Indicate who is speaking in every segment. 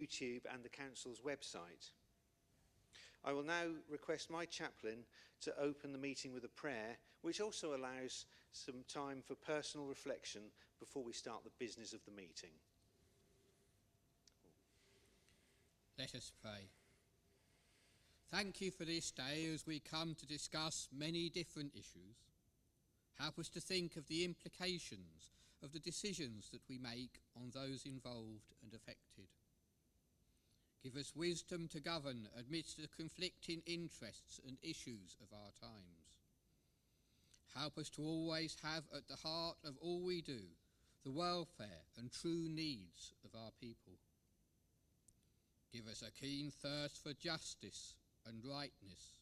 Speaker 1: YouTube and the Council's website. I will now request my chaplain to open the meeting with a prayer, which also allows some time for personal reflection before we start the business of the meeting.
Speaker 2: Let us pray. Thank you for this day as we come to discuss many different issues. Help us to think of the implications of the decisions that we make on those involved and affected. Give us wisdom to govern amidst the conflicting interests and issues of our times. Help us to always have at the heart of all we do the welfare and true needs of our people. Give us a keen thirst for justice and rightness.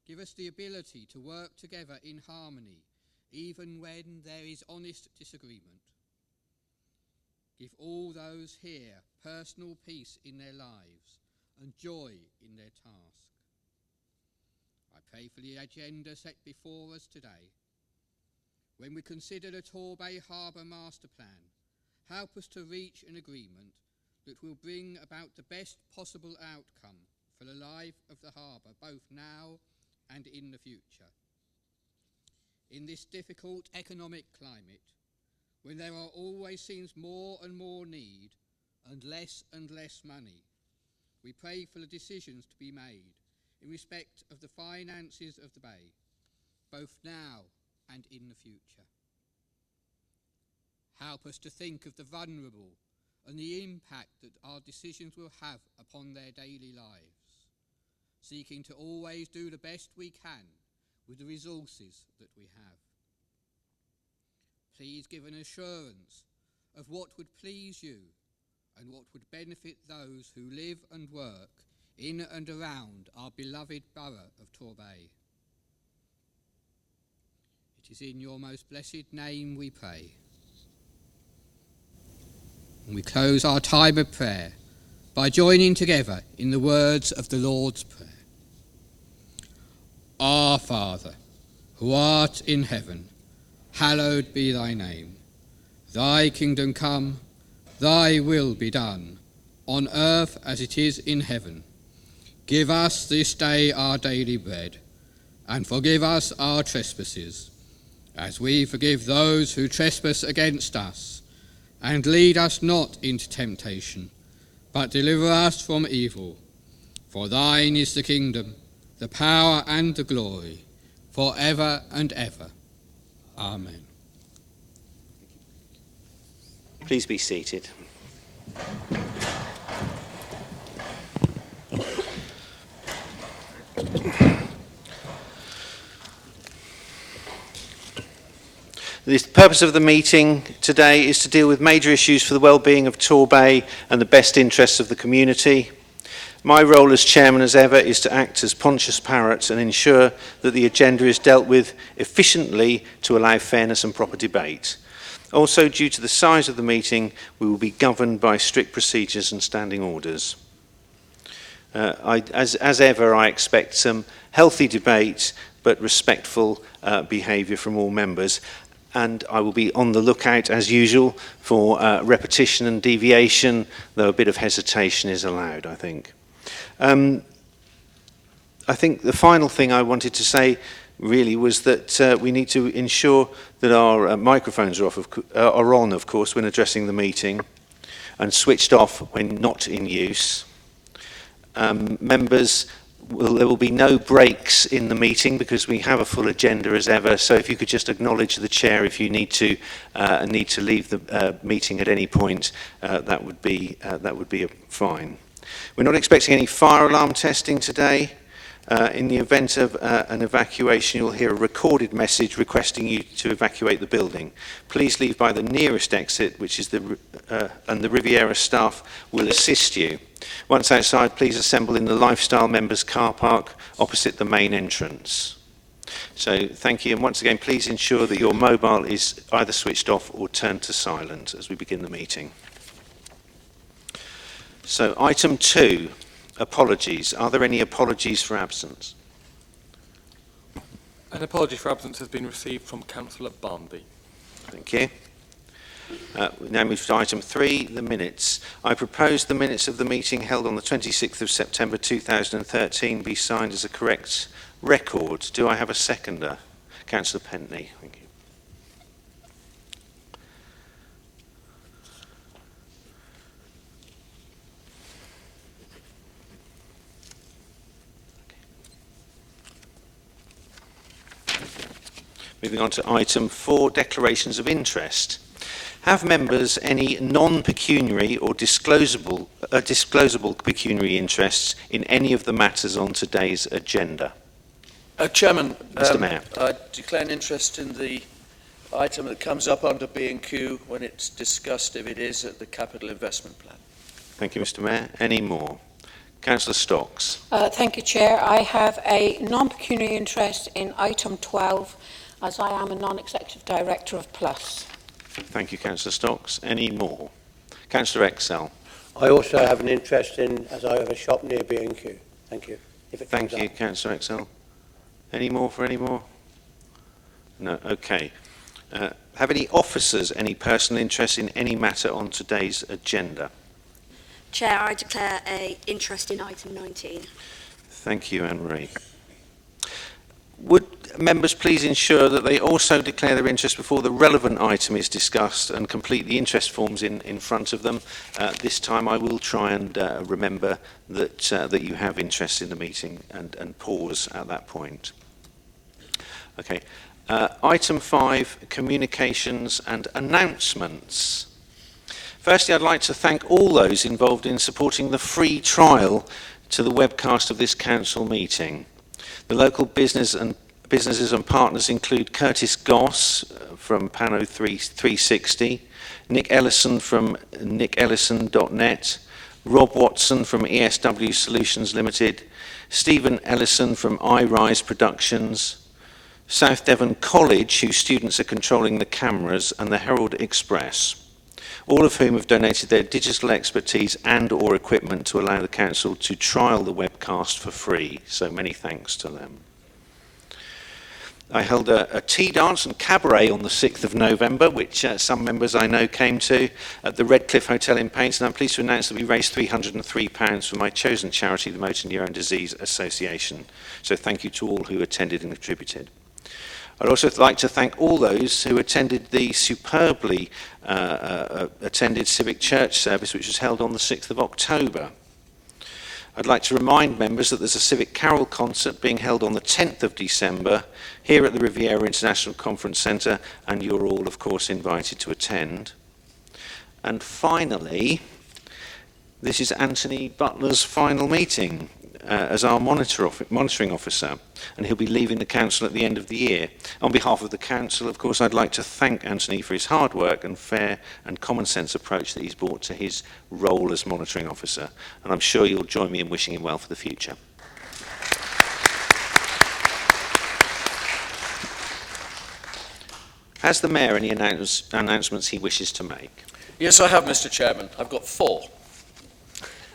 Speaker 2: Give us the ability to work together in harmony, even when there is honest disagreement. Give all those here personal peace in their lives and joy in their task. I pray for the agenda set before us today. When we consider the Torbay Harbour Master Plan, help us to reach an agreement that will bring about the best possible outcome for the life of the harbour, both now and in the future. In this difficult economic climate, when there are always seems more and more need and less money, we pray for the decisions to be made in respect of the finances of the Bay, both now and in the future. Help us to think of the vulnerable and the impact that our decisions will have upon their daily lives, seeking to always do the best we can with the resources that we have. Please give an assurance of what would please you and what would benefit those who live and work in and around our beloved borough of Torbay. It is in your most blessed name we pray. And we close our time of prayer by joining together in the words of the Lord's Prayer. Our Father, who art in heaven, hallowed be thy name. Thy kingdom come, thy will be done, on earth as it is in heaven. Give us this day our daily bread, and forgive us our trespasses, as we forgive those who trespass against us. And lead us not into temptation, but deliver us from evil. For thine is the kingdom, the power and the glory, for ever and ever. Amen.
Speaker 1: Please be seated. The purpose of the meeting today is to deal with major issues for the well-being of Torbay and the best interests of the community. My role as chairman, as ever, is to act as Pontius Parrott and ensure that the agenda is dealt with efficiently to allow fairness and proper debate. Also, due to the size of the meeting, we will be governed by strict procedures and standing orders. As ever, I expect some healthy debate, but respectful behaviour from all members. And I will be on the lookout, as usual, for repetition and deviation, though a bit of hesitation is allowed, I think. I think the final thing I wanted to say really was that we need to ensure that our microphones are on, of course, when addressing the meeting, and switched off when not in use. Members, there will be no breaks in the meeting because we have a full agenda as ever. So if you could just acknowledge the chair if you need to leave the meeting at any point, that would be fine. We're not expecting any fire alarm testing today. In the event of an evacuation, you'll hear a recorded message requesting you to evacuate the building. Please leave by the nearest exit, which is and the Riviera staff will assist you. Once outside, please assemble in the Lifestyle Members car park opposite the main entrance. So thank you, and once again, please ensure that your mobile is either switched off or turned to silent as we begin the meeting. So item 2, apologies. Are there any apologies for absence?
Speaker 3: An apology for absence has been received from Councillor Barmby.
Speaker 1: Thank you. We now move to item 3, the minutes. I propose the minutes of the meeting held on the 26th of September 2013 be signed as a correct record. Do I have a seconder? Councillor Pentney. Thank you. Moving on to item 4, declarations of interest. Have members any non-pecuniary or disclosable pecuniary interests in any of the matters on today's agenda?
Speaker 3: Chairman,
Speaker 1: Mr. Mayor.
Speaker 3: I declare an interest in the item that comes up under B&Q when it's discussed, if it is, at the Capital Investment Plan.
Speaker 1: Thank you, Mr. Mayor. Any more? Councillor Stocks.
Speaker 4: Thank you, Chair. I have a non-pecuniary interest in item 12, as I am a non-executive director of Plus.
Speaker 1: Thank you, Councillor Stocks. Any more? Councillor Excel.
Speaker 5: I also have an interest in, as I have a shop near B&Q. Thank you.
Speaker 1: Thank you, Councillor Excel. Any more for any more? No, okay. Have any officers any personal interest in any matter on today's agenda?
Speaker 6: Chair, I declare an interest in item 19.
Speaker 1: Thank you, Anne-Marie. Would members please ensure that they also declare their interest before the relevant item is discussed and complete the interest forms in front of them? This time I will try and remember that you have interest in the meeting and pause at that point. Okay. Item 5, communications and announcements. Firstly, I'd like to thank all those involved in supporting the free trial to the webcast of this council meeting. The local businesses and partners include Curtis Goss from Pano 360, Nick Ellison from nickellison.net, Rob Watson from ESW Solutions Limited, Stephen Ellison from iRise Productions, South Devon College, whose students are controlling the cameras, and the Herald Express, all of whom have donated their digital expertise and or equipment to allow the council to trial the webcast for free. So many thanks to them. I held a tea dance and cabaret on the 6th of November, which some members I know came to, at the Redcliffe Hotel in Paint, and I'm pleased to announce that we raised £303 for my chosen charity, the Motor Neurone Disease Association. So thank you to all who attended and contributed. I'd also like to thank all those who attended the superbly attended Civic Church service, which was held on the 6th of October. I'd like to remind members that there's a Civic Carol concert being held on the 10th of December here at the Riviera International Conference Centre, and you're all, of course, invited to attend. And finally, this is Anthony Butler's final meeting as our monitoring officer, and he'll be leaving the council at the end of the year. On behalf of the council, of course, I'd like to thank Anthony for his hard work and fair and common sense approach that he's brought to his role as monitoring officer, and I'm sure you'll join me in wishing him well for the future. Has the Mayor any announcements he wishes to make?
Speaker 3: Yes, I have, Mr. Chairman. I've got 4.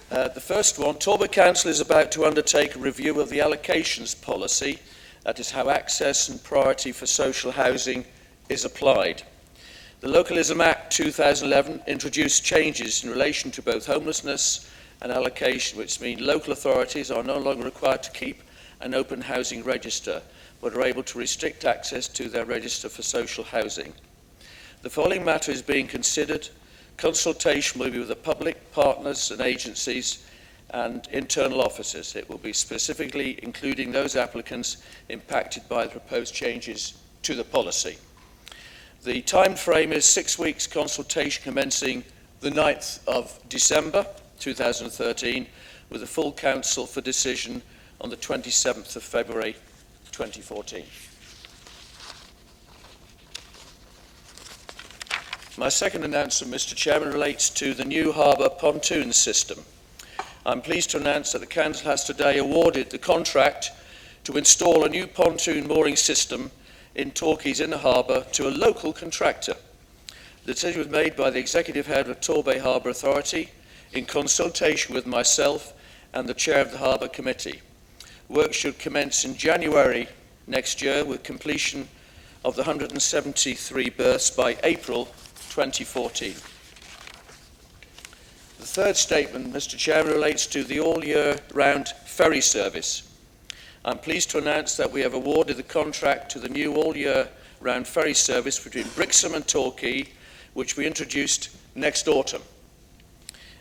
Speaker 3: The first one, Torbay Council is about to undertake a review of the allocations policy, that is how access and priority for social housing is applied. The Localism Act 2011 introduced changes in relation to both homelessness and allocation, which mean local authorities are no longer required to keep an open housing register, but are able to restrict access to their register for social housing. The following matter is being considered. Consultation will be with the public, partners and agencies and internal officers. It will be specifically including those applicants impacted by the proposed changes to the policy. The time frame is 6 weeks consultation commencing the 9th of December 2013, with a full council for decision on the 27th of February 2014. My second announcement, Mr. Chairman, relates to the new harbour pontoon system. I'm pleased to announce that the Council has today awarded the contract to install a new pontoon mooring system in Torquay's inner harbour to a local contractor. The decision was made by the Executive Head of Torbay Harbour Authority in consultation with myself and the Chair of the Harbour Committee. Work should commence in January next year, with completion of the 173 berths by April 2014. The third statement, Mr. Chairman, relates to the all-year-round ferry service. I'm pleased to announce that we have awarded the contract to the new all-year-round ferry service between Brixham and Torquay, which we introduced next autumn.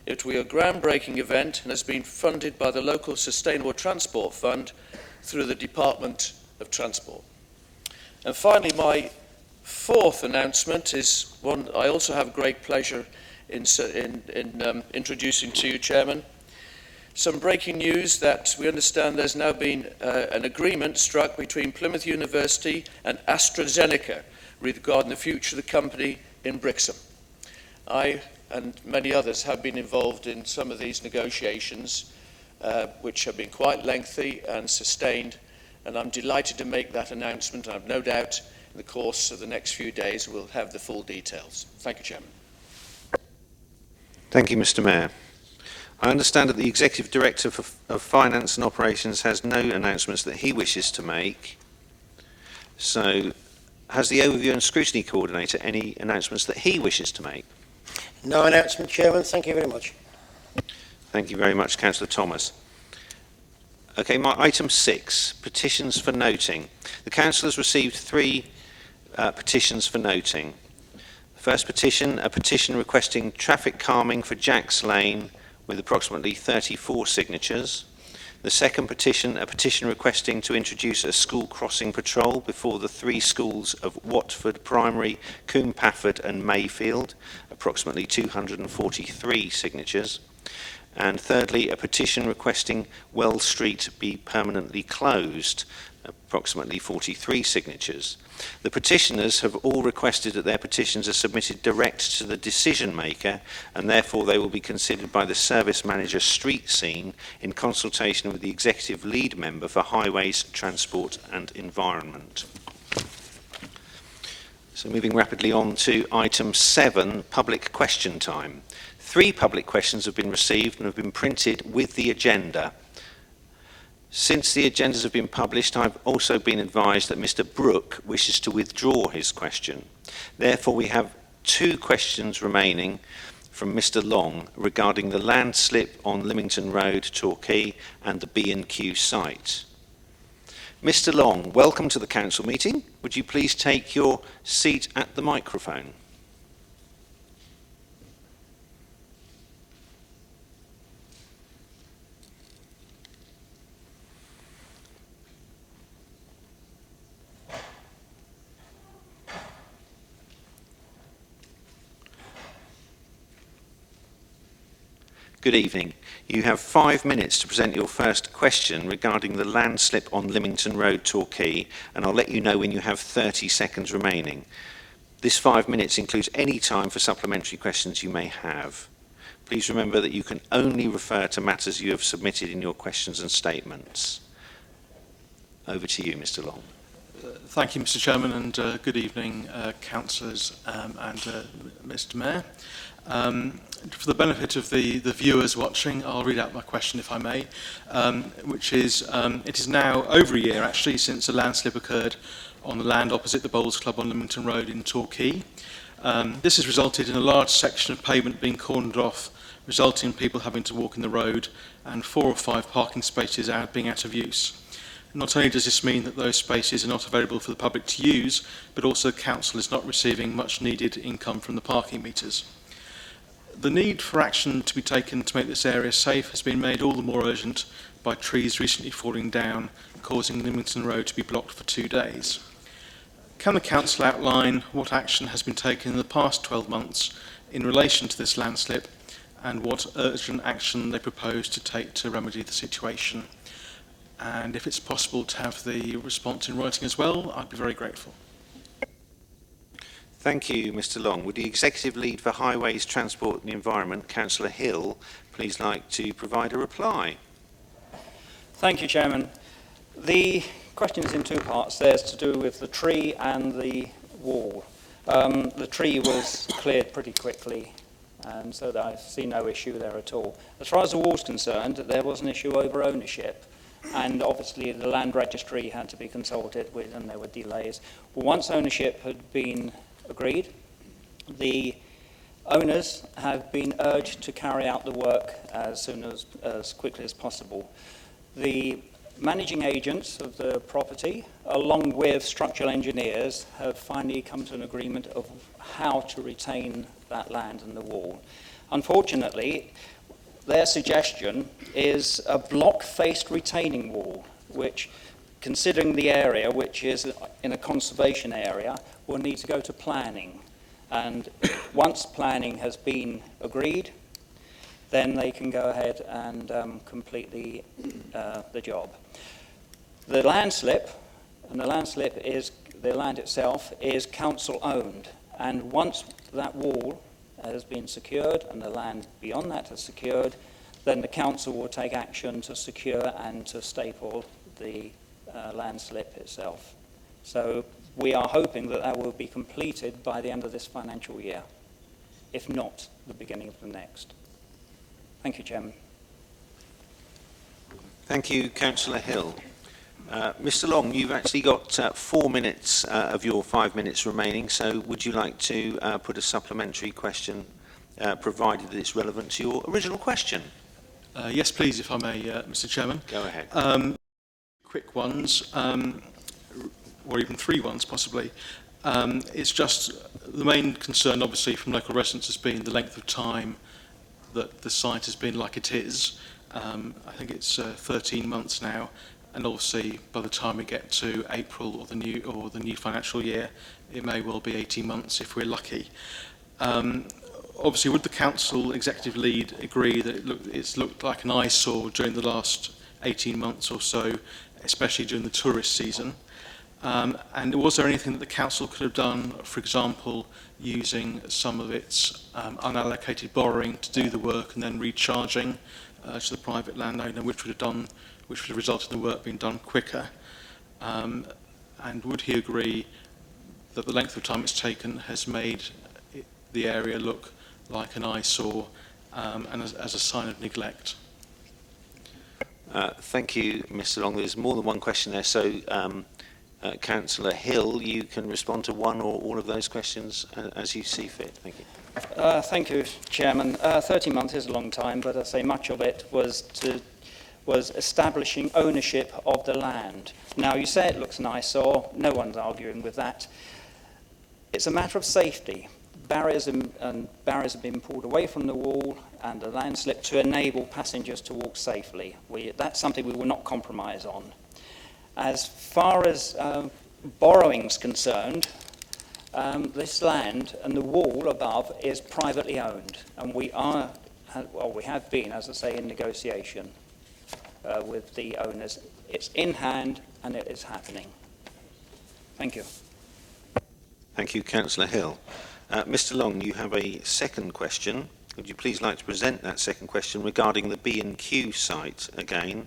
Speaker 3: It will be a groundbreaking event and has been funded by the local Sustainable Transport Fund through the Department of Transport. And finally, my fourth announcement is one I also have great pleasure in introducing to you, Chairman. Some breaking news that we understand there's now been an agreement struck between Plymouth University and AstraZeneca regarding the future of the company in Brixham. I and many others have been involved in some of these negotiations, which have been quite lengthy and sustained, and I'm delighted to make that announcement. I've no doubt in the course of the next few days we'll have the full details. Thank you, Chairman.
Speaker 1: Thank you, Mr. Mayor. I understand that the Executive Director of Finance and Operations has no announcements that he wishes to make. So, has the Overview and Scrutiny Coordinator any announcements that he wishes to make?
Speaker 5: No announcement, Chairman. Thank you very much.
Speaker 1: Thank you very much, Councillor Thomas. Okay, my item 6, petitions for noting. The Council has received 3 petitions for noting. First petition, a petition requesting traffic calming for Jacks Lane with approximately 34 signatures. The second petition, a petition requesting to introduce a school crossing patrol before the 3 schools of Watford Primary, Coombe Pafford and Mayfield, approximately 243 signatures. And thirdly, a petition requesting Wells Street be permanently closed, approximately 43 signatures. The petitioners have all requested that their petitions are submitted direct to the decision maker, and therefore they will be considered by the Service Manager Street Scene in consultation with the Executive Lead Member for Highways, Transport and Environment. So moving rapidly on to item 7, public question time. 3 public questions have been received and have been printed with the agenda. Since the agendas have been published, I've also been advised that Mr. Brooke wishes to withdraw his question. Therefore, we have 2 questions remaining from Mr. Long regarding the landslip on Lymington Road, Torquay, and the B&Q site. Mr. Long, welcome to the Council meeting. Would you please take your seat at the microphone? Good evening. You have 5 minutes to present your first question regarding the landslip on Lymington Road, Torquay, and I'll let you know when you have 30 seconds remaining. This 5 minutes includes any time for supplementary questions you may have. Please remember that you can only refer to matters you have submitted in your questions and statements. Over to you, Mr. Long.
Speaker 7: Thank you, Mr. Chairman, and good evening, councillors and Mr. Mayor. For the benefit of the viewers watching, I'll read out my question, if I may, which is, it is now over a year, actually, since a landslip occurred on the land opposite the Bowls Club on Lymington Road in Torquay. This has resulted in a large section of pavement being cordoned off, resulting in people having to walk in the road and 4 or 5 parking spaces being out of use. Not only does this mean that those spaces are not available for the public to use, but also council is not receiving much needed income from the parking meters. The need for action to be taken to make this area safe has been made all the more urgent by trees recently falling down, causing Lymington Road to be blocked for 2 days. Can the council outline what action has been taken in the past 12 months in relation to this landslip and what urgent action they propose to take to remedy the situation? And if it's possible to have the response in writing as well, I'd be very grateful.
Speaker 1: Thank you, Mr. Long. Would the Executive Lead for Highways, Transport and the Environment, Councillor Hill, please like to provide a reply?
Speaker 8: Thank you, Chairman. The question is in 2 parts. There's to do with the tree and the wall. The tree was cleared pretty quickly, and so I see no issue there at all. As far as the wall's concerned, there was an issue over ownership, and obviously the land registry had to be consulted with, and there were delays. Well, once ownership had been agreed, the Owners have been urged to carry out the work as quickly as possible. The managing agents of the property, along with structural engineers, have finally come to an agreement of how to retain that land and the wall. Unfortunately, their suggestion is a block-faced retaining wall, which, considering the area, which is in a conservation area, will need to go to planning. And once planning has been agreed, then they can go ahead and complete the job. The land slip, and the land itself is council owned, and once that wall has been secured and the land beyond that is secured, then the council will take action to secure and to staple the land slip itself. So we are hoping that that will be completed by the end of this financial year, if not the beginning of the next. Thank you, Chairman.
Speaker 1: Thank you, Councillor Hill. Mr. Long, you've actually got 4 minutes of your 5 minutes remaining, so would you like to put a supplementary question, provided that it's relevant to your original question?
Speaker 7: Yes, please, if I may, Mr. Chairman.
Speaker 1: Go ahead.
Speaker 7: Quick ones, or even 3 ones possibly. It's just the main concern, obviously, from local residents has been the length of time that the site has been like it is. I think it's 13 months now, and obviously by the time we get to April or the new financial year, it may well be 18 months if we're lucky. Obviously, would the council executive lead agree that it's looked like an eyesore during the last 18 months or so, especially during the tourist season? And was there anything that the council could have done, for example, using some of its unallocated borrowing to do the work and then recharging to the private landowner, which would have resulted in the work being done quicker? And would he agree that the length of time it's taken has made the area look like an eyesore and as a sign of neglect?
Speaker 1: Thank you, Mr. Long. There's more than one question there, so Councillor Hill, you can respond to one or all of those questions as you see fit. Thank you.
Speaker 8: Thank you, Chairman. 13 months is a long time, but I say much of it was establishing ownership of the land. Now, you say it looks an eyesore. No one's arguing with that. It's a matter of safety. Barriers have been pulled away from the wall and the landslip to enable passengers to walk safely. That's something we will not compromise on. As far as borrowing's concerned, this land and the wall above is privately owned, and we have been, as I say, in negotiation with the owners. It's in hand and it is happening. Thank you.
Speaker 1: Thank you, Councillor Hill. Mr. Long, you have a second question. Would you please like to present that second question regarding the B&Q site again?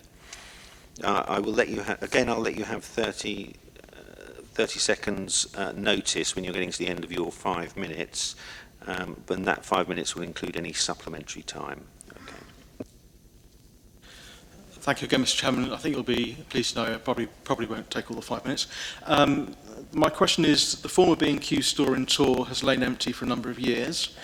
Speaker 1: I will let you I'll let you have 30 seconds notice when you're getting to the end of your 5 minutes, but that 5 minutes will include any supplementary time. Okay.
Speaker 7: Thank you again, Mr. Chairman. I think you'll be pleased to know I probably won't take all the 5 minutes. My question is, the former B&Q store in Tor has lain empty for a number of years.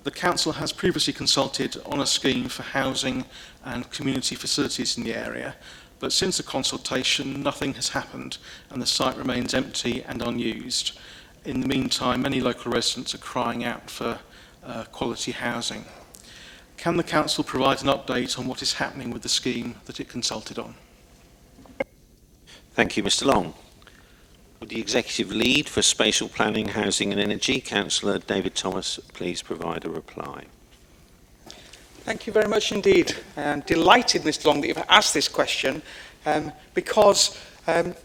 Speaker 7: The council has previously consulted on a scheme for housing and community facilities in the area, but since the consultation, nothing has happened and the site remains empty and unused. In the meantime, many local residents are crying out for quality housing. Can the council provide an update on what is happening with the scheme that it consulted on?
Speaker 1: Thank you, Mr. Long. Would the executive lead for spatial planning, housing and energy, Councillor David Thomas, please provide a reply?
Speaker 9: Thank you very much indeed. I'm delighted, Mr. Long, that you've asked this question because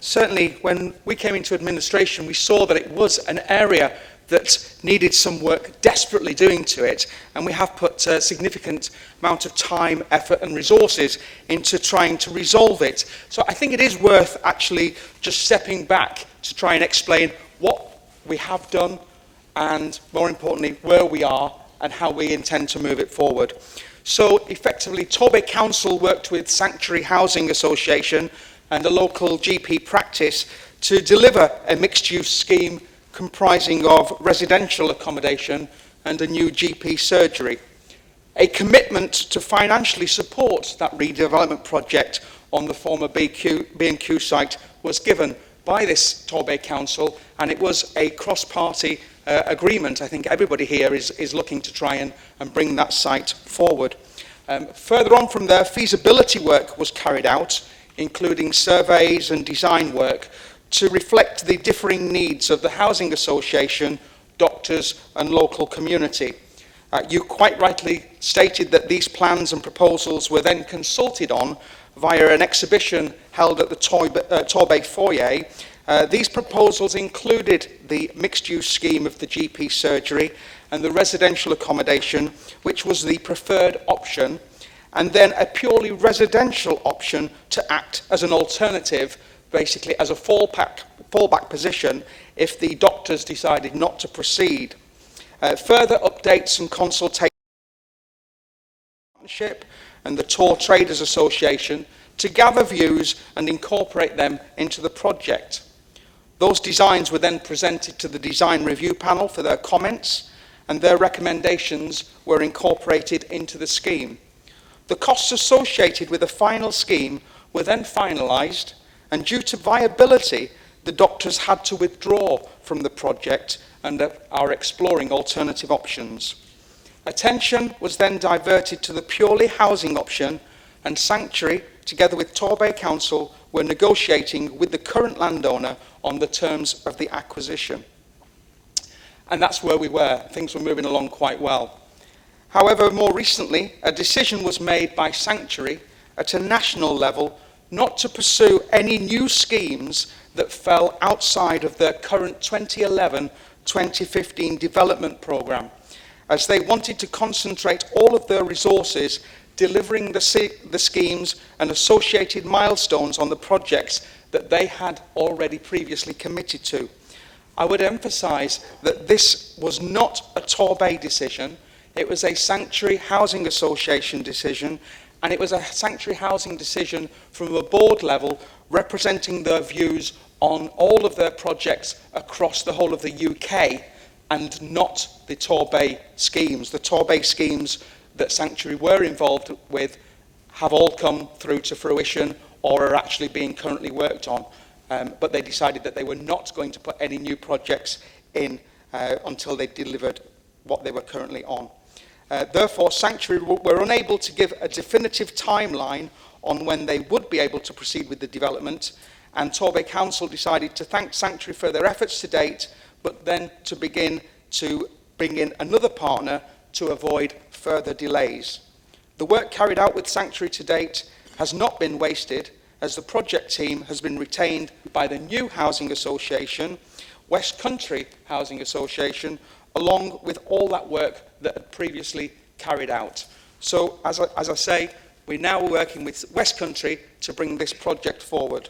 Speaker 9: certainly when we came into administration, we saw that it was an area that needed some work desperately doing to it, and we have put a significant amount of time, effort and resources into trying to resolve it. So I think it is worth actually just stepping back to try and explain what we have done and, more importantly, where we are and how we intend to move it forward. So effectively, Torbay Council worked with Sanctuary Housing Association and a local GP practice to deliver a mixed-use scheme comprising of residential accommodation and a new GP surgery. A commitment to financially support that redevelopment project on the former B&Q site was given by this Torbay Council, and it was a cross-party agreement. I think everybody here is looking to try and bring that site forward. Further on from there, feasibility work was carried out, including surveys and design work, to reflect the differing needs of the housing association, doctors and local community. You quite rightly stated that these plans and proposals were then consulted on via an exhibition held at the Torbay foyer. These proposals included the mixed-use scheme of the GP surgery and the residential accommodation, which was the preferred option, and then a purely residential option to act as an alternative, basically as a fallback position if the doctors decided not to proceed. Further updates and consultation partnership and the Tour Traders Association to gather views and incorporate them into the project. Those designs were then presented to the design review panel for their comments, and their recommendations were incorporated into the scheme. The costs associated with the final scheme were then finalised, and due to viability, the doctors had to withdraw from the project and are exploring alternative options. Attention was then diverted to the purely housing option, and Sanctuary, together with Torbay Council, were negotiating with the current landowner on the terms of the acquisition. And that's where we were. Things were moving along quite well. However, more recently, a decision was made by Sanctuary at a national level not to pursue any new schemes that fell outside of their current 2011-2015 development programme, as they wanted to concentrate all of their resources delivering the schemes and associated milestones on the projects that they had already previously committed to. I would emphasise that this was not a Torbay decision, it was a Sanctuary Housing Association decision, and it was a Sanctuary Housing decision from a board level representing their views on all of their projects across the whole of the UK, and not the Torbay schemes. The Torbay schemes that Sanctuary were involved with have all come through to fruition or are actually being currently worked on. But they decided that they were not going to put any new projects in until they delivered what they were currently on. Therefore, Sanctuary were unable to give a definitive timeline on when they would be able to proceed with the development, and Torbay Council decided to thank Sanctuary for their efforts to date, but then to begin to bring in another partner to avoid further delays. The work carried out with Sanctuary to date has not been wasted, as the project team has been retained by the new Housing Association, West Country Housing Association, along with all that work that had previously carried out. So, as I say, we're now working with West Country to bring this project forward.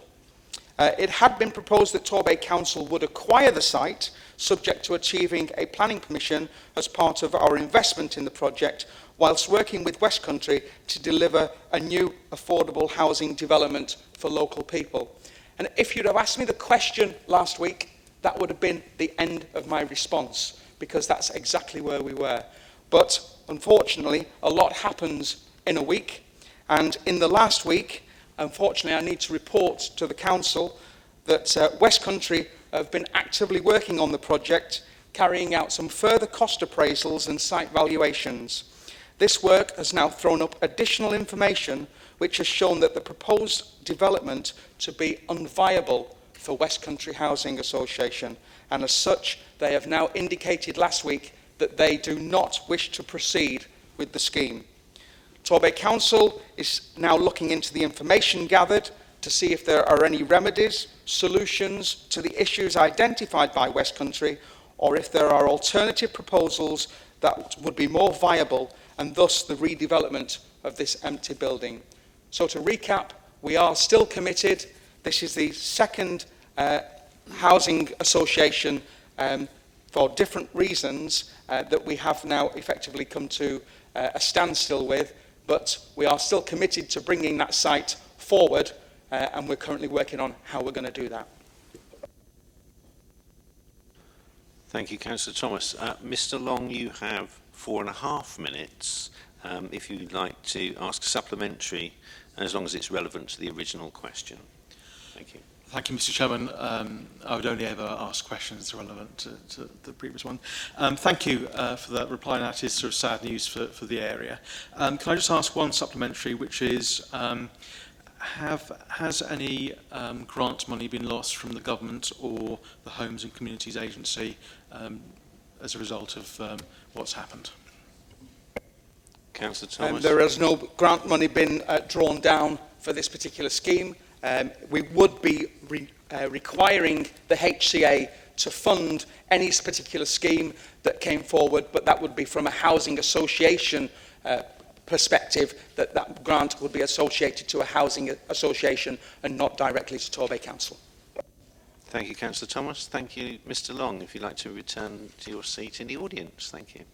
Speaker 9: It had been proposed that Torbay Council would acquire the site, subject to achieving a planning permission as part of our investment in the project, whilst working with West Country to deliver a new affordable housing development for local people. And if you'd have asked me the question last week, that would have been the end of my response, because that's exactly where we were. But unfortunately, a lot happens in a week, and in the last week, unfortunately, I need to report to the Council that West Country have been actively working on the project, carrying out some further cost appraisals and site valuations. This work has now thrown up additional information which has shown that the proposed development to be unviable for West Country Housing Association, and as such, they have now indicated last week that they do not wish to proceed with the scheme. Torbay Council is now looking into the information gathered to see if there are any remedies, solutions to the issues identified by West Country, or if there are alternative proposals that would be more viable, and thus the redevelopment of this empty building. So to recap, we are still committed. This is the second housing association for different reasons that we have now effectively come to a standstill with, but we are still committed to bringing that site forward, and we're currently working on how we're going to do that.
Speaker 1: Thank you, Councillor Thomas. Mr Long, you have 4.5 minutes if you'd like to ask a supplementary, as long as it's relevant to the original question. Thank you.
Speaker 7: Thank you, Mr Chairman. I would only ever ask questions relevant to the previous one. Thank you for that reply. That is sort of sad news for the area. Can I just ask one supplementary, which is, has any grant money been lost from the government or the Homes and Communities Agency as a result of what's happened?
Speaker 1: Councillor Thomas.
Speaker 9: There has no grant money been drawn down for this particular scheme. We would be requiring the HCA to fund any particular scheme that came forward, but that would be from a housing association perspective, that grant would be associated to a housing association and not directly to Torbay Council.
Speaker 1: Thank you, Councillor Thomas. Thank you, Mr Long. If you'd like to return to your seat in the audience. Thank you.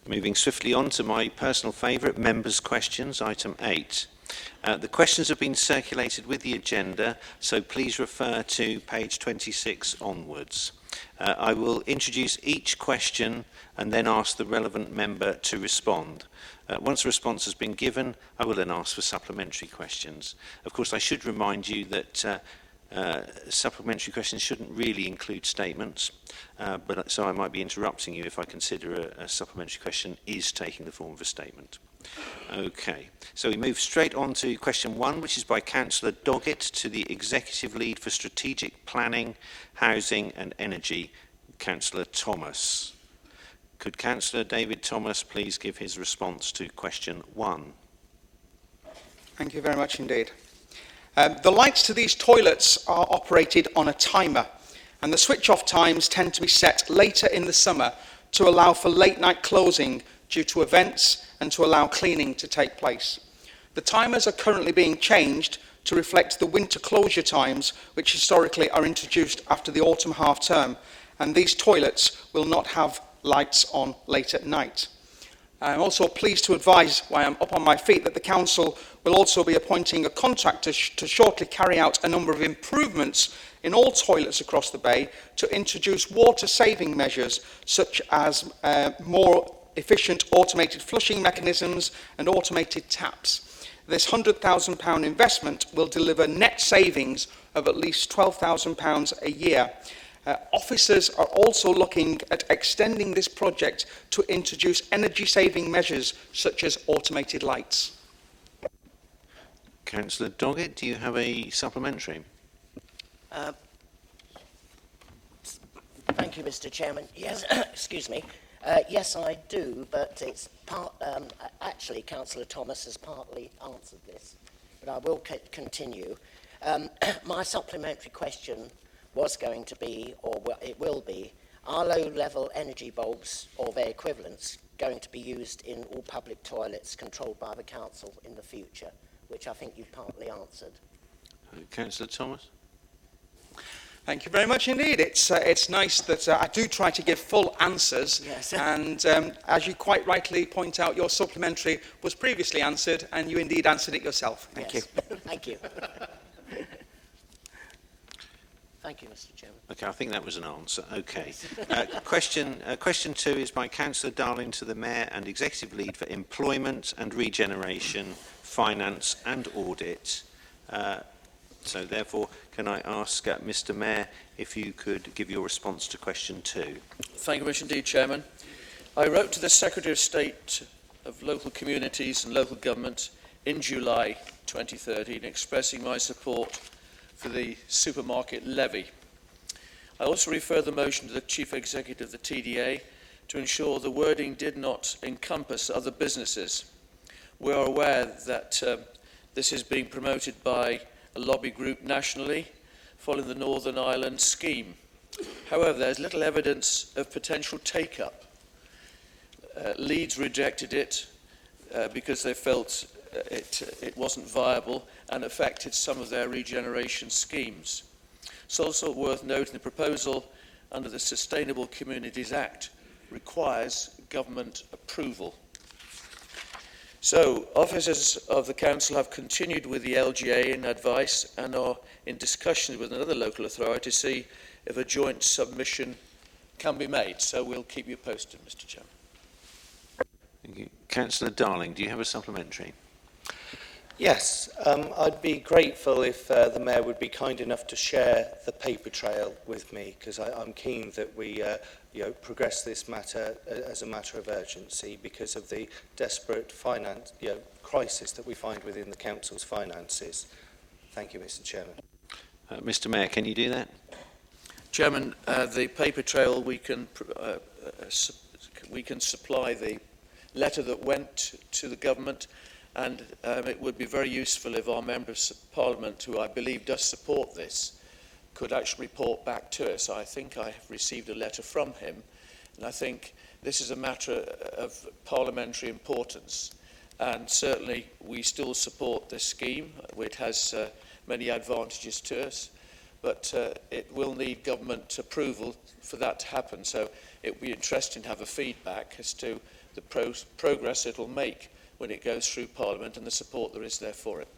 Speaker 1: Moving swiftly on to my personal favourite, members' questions, item 8. The questions have been circulated with the agenda, so please refer to page 26 onwards. I will introduce each question and then ask the relevant member to respond. Once a response has been given, I will then ask for supplementary questions. Of course, I should remind you that supplementary questions shouldn't really include statements, but so I might be interrupting you if I consider a supplementary question is taking the form of a statement. Okay, so we move straight on to question 1, which is by Councillor Doggett to the Executive Lead for Strategic Planning, Housing and Energy, Councillor Thomas. Could Councillor David Thomas please give his response to question 1?
Speaker 9: Thank you very much indeed. The lights to these toilets are operated on a timer, and the switch-off times tend to be set later in the summer to allow for late-night closing due to events and to allow cleaning to take place. The timers are currently being changed to reflect the winter closure times, which historically are introduced after the autumn half-term, and these toilets will not have lights on late at night. I'm also pleased to advise, while I'm up on my feet, that the Council will also be appointing a contractor to shortly carry out a number of improvements in all toilets across the bay to introduce water-saving measures such as more efficient automated flushing mechanisms and automated taps. This £100,000 investment will deliver net savings of at least £12,000 a year. Officers are also looking at extending this project to introduce energy-saving measures such as automated lights.
Speaker 1: Councillor Doggett, do you have a supplementary?
Speaker 10: Thank you, Mr. Chairman. Yes, excuse me. Yes, I do, but it's part. Actually, Councillor Thomas has partly answered this, but I will continue. My supplementary question was going to be, or it will be, are low-level energy bulbs or their equivalents going to be used in all public toilets controlled by the council in the future, which I think you've partly answered.
Speaker 1: Councillor Thomas?
Speaker 9: Thank you very much indeed. It's nice that I do try to give full answers.
Speaker 10: Yes.
Speaker 9: And as you quite rightly point out, your supplementary was previously answered, and you indeed answered it yourself. Thank you.
Speaker 10: Thank you. Thank you, Mr. Chairman.
Speaker 1: Okay, I think that was an answer. Okay. Question 2 is by Councillor Darling to the Mayor and Executive Lead for Employment and Regeneration, Finance and Audit. So therefore, can I ask Mr. Mayor if you could give your response to question 2?
Speaker 3: Thank you very much indeed, Chairman. I wrote to the Secretary of State of Local Communities and Local Government in July 2013 expressing my support for the supermarket levy. I also refer the motion to the Chief Executive of the TDA to ensure the wording did not encompass other businesses. We are aware that this is being promoted by a lobby group nationally following the Northern Ireland scheme. However, there is little evidence of potential take-up. Leeds rejected it because they felt it wasn't viable and affected some of their regeneration schemes. It's also worth noting the proposal under the Sustainable Communities Act requires government approval. So, officers of the council have continued with the LGA in advice and are in discussions with another local authority to see if a joint submission can be made. So we'll keep you posted, Mr. Chairman.
Speaker 1: Thank you. Councillor Darling, do you have a supplementary?
Speaker 11: Yes, I'd be grateful if the Mayor would be kind enough to share the paper trail with me, because I'm keen that we progress this matter as a matter of urgency because of the desperate finance crisis that we find within the Council's finances. Thank you, Mr. Chairman.
Speaker 1: Mr. Mayor, can you do that?
Speaker 3: Chairman, the paper trail, we can supply the letter that went to the government, and it would be very useful if our Member of Parliament, who I believe does support this, could actually report back to us. I think I have received a letter from him, and I think this is a matter of parliamentary importance. And certainly we still support this scheme. It has many advantages to us, but it will need government approval for that to happen. So it would be interesting to have a feedback as to the progress it will make when it goes through Parliament and the support there is there for it.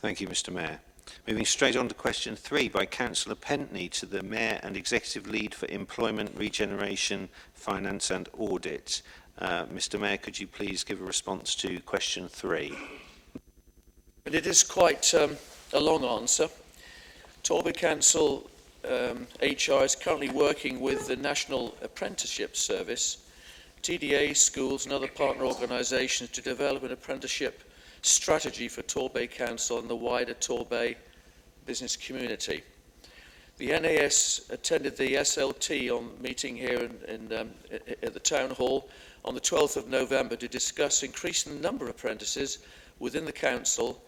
Speaker 1: Thank you, Mr. Mayor. Moving straight on to question 3 by Councillor Pentney to the Mayor and Executive Lead for Employment, Regeneration, Finance and Audit. Mr. Mayor, could you please give a response to question 3?
Speaker 3: And it is quite a long answer. Torbay Council HR is currently working with the National Apprenticeship Service, TDA, schools and other partner organisations to develop an apprenticeship strategy for Torbay Council and the wider Torbay business community. The NAS attended the SLT meeting here at the Town Hall on the 12th of November to discuss increasing the number of apprentices within the Council,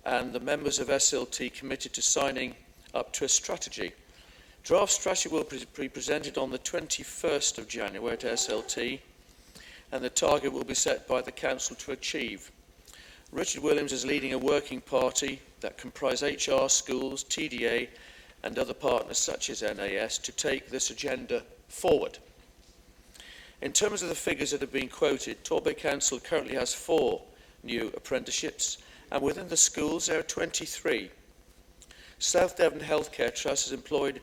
Speaker 3: and the members of SLT committed to signing up to a strategy. Draft strategy will be presented on the 21st of January at SLT, and the target will be set by the Council to achieve. Richard Williams is leading a working party that comprises HR, schools, TDA and other partners such as NAS to take this agenda forward. In terms of the figures that have been quoted, Torbay Council currently has 4 new apprenticeships, and within the schools there are 23. South Devon Healthcare Trust has employed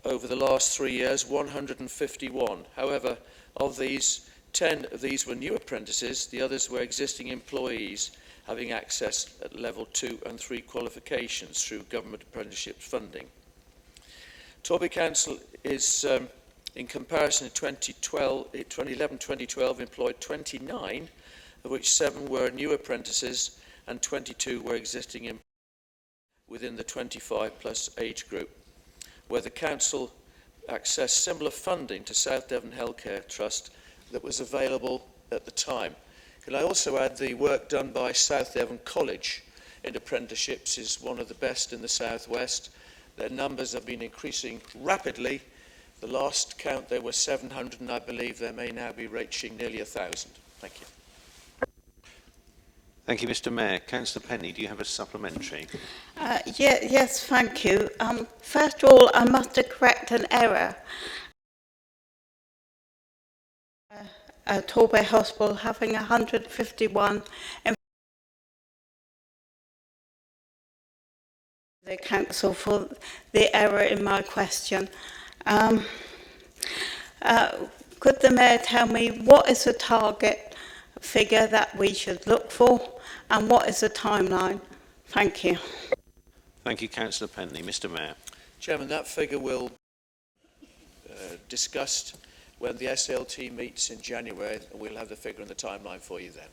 Speaker 3: over the last 3 years 151. However, of these, 10 of these were new apprentices, the others were existing employees having access at level 2 and 3 qualifications through government apprenticeship funding. Torbay Council is, in comparison to 2011-2012, employed 29, of which 7 were new apprentices and 22 were existing employees within the 25 plus age group, where the Council accessed similar funding to South Devon Healthcare Trust that was available at the time. Can I also add the work done by South Devon College in apprenticeships is one of the best in the southwest. Their numbers have been increasing rapidly. The last count there were 700, and I believe there may now be reaching nearly 1,000. Thank you.
Speaker 1: Thank you, Mr. Mayor. Councillor Penny, do you have a supplementary?
Speaker 4: Yes, thank you. First of all, I must correct an error. Torbay Hospital having 151 the council for the error in my question. Could the Mayor tell me what is the target figure that we should look for and what is the timeline? Thank you.
Speaker 1: Thank you, Councillor Penny. Mr. Mayor.
Speaker 3: Chairman, that figure will be discussed when the SLT meets in January, and we'll have the figure and the timeline for you then.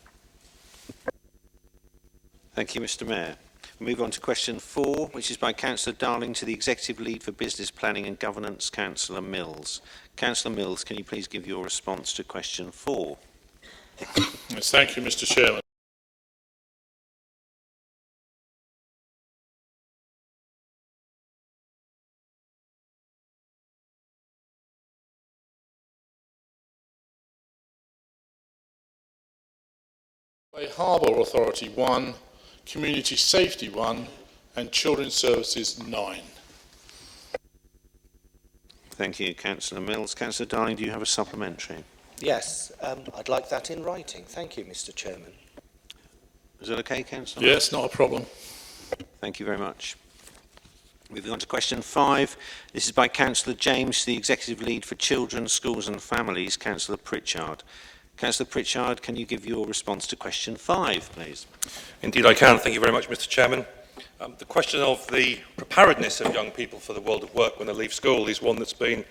Speaker 1: Thank you, Mr. Mayor. We move on to question 4, which is by Councillor Darling to the Executive Lead for Business Planning and Governance, Councillor Mills. Councillor Mills, can you please give your response to question 4?
Speaker 12: Yes, thank you, Mr. Chairman. Harbour Authority 1, Community Safety 1 and Children's Services 9.
Speaker 1: Thank you, Councillor Mills. Councillor Darling, do you have a supplementary?
Speaker 11: Yes, I'd like that in writing. Thank you, Mr. Chairman.
Speaker 1: Is that okay, Councillor?
Speaker 12: Yes, not a problem.
Speaker 1: Thank you very much. Moving on to question 5. This is by Councillor James, the Executive Lead for Children, Schools and Families, Councillor Pritchard. Councillor Pritchard, can you give your response to question 5, please?
Speaker 13: Indeed I can. Thank you very much, Mr. Chairman. The question of the preparedness of young people for the world of work when they leave school is one that's been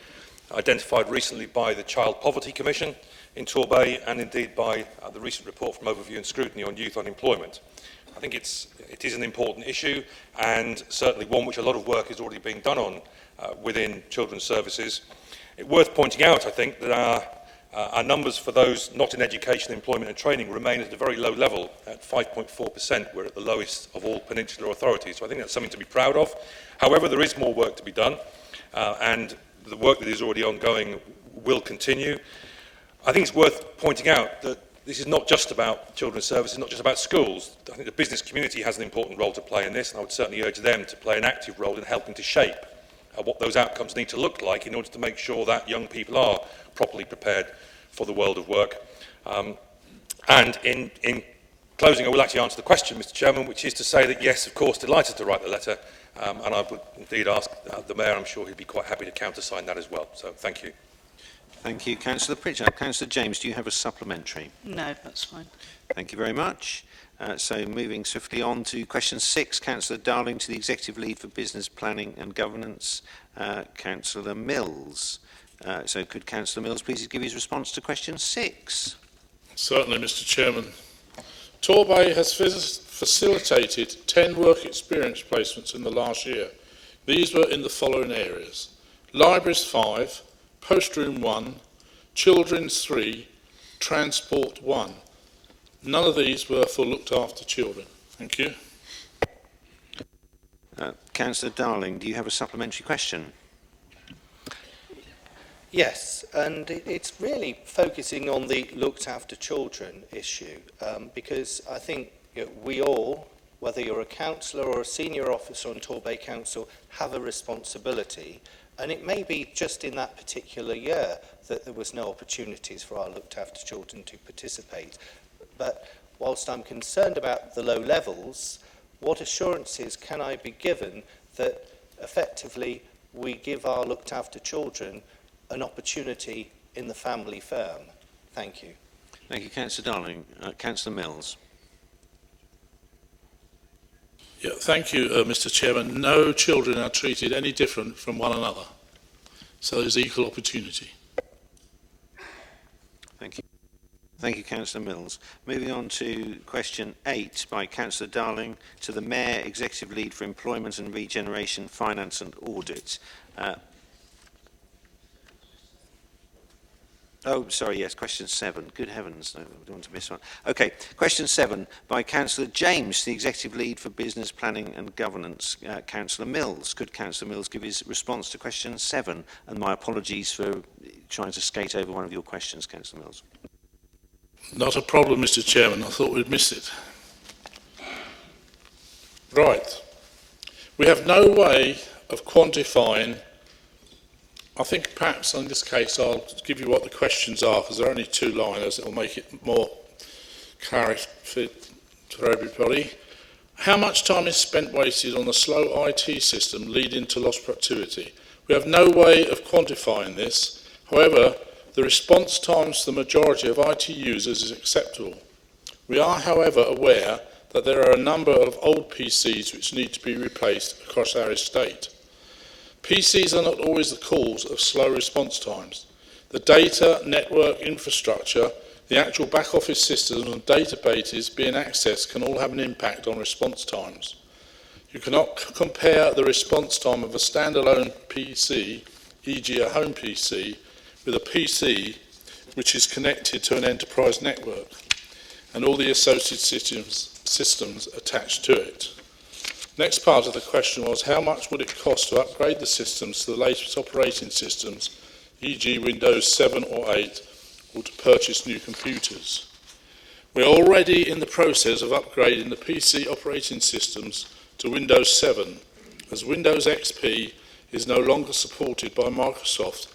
Speaker 13: identified recently by the Child Poverty Commission in Torbay and indeed by the recent report from Overview and Scrutiny on Youth Unemployment. I think it is an important issue and certainly one which a lot of work is already being done on within children's services. It's worth pointing out, I think, that our numbers for those not in education, employment and training remain at a very low level at 5.4%. We're at the lowest of all peninsular authorities. So I think that's something to be proud of. However, there is more work to be done and the work that is already ongoing will continue. I think it's worth pointing out that this is not just about children's services, not just about schools. I think the business community has an important role to play in this, and I would certainly urge them to play an active role in helping to shape what those outcomes need to look like in order to make sure that young people are properly prepared for the world of work. And in closing, I will actually answer the question, Mr. Chairman, which is to say that, yes, of course, delighted to write the letter, and I would indeed ask the Mayor, I'm sure he'd be quite happy to countersign that as well. So thank you.
Speaker 1: Thank you, Councillor Pritchard. Councillor James, do you have a supplementary?
Speaker 4: No, that's fine.
Speaker 1: Thank you very much. So moving swiftly on to question 6, Councillor Darling to the Executive Lead for Business Planning and Governance, Councillor Mills. So could Councillor Mills please give his response to question 6?
Speaker 12: Certainly, Mr. Chairman. Torbay has facilitated 10 work experience placements in the last year. These were in the following areas: libraries 5, post room 1, children's 3, transport 1. None of these were for looked after children. Thank you.
Speaker 1: Councillor Darling, do you have a supplementary question?
Speaker 11: Yes, and it's really focusing on the looked after children issue, because I think we all, whether you're a councillor or a senior officer on Torbay Council, have a responsibility. And it may be just in that particular year that there was no opportunities for our looked after children to participate. But whilst I'm concerned about the low levels, what assurances can I be given that effectively we give our looked after children an opportunity in the family firm? Thank you.
Speaker 1: Thank you, Councillor Darling. Councillor Mills.
Speaker 12: Yeah, thank you, Mr. Chairman. No children are treated any different from one another. So there's equal opportunity.
Speaker 1: Thank you. Thank you, Councillor Mills. Moving on to question 8 by Councillor Darling to the Mayor, Executive Lead for Employment and Regeneration, Finance and Audit. Oh, sorry, yes, question 7. Good heavens, no, I don't want to miss one. Okay, question 7 by Councillor James, the Executive Lead for Business Planning and Governance, Councillor Mills. Could Councillor Mills give his response to question 7? And my apologies for trying to skate over one of your questions, Councillor Mills.
Speaker 12: Not a problem, Mr. Chairman. I thought we'd missed it. Right. We have no way of quantifying. I think perhaps in this case I'll give you what the questions are, because they're only 2-liners. It'll make it more clarity for everybody. How much time is spent wasted on a slow IT system leading to lost productivity? We have no way of quantifying this. However, the response times to the majority of IT users is acceptable. We are, however, aware that there are a number of old PCs which need to be replaced across our estate. PCs are not always the cause of slow response times. The data, network, infrastructure, the actual back office systems and databases being accessed can all have an impact on response times. You cannot compare the response time of a standalone PC, e.g. a home PC, with a PC which is connected to an enterprise network and all the associated systems attached to it. Next part of the question was, how much would it cost to upgrade the systems to the latest operating systems, e.g. Windows 7 or 8, or to purchase new computers? We are already in the process of upgrading the PC operating systems to Windows 7, as Windows XP is no longer supported by Microsoft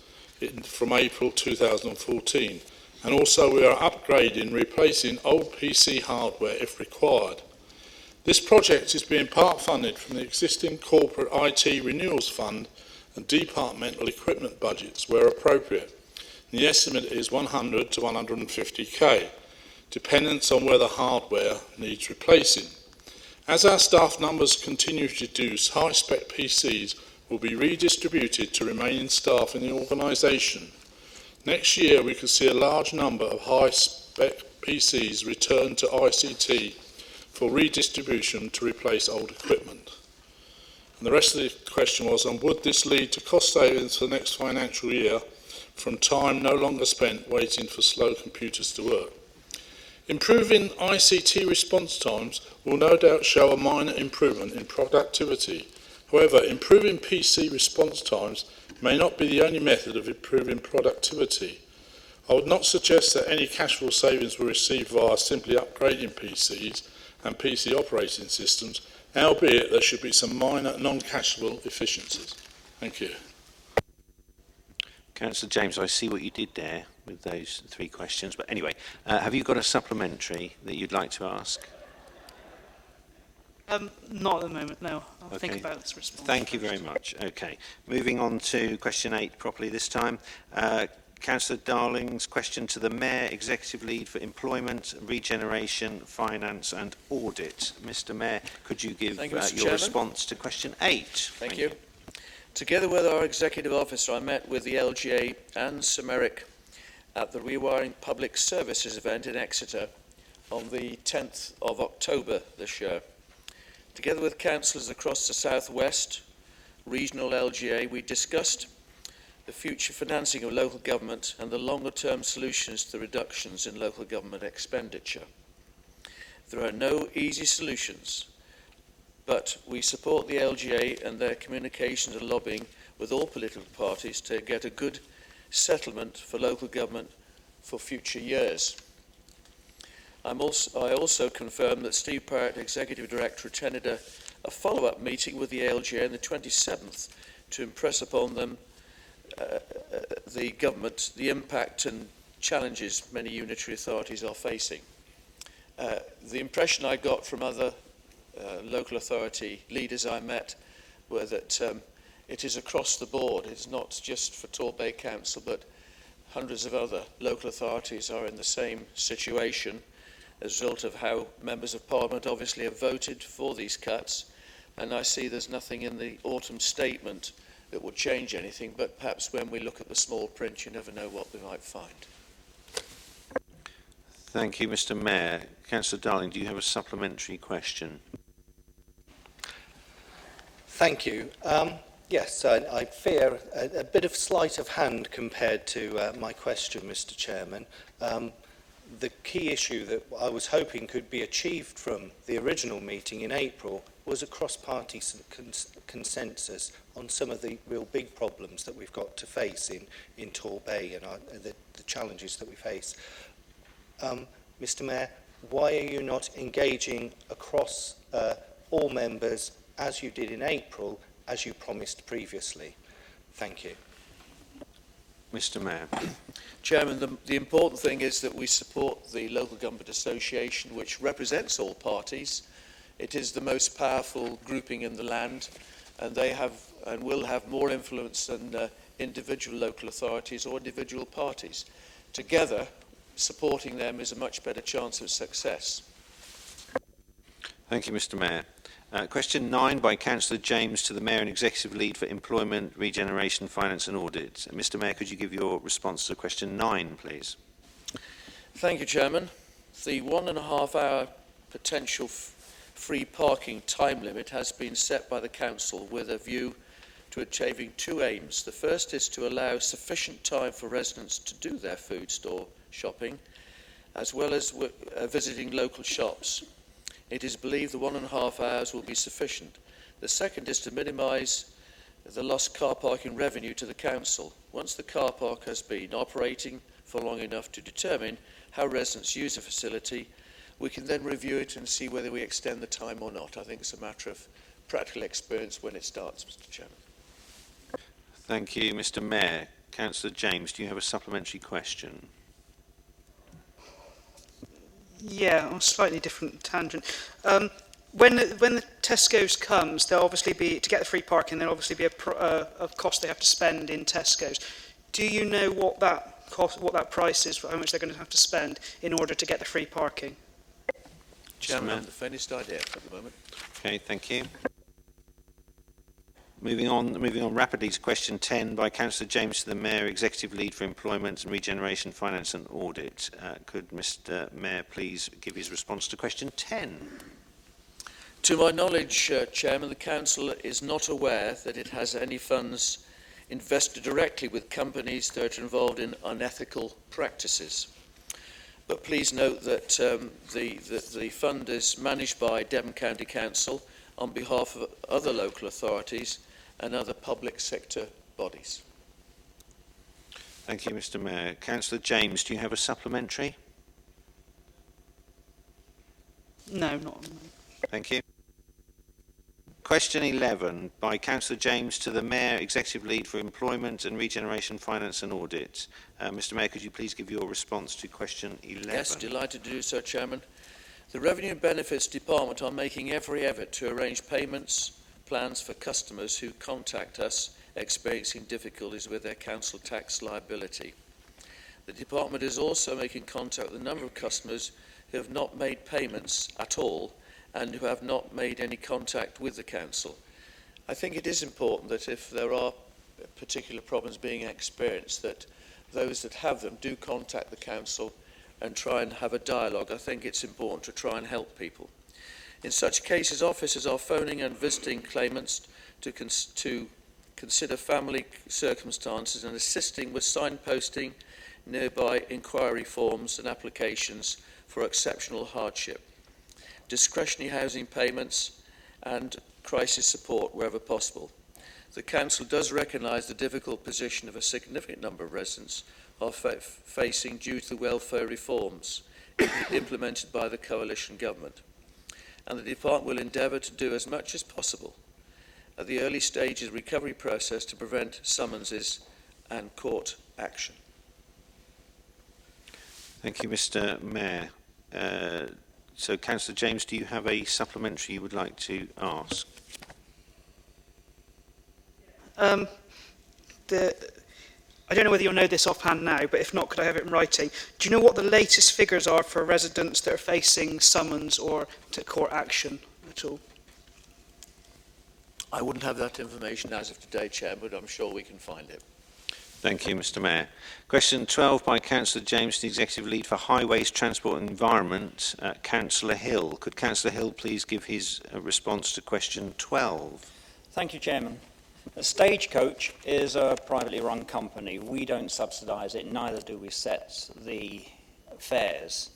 Speaker 12: from April 2014, and also we are upgrading, replacing old PC hardware if required. This project is being part funded from the existing corporate IT renewals fund and departmental equipment budgets where appropriate. The estimate is 100 to 150k, dependent on whether hardware needs replacing. As our staff numbers continue to reduce, high-spec PCs will be redistributed to remaining staff in the organisation. Next year, we could see a large number of high-spec PCs return to ICT for redistribution to replace old equipment. And the rest of the question was, would this lead to cost savings for the next financial year from time no longer spent waiting for slow computers to work? Improving ICT response times will no doubt show a minor improvement in productivity. However, improving PC response times may not be the only method of improving productivity. I would not suggest that any cash flow savings were received via simply upgrading PCs and PC operating systems, albeit there should be some minor non-cashable efficiencies. Thank you.
Speaker 1: Councillor James, I see what you did there with those three questions, but anyway, have you got a supplementary that you'd like to ask?
Speaker 14: Not at the moment, no. I'll
Speaker 1: Okay.
Speaker 14: think about this response.
Speaker 1: Thank you very much. Okay. Moving on to question 8 properly this time. Councillor Darling's question to the Mayor, Executive Lead for Employment, Regeneration, Finance and Audit. Mr Mayor, could you give your response to question 8?
Speaker 3: Thank you. Together with our Executive Officer, I met with the LGA and Semeric at the Rewiring Public Services event in Exeter on the 10th of October this year. Together with councillors across the South West Regional LGA, we discussed the future financing of local government and the longer-term solutions to the reductions in local government expenditure. There are no easy solutions, but we support the LGA and their communications and lobbying with all political parties to get a good settlement for local government for future years. I also confirm that Steve Parrott, Executive Director, attended a follow-up meeting with the LGA on the 27th to impress upon them the government the impact and challenges many unitary authorities are facing. The impression I got from other local authority leaders I met were that it is across the board. It's not just for Torbay Council, but hundreds of other local authorities are in the same situation as a result of how members of Parliament obviously have voted for these cuts. And I see there's nothing in the autumn statement that will change anything, but perhaps when we look at the small print, you never know what we might find.
Speaker 1: Thank you, Mr Mayor. Councillor Darling, do you have a supplementary question?
Speaker 11: Thank you. Yes, I fear a bit of sleight of hand compared to my question, Mr Chairman. The key issue that I was hoping could be achieved from the original meeting in April was a cross-party consensus on some of the real big problems that we've got to face in Torbay and the challenges that we face. Mr Mayor, why are you not engaging across all members as you did in April, as you promised previously? Thank you.
Speaker 1: Mr Mayor.
Speaker 3: Chairman, the important thing is that we support the Local Government Association, which represents all parties. It is the most powerful grouping in the land, and they have and will have more influence than individual local authorities or individual parties. Together, supporting them is a much better chance of success.
Speaker 1: Thank you, Mr Mayor. Question 9 by Councillor James to the Mayor and Executive Lead for Employment, Regeneration, Finance and Audit. Mr Mayor, could you give your response to question 9, please?
Speaker 3: Thank you, Chairman. The 1.5 hour potential free parking time limit has been set by the Council with a view to achieving two aims. The first is to allow sufficient time for residents to do their food store shopping, as well as visiting local shops. It is believed the 1.5 hours will be sufficient. The second is to minimise the lost car parking revenue to the Council. Once the car park has been operating for long enough to determine how residents use the facility, we can then review it and see whether we extend the time or not. I think it's a matter of practical experience when it starts, Mr Chairman.
Speaker 1: Thank you, Mr Mayor. Councillor James, do you have a supplementary question?
Speaker 14: Yeah, on a slightly different tangent. When the Tesco's comes, there'll obviously be, to get the free parking, there'll obviously be a cost they have to spend in Tesco's. Do you know what that cost, what that price is, how much they're going to have to spend in order to get the free parking?
Speaker 3: Chairman, I haven't the faintest idea at the moment.
Speaker 1: Okay, thank you. Moving on rapidly to question 10 by Councillor James to the Mayor, Executive Lead for Employment and Regeneration, Finance and Audit. Could Mr Mayor please give his response to question 10?
Speaker 3: To my knowledge, Chairman, the Council is not aware that it has any funds invested directly with companies that are involved in unethical practices. But please note that the fund is managed by Devon County Council on behalf of other local authorities and other public sector bodies.
Speaker 1: Thank you, Mr Mayor. Councillor James, do you have a supplementary?
Speaker 14: No, not.
Speaker 1: Thank you. Question 11 by Councillor James to the Mayor, Executive Lead for Employment and Regeneration, Finance and Audit. Mr Mayor, could you please give your response to question 11?
Speaker 3: Yes, delighted to do so, Chairman. The Revenue and Benefits Department are making every effort to arrange payments plans for customers who contact us experiencing difficulties with their council tax liability. The Department is also making contact with a number of customers who have not made payments at all and who have not made any contact with the council. I think it is important that if there are particular problems being experienced, that those that have them do contact the council and try and have a dialogue. I think it's important to try and help people. In such cases, officers are phoning and visiting claimants to consider family circumstances and assisting with signposting, nearby inquiry forms and applications for exceptional hardship, discretionary housing payments and crisis support wherever possible. The Council does recognise the difficult position of a significant number of residents are facing due to the welfare reforms implemented by the coalition government, and the Department will endeavour to do as much as possible at the early stages of the recovery process to prevent summonses and court action.
Speaker 1: Thank you, Mr Mayor. So, Councillor James, do you have a supplementary you would like to ask?
Speaker 14: I don't know whether you'll know this offhand now, but if not, could I have it in writing? Do you know what the latest figures are for residents that are facing summons or to court action at all?
Speaker 3: I wouldn't have that information as of today, Chair, but I'm sure we can find it.
Speaker 1: Thank you, Mr Mayor. Question 12 by Councillor James, the Executive Lead for Highways, Transport and Environment, Councillor Hill. Could Councillor Hill please give his response to question 12?
Speaker 8: Thank you, Chairman. The Stagecoach is a privately run company. We don't subsidise it, neither do we set the fares.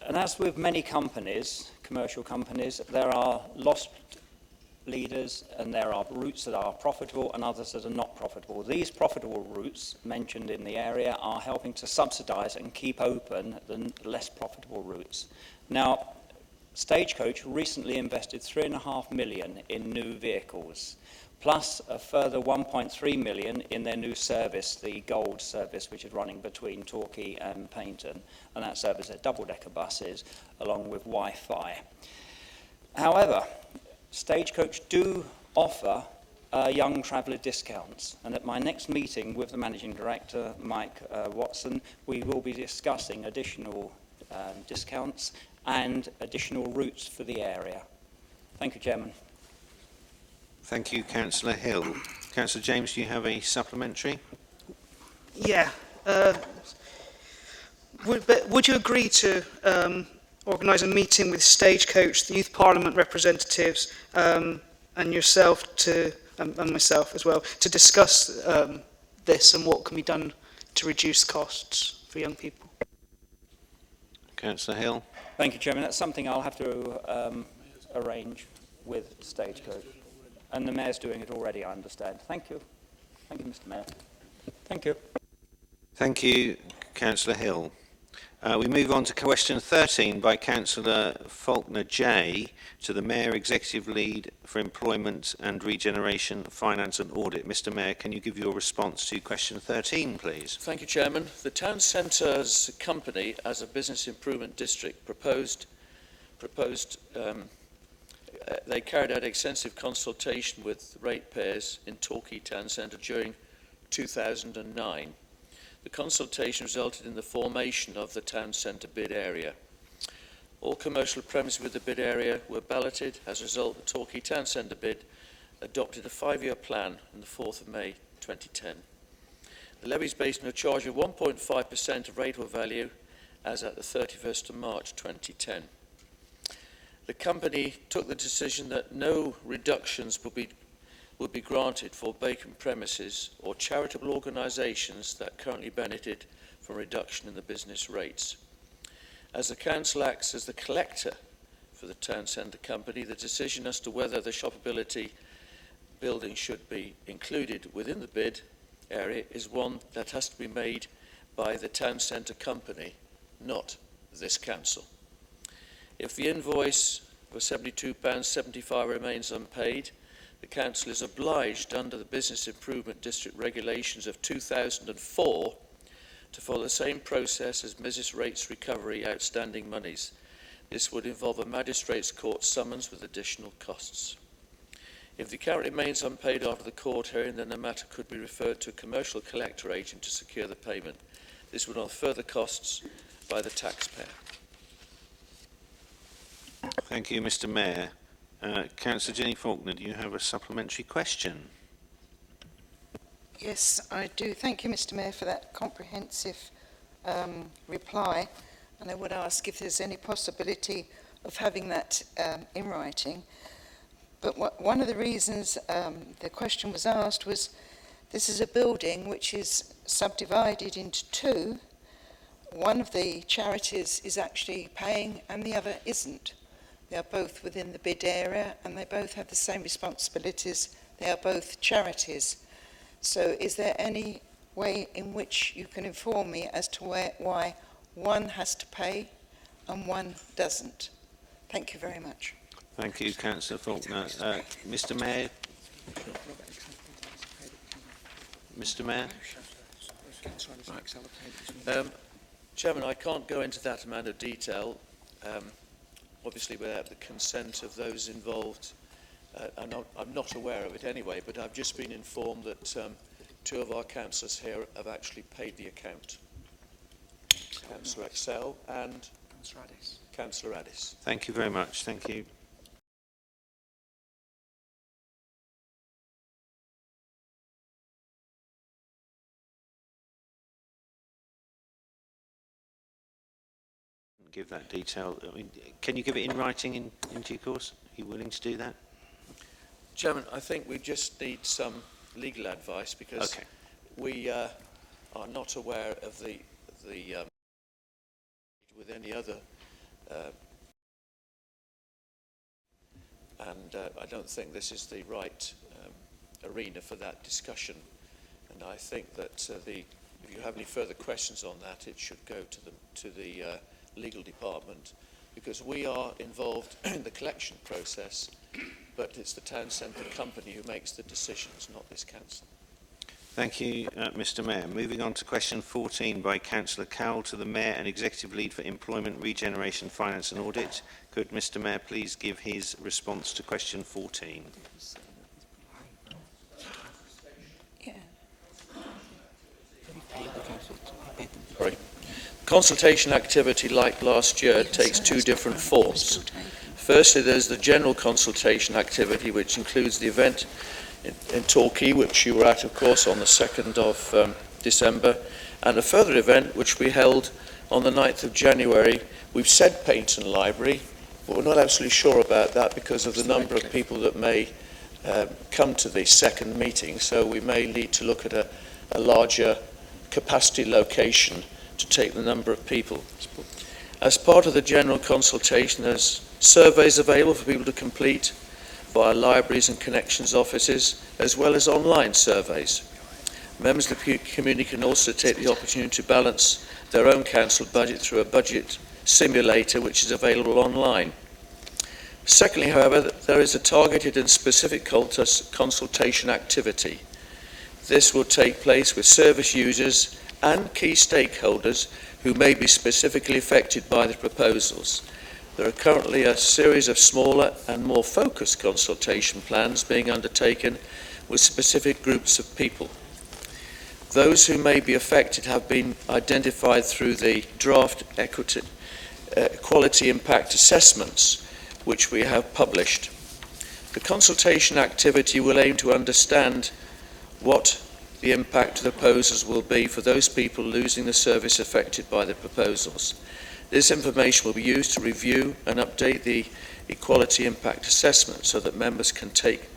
Speaker 8: And as with many companies, commercial companies, there are lost leaders and there are routes that are profitable and others that are not profitable. These profitable routes mentioned in the area are helping to subsidise and keep open the less profitable routes. Now, Stagecoach recently invested £3.5 million in new vehicles, plus a further £1.3 million in their new service, the Gold service, which is running between Torquay and Paignton, and that service are double-decker buses along with Wi-Fi. However, Stagecoach do offer young traveller discounts, and at my next meeting with the Managing Director, Mike Watson, we will be discussing additional discounts and additional routes for the area. Thank you, Chairman.
Speaker 1: Thank you, Councillor Hill. Councillor James, do you have a supplementary?
Speaker 14: Yeah. Would you agree to organise a meeting with Stagecoach, the Youth Parliament representatives, and yourself and myself as well, to discuss this and what can be done to reduce costs for young people?
Speaker 1: Councillor Hill.
Speaker 8: Thank you, Chairman. That's something I'll have to arrange with Stagecoach. And the Mayor's doing it already, I understand. Thank you. Thank you, Mr Mayor. Thank you.
Speaker 1: Thank you, Councillor Hill. We move on to question 13 by Councillor Faulkner J to the Mayor Executive Lead for Employment and Regeneration, Finance and Audit. Mr Mayor, can you give your response to question 13, please?
Speaker 3: Thank you, Chairman. The Town Centre's company, as a business improvement district, they carried out extensive consultation with ratepayers in Torquay Town Centre during 2009. The consultation resulted in the formation of the town centre bid area. All commercial premises with the bid area were balloted. As a result, the Torquay Town Centre bid adopted a 5-year plan on the 4th of May 2010. The levy is based on a charge of 1.5% of rate or value as at the 31st of March 2010. The company took the decision that no reductions would be granted for vacant premises or charitable organisations that currently benefit from reduction in the business rates. As the Council acts as the collector for the Town Centre company, the decision as to whether the shopability building should be included within the bid area is one that has to be made by the Town Centre company, not this Council. If the invoice for £72.75 remains unpaid, the Council is obliged under the Business Improvement District Regulations of 2004 to follow the same process as business rates recovery outstanding monies. This would involve a magistrates court summons with additional costs. If the account remains unpaid after the court hearing, then the matter could be referred to a commercial collector agent to secure the payment. This would involve further costs by the taxpayer.
Speaker 1: Thank you, Mr Mayor. Councillor Jenny Faulkner, do you have a supplementary question?
Speaker 15: Yes, I do. Thank you, Mr Mayor, for that comprehensive reply. And I would ask if there's any possibility of having that in writing. But one of the reasons the question was asked was this is a building which is subdivided into two. One of the charities is actually paying and the other isn't. They are both within the bid area and they both have the same responsibilities. They are both charities. So is there any way in which you can inform me as to why one has to pay and one doesn't? Thank you very much.
Speaker 1: Thank you, Councillor Faulkner. Mr Mayor? Mr Mayor?
Speaker 3: Chairman, I can't go into that amount of detail. Obviously without the consent of those involved, and I'm not aware of it anyway, but I've just been informed that two of our councillors here have actually paid the account. Councillor Excel and Councillor Addis.
Speaker 1: Thank you very much. Thank you. Give that detail. I mean, can you give it in writing in due course? Are you willing to do that?
Speaker 3: Chairman, I think we just need some legal advice because we are not aware of the with any other and I don't think this is the right arena for that discussion, and I think that if you have any further questions on that, it should go to the legal department, because we are involved in the collection process, but it's the Town Centre company who makes the decisions, not this council.
Speaker 1: Thank you, Mr Mayor. Moving on to question 14 by Councillor Cowell to the Mayor and Executive Lead for Employment, Regeneration, Finance and Audit. Could Mr Mayor please give his response to question 14?
Speaker 3: Sorry. Consultation activity, like last year, takes two different forms. Firstly, there's the general consultation activity, which includes the event in Torquay, which you were at, of course, on the 2nd of December, and a further event which we held on the 9th of January. We've said Paynton Library, but we're not absolutely sure about that because of the number of people that may come to the second meeting, so we may need to look at a larger capacity location to take the number of people. As part of the general consultation, there's surveys available for people to complete via libraries and connections offices, as well as online surveys. Members of the community can also take the opportunity to balance their own council budget through a budget simulator which is available online. Secondly, however, there is a targeted and specific consultation activity. This will take place with service users and key stakeholders who may be specifically affected by the proposals. There are currently a series of smaller and more focused consultation plans being undertaken with specific groups of people. Those who may be affected have been identified through the draft equality impact assessments, which we have published. The consultation activity will aim to understand what the impact of the proposals will be for those people losing the service affected by the proposals. This information will be used to review and update the equality impact assessment so that members can take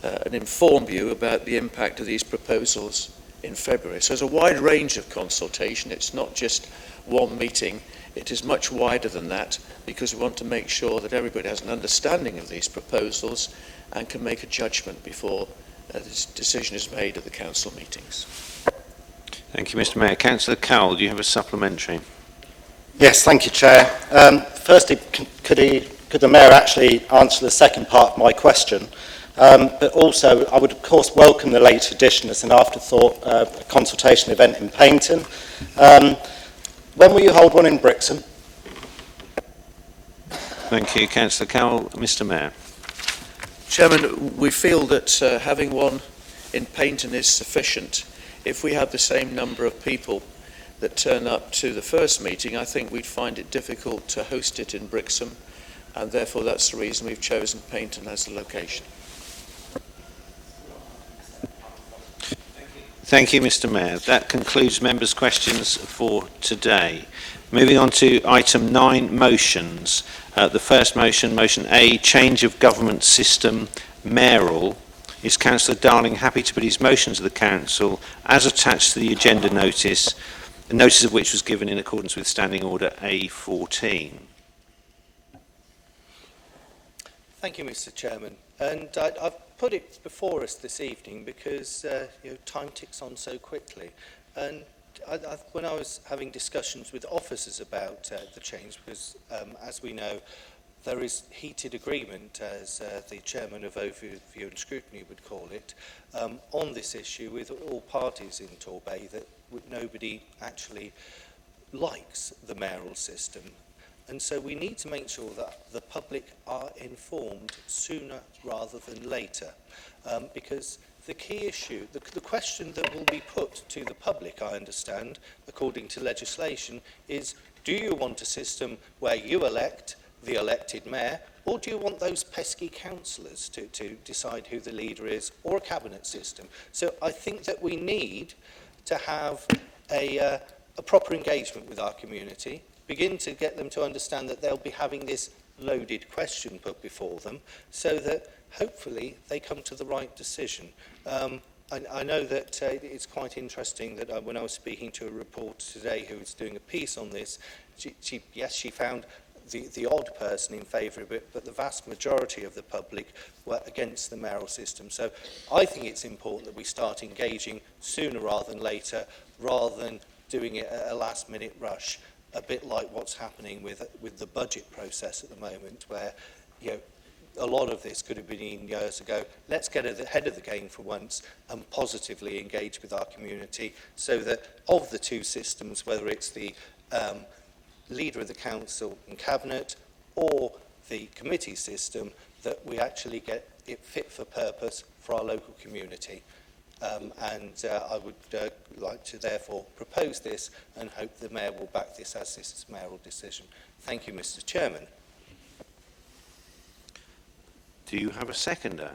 Speaker 3: an informed view about the impact of these proposals in February. So there's a wide range of consultation. It's not just one meeting. It is much wider than that because we want to make sure that everybody has an understanding of these proposals and can make a judgment before this decision is made at the council meetings.
Speaker 1: Thank you, Mr. Mayor. Councillor Cowell, do you have a supplementary?
Speaker 16: Yes, thank you, Chair. Firstly, could the Mayor actually answer the second part of my question? But also, I would of course welcome the late addition as an afterthought, a consultation event in Paignton. When will you hold one in Brixham?
Speaker 1: Thank you, Councillor Cowell. Mr. Mayor.
Speaker 3: Chairman, we feel that having one in Paignton is sufficient. If we have the same number of people that turn up to the first meeting, I think we'd find it difficult to host it in Brixham, and therefore that's the reason we've chosen Paignton as the location.
Speaker 1: Thank you, Mr. Mayor. That concludes members' questions for today. Moving on to item 9, motions. The first motion, motion A, change of government system, mayoral. Is Councillor Darling happy to put his motion to the council as attached to the agenda notice, the notice of which was given in accordance with Standing Order A14?
Speaker 11: Thank you, Mr. Chairman. And I've put it before us this evening because time ticks on so quickly. And when I was having discussions with officers about the change, because as we know, there is heated agreement, as the Chairman of Overview and Scrutiny would call it, on this issue with all parties in Torbay, that nobody actually likes the mayoral system. And so we need to make sure that the public are informed sooner rather than later, because the key issue, the question that will be put to the public, I understand, according to legislation, is do you want a system where you elect the elected mayor, or do you want those pesky councillors to decide who the leader is, or a cabinet system? So I think that we need to have a proper engagement with our community, begin to get them to understand that they'll be having this loaded question put before them, so that hopefully they come to the right decision. I know that it's quite interesting that when I was speaking to a reporter today who was doing a piece on this, she found the odd person in favour of it, but the vast majority of the public were against the mayoral system. So I think it's important that we start engaging sooner rather than later, rather than doing it at a last-minute rush, a bit like what's happening with the budget process at the moment, where a lot of this could have been in years ago. Let's get ahead of the game for once and positively engage with our community, so that of the two systems, whether it's the leader of the council and cabinet or the committee system, that we actually get it fit for purpose for our local community. I would like to therefore propose this and hope the Mayor will back this as this mayoral decision. Thank you, Mr. Chairman.
Speaker 1: Do you have a seconder?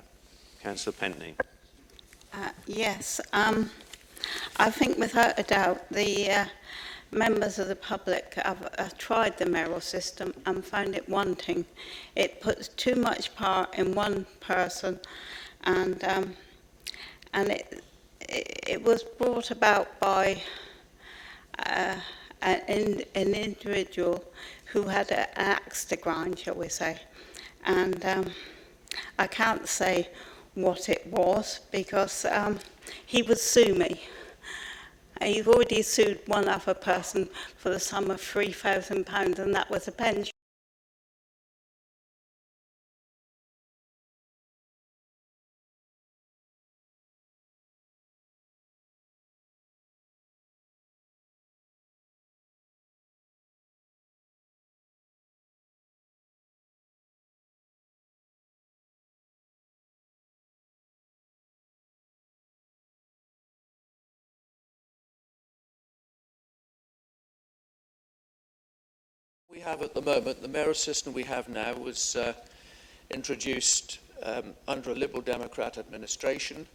Speaker 1: Councillor Pentney.
Speaker 4: Yes. I think without a doubt the members of the public have tried the mayoral system and found it wanting. It puts too much power in one person, and it was brought about by an individual who had an axe to grind, shall we say. And I can't say what it was, because he would sue me. He's already sued one other person for the sum of £3,000, and that was a pension.
Speaker 3: We have at the moment, the mayoral system we have now was introduced under a Liberal Democrat administration,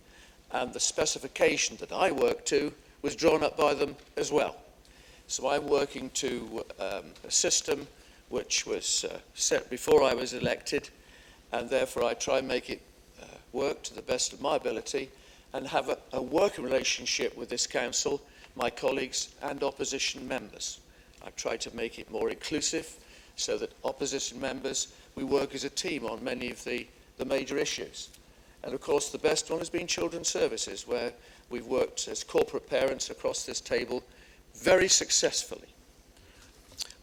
Speaker 3: and the specification that I work to was drawn up by them as well. So I'm working to a system which was set before I was elected, and therefore I try and make it work to the best of my ability and have a working relationship with this council, my colleagues and opposition members. I've tried to make it more inclusive so that opposition members, we work as a team on many of the major issues. And of course the best one has been children's services, where we've worked as corporate parents across this table very successfully.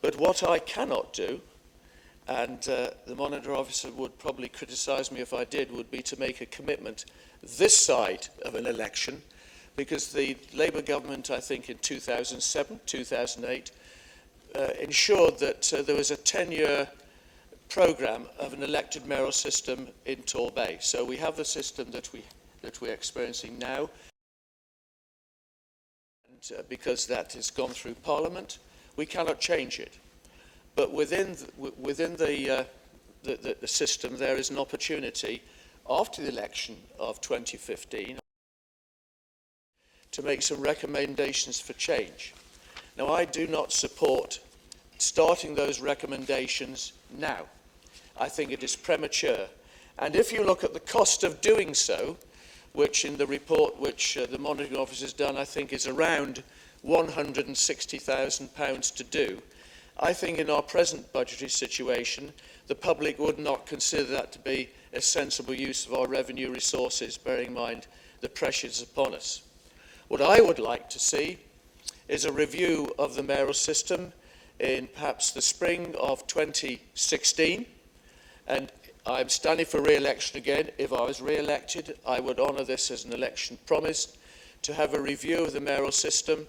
Speaker 3: But what I cannot do, and the monitor officer would probably criticise me if I did, would be to make a commitment this side of an election, because the Labour government, I think in 2007, 2008, ensured that there was a 10-year programme of an elected mayoral system in Torbay. So we have the system that we're experiencing now, and because that has gone through Parliament, we cannot change it. But within the system, there is an opportunity after the election of 2015 to make some recommendations for change. Now, I do not support starting those recommendations now. I think it is premature. And if you look at the cost of doing so, which in the report which the monitoring office has done, I think is around £160,000 to do, I think in our present budgetary situation, the public would not consider that to be a sensible use of our revenue resources, bearing in mind the pressures upon us. What I would like to see is a review of the mayoral system in perhaps the spring of 2016, and I'm standing for re-election again. If I was re-elected, I would honour this as an election promise, to have a review of the mayoral system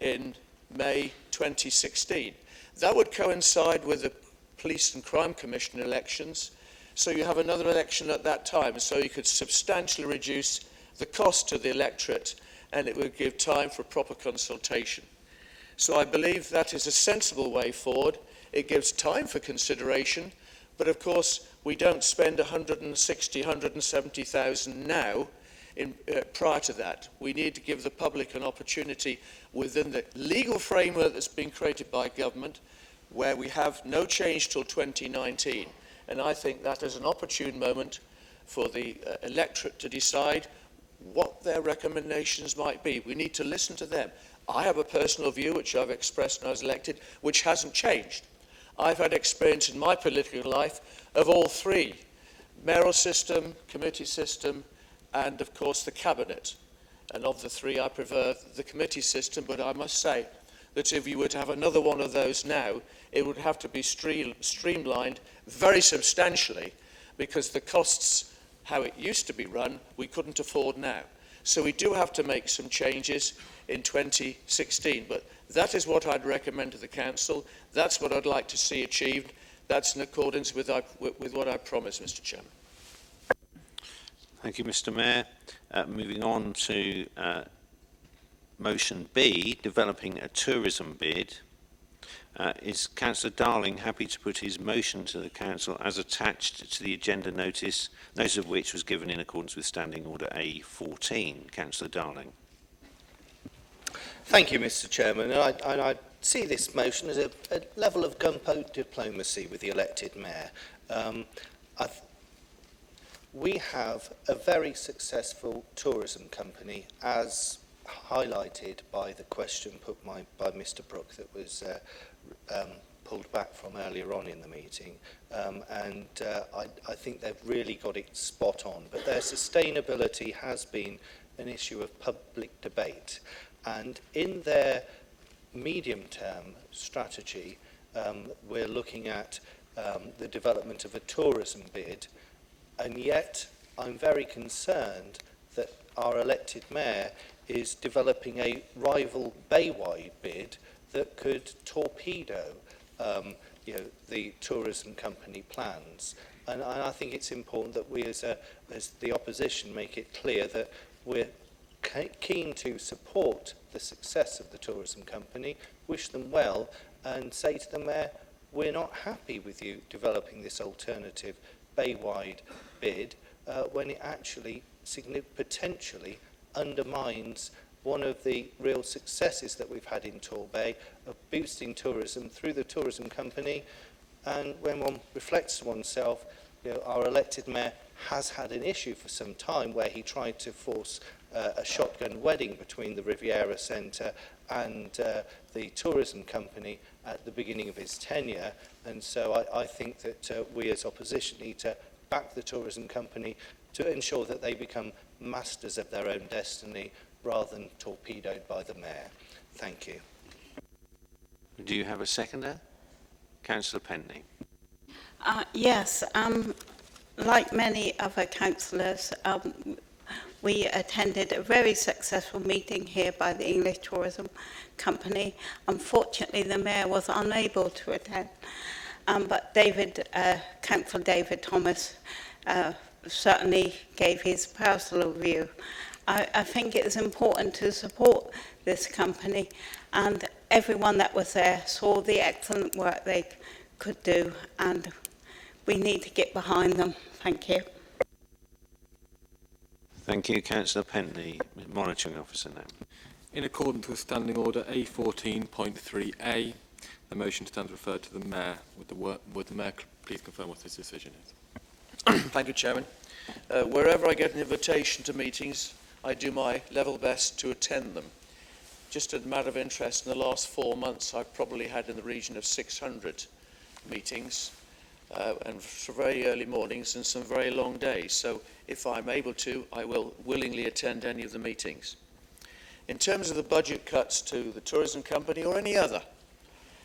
Speaker 3: in May 2016. That would coincide with the Police and Crime Commission elections, so you have another election at that time, so you could substantially reduce the cost to the electorate, and it would give time for proper consultation. So I believe that is a sensible way forward. It gives time for consideration, but of course we don't spend 160, 170,000 now prior to that. We need to give the public an opportunity within the legal framework that's been created by government, where we have no change till 2019. And I think that is an opportune moment for the electorate to decide what their recommendations might be. We need to listen to them. I have a personal view, which I've expressed when I was elected, which hasn't changed. I've had experience in my political life of all three: mayoral system, committee system, and of course the cabinet. And of the three, I prefer the committee system, but I must say that if you were to have another one of those now, it would have to be streamlined very substantially, because the costs, how it used to be run, we couldn't afford now. So we do have to make some changes in 2016, but that is what I'd recommend to the Council. That's what I'd like to see achieved. That's in accordance with what I promised, Mr. Chairman.
Speaker 1: Thank you, Mr. Mayor. Moving on to motion B, developing a tourism bid. Is Councillor Darling happy to put his motion to the Council as attached to the agenda notice of which was given in accordance with Standing Order A14? Councillor Darling.
Speaker 11: Thank you, Mr. Chairman. And I see this motion as a level of gunpowder diplomacy with the elected mayor. We have a very successful tourism company, as highlighted by the question put by Mr. Brooke that was pulled back from earlier on in the meeting, I think they've really got it spot on. But their sustainability has been an issue of public debate. And in their medium-term strategy, we're looking at the development of a tourism bid, and yet I'm very concerned that our elected mayor is developing a rival bay-wide bid that could torpedo the tourism company plans. And I think it's important that we as the opposition make it clear that we're keen to support the success of the tourism company, wish them well, and say to the mayor, we're not happy with you developing this alternative bay-wide bid when it actually potentially undermines one of the real successes that we've had in Torbay of boosting tourism through the tourism company. And when one reflects to oneself, our elected mayor has had an issue for some time where he tried to force a shotgun wedding between the Riviera Centre and the tourism company at the beginning of his tenure. And so I think that we as opposition need to back the tourism company to ensure that they become masters of their own destiny rather than torpedoed by the mayor. Thank you.
Speaker 1: Do you have a seconder? Councillor Pentney.
Speaker 4: Yes, like many other councillors, we attended a very successful meeting here by the English Tourism Company. Unfortunately, the mayor was unable to attend, but Councillor David Thomas certainly gave his personal view. I think it is important to support this company, and everyone that was there saw the excellent work they could do, and we need to get behind them. Thank you.
Speaker 1: Thank you, Councillor Pentney. Monitoring Officer now.
Speaker 17: In accordance with Standing Order A14.3A, the motion stands referred to the Mayor. Would the Mayor please confirm what his decision is?
Speaker 3: Thank you, Chairman. Wherever I get an invitation to meetings, I do my level best to attend them. Just as a matter of interest, in the last 4 months, I've probably had in the region of 600 meetings, and for very early mornings and some very long days. So if I'm able to, I will willingly attend any of the meetings. In terms of the budget cuts to the tourism company or any other,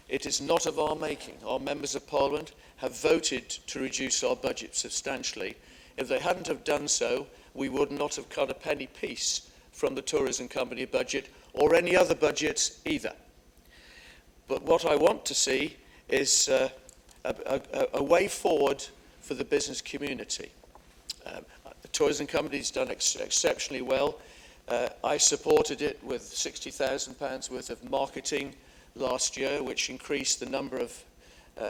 Speaker 3: it is not of our making. Our members of Parliament have voted to reduce our budget substantially. If they hadn't have done so, we would not have cut a penny piece from the tourism company budget or any other budgets either. But what I want to see is a way forward for the business community. The tourism company has done exceptionally well. I supported it with £60,000 worth of marketing last year, which increased the number of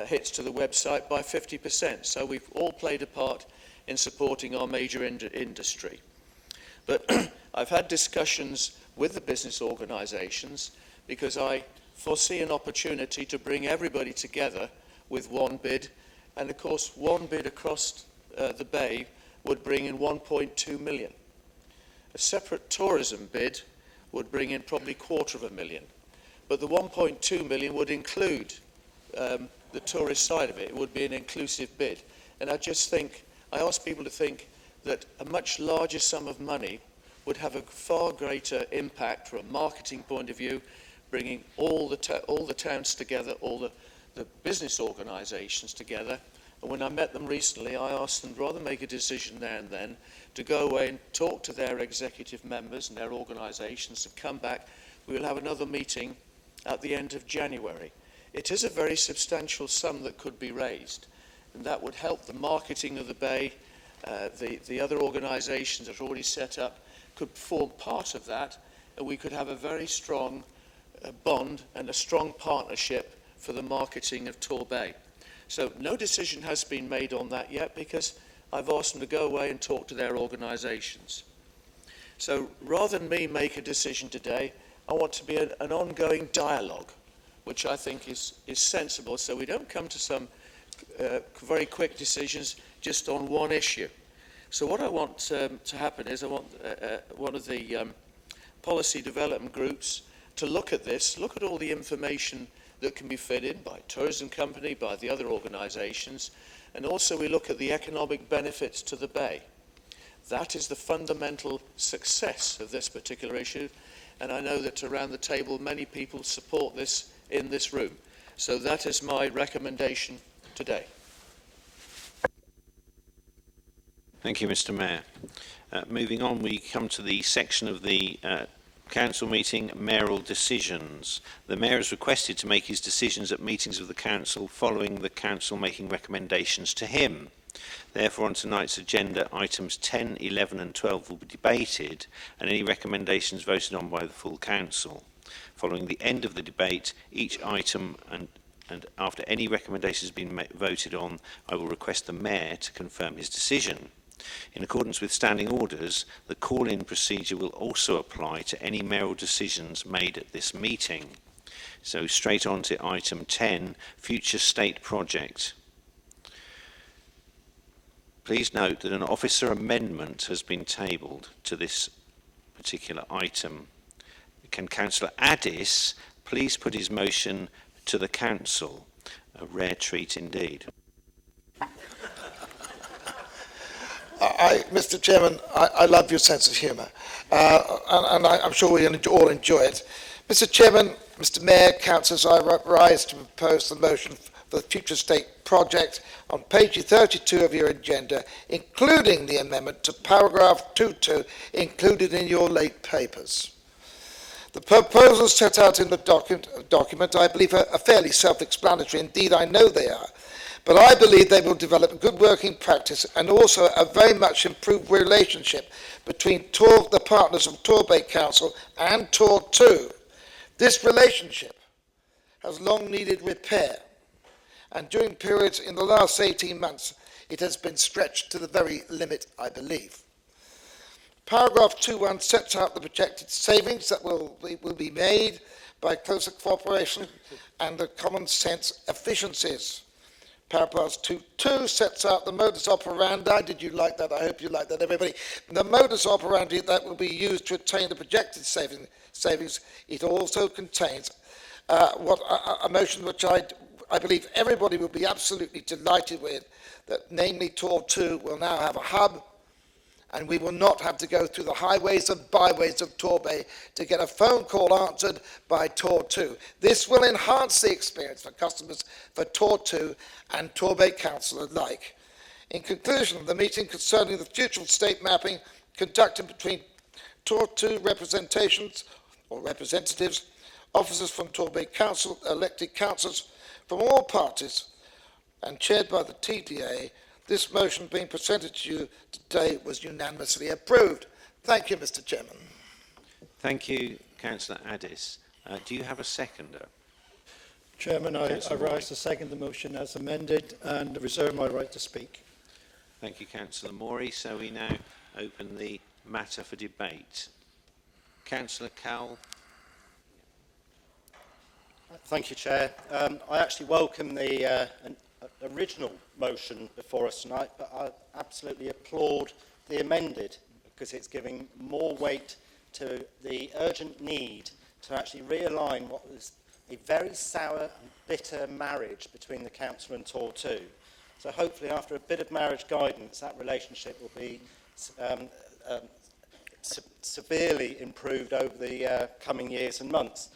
Speaker 3: hits to the website by 50%. So we've all played a part in supporting our major industry. But I've had discussions with the business organisations because I foresee an opportunity to bring everybody together with one bid. And of course, one bid across the bay would bring in 1.2 million. A separate tourism bid would bring in probably £250,000. But the 1.2 million would include the tourist side of it. It would be an inclusive bid. And I ask people to think that a much larger sum of money would have a far greater impact from a marketing point of view, bringing all the towns together, all the business organisations together. And when I met them recently, I asked them, rather than make a decision there and then, to go away and talk to their executive members and their organisations and come back. We will have another meeting at the end of January. It is a very substantial sum that could be raised, and that would help the marketing of the bay. The other organisations that are already set up could form part of that, and we could have a very strong bond and a strong partnership for the marketing of Torbay. So no decision has been made on that yet because I've asked them to go away and talk to their organisations. So rather than me make a decision today, I want to be an ongoing dialogue, which I think is sensible, so we don't come to some very quick decisions just on one issue. So what I want to happen is I want one of the policy development groups to look at this, look at all the information that can be fed in by tourism company, by the other organisations, and also we look at the economic benefits to the bay. That is the fundamental success of this particular issue, and I know that around the table many people support this in this room. So that is my recommendation today.
Speaker 1: Thank you, Mr. Mayor. Moving on, we come to the section of the Council meeting, mayoral decisions. The Mayor is requested to make his decisions at meetings of the Council following the Council making recommendations to him. Therefore, on tonight's agenda, items 10, 11 and 12 will be debated and any recommendations voted on by the full Council. Following the end of the debate, each item and after any recommendation has been voted on, I will request the Mayor to confirm his decision. In accordance with standing orders, the call-in procedure will also apply to any mayoral decisions made at this meeting. So straight on to item 10, future state project. Please note that an officer amendment has been tabled to this particular item. Can Councillor Addis please put his motion to the Council? A rare treat indeed.
Speaker 18: Mr. Chairman, I love your sense of humour, and I'm sure we all enjoy it. Mr. Chairman, Mr. Mayor, councillors, I rise to propose the motion for the future state project on page 32 of your agenda, including the amendment to paragraph 2.2 included in your late papers. The proposals set out in the document, I believe, are fairly self-explanatory. Indeed, I know they are. But I believe they will develop a good working practice and also a very much improved relationship between the partners of Torbay Council and Tor2. This relationship has long needed repair, and during periods in the last 18 months, it has been stretched to the very limit, I believe. Paragraph 2.1 sets out the projected savings that will be made by closer cooperation and the common sense efficiencies. Paragraph 2.2 sets out the modus operandi. Did you like that? I hope you like that, everybody. The modus operandi that will be used to attain the projected savings. It also contains a motion which I believe everybody will be absolutely delighted with, that namely Tor2 will now have a hub, and we will not have to go through the highways and byways of Torbay to get a phone call answered by Tor2. This will enhance the experience for customers for Tor2 and Torbay Council alike. In conclusion, the meeting concerning the future state mapping conducted between Tor2 representations or representatives, officers from Torbay Council, elected councillors from all parties, and chaired by the TDA, this motion being presented to you today was unanimously approved. Thank you, Mr. Chairman.
Speaker 1: Thank you, Councillor Addis. Do you have a seconder?
Speaker 19: Chairman, I rise to second the motion as amended and reserve my right to speak.
Speaker 1: Thank you, Councillor Morey. So we now open the matter for debate. Councillor Cowell.
Speaker 16: Thank you, Chair. I actually welcome the original motion before us tonight, but I absolutely applaud the amended because it's giving more weight to the urgent need to actually realign what was a very sour and bitter marriage between the Council and Tor2. So hopefully after a bit of marriage guidance, that relationship will be severely improved over the coming years and months.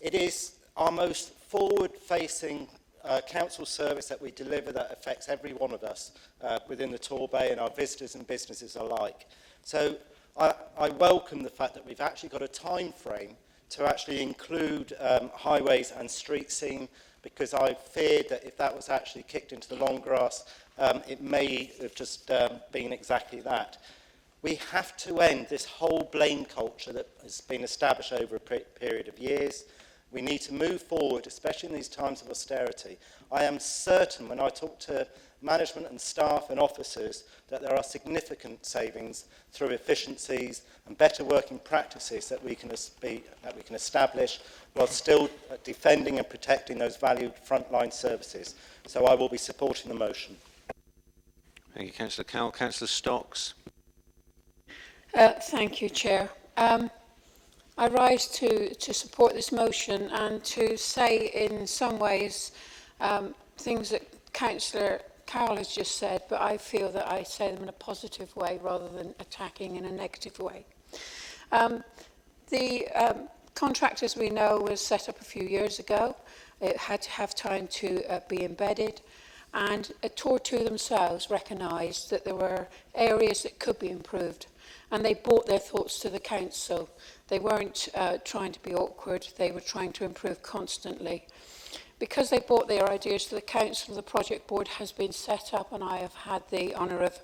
Speaker 16: It is our most forward-facing council service that we deliver that affects every one of us within the Torbay and our visitors and businesses alike. So I welcome the fact that we've actually got a time frame to actually include highways and street scene, because I feared that if that was actually kicked into the long grass, it may have just been exactly that. We have to end this whole blame culture that has been established over a period of years. We need to move forward, especially in these times of austerity. I am certain when I talk to management and staff and officers that there are significant savings through efficiencies and better working practices that we can establish while still defending and protecting those valued frontline services. So I will be supporting the motion.
Speaker 1: Thank you, Councillor Cowell. Councillor Stocks.
Speaker 20: Thank you, Chair. I rise to support this motion and to say in some ways things that Councillor Carol has just said, but I feel that I say them in a positive way rather than attacking in a negative way. The contract, as we know, was set up a few years ago. It had to have time to be embedded, and Tor2 themselves recognised that there were areas that could be improved, and they brought their thoughts to the council. They weren't trying to be awkward, they were trying to improve constantly. Because they brought their ideas to the council, the project board has been set up, and I have had the honour of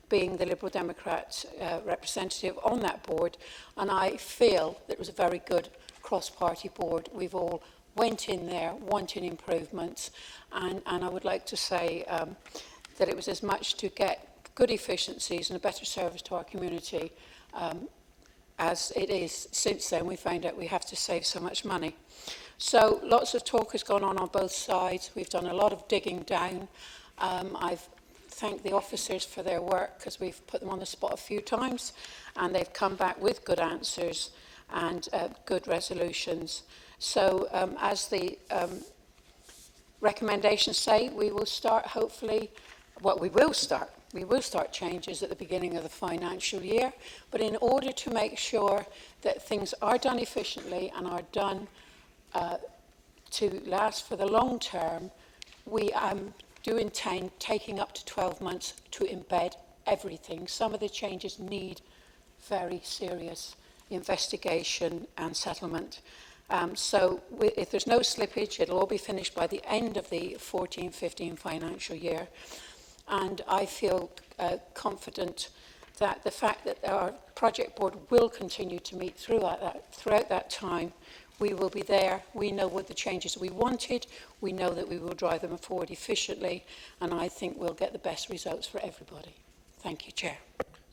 Speaker 20: being the Liberal Democrat representative on that board, and I feel that it was a very good cross-party board. We've all went in there wanting improvements, and I would like to say that it was as much to get good efficiencies and a better service to our community as it is. Since then, we found out we have to save so much money. So lots of talk has gone on both sides. We've done a lot of digging down. I've thanked the officers for their work because we've put them on the spot a few times, and they've come back with good answers and good resolutions. So as the recommendations say, we will start hopefully, we will start changes at the beginning of the financial year, but in order to make sure that things are done efficiently and are done to last for the long term, we do intend taking up to 12 months to embed everything. Some of the changes need very serious investigation and settlement. So if there's no slippage, it'll all be finished by the end of the 14-15 financial year. And I feel confident that the fact that our project board will continue to meet throughout that time, we will be there. We know what the changes we wanted. We know that we will drive them forward efficiently, and I think we'll get the best results for everybody. Thank you, Chair.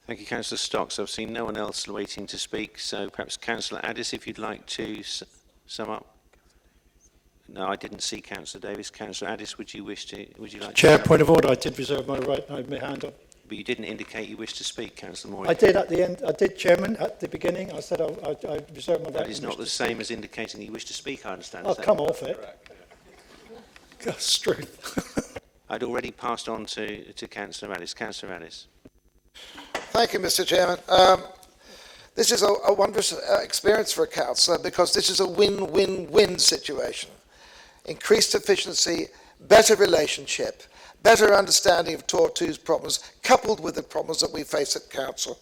Speaker 1: Thank you, Councillor Stocks. I've seen no one else waiting to speak, so perhaps Councillor Addis, if you'd like to sum up. No, I didn't see Councillor Davis. Councillor Addis, would you like to?
Speaker 19: Chair, point of order. I did reserve my right. I had my hand up.
Speaker 1: But you didn't indicate you wished to speak, Councillor Moore.
Speaker 19: I did at the end. I did, Chairman, at the beginning. I said I reserved my right.
Speaker 1: That is not the same as indicating that you wish to speak, I understand.
Speaker 19: Oh, come off it. That's true.
Speaker 1: I'd already passed on to Councillor Addis. Councillor Addis.
Speaker 18: Thank you, Mr. Chairman. This is a wondrous experience for a councillor because this is a win-win-win situation. Increased efficiency, better relationship, better understanding of Tor2's problems, coupled with the problems that we face at council.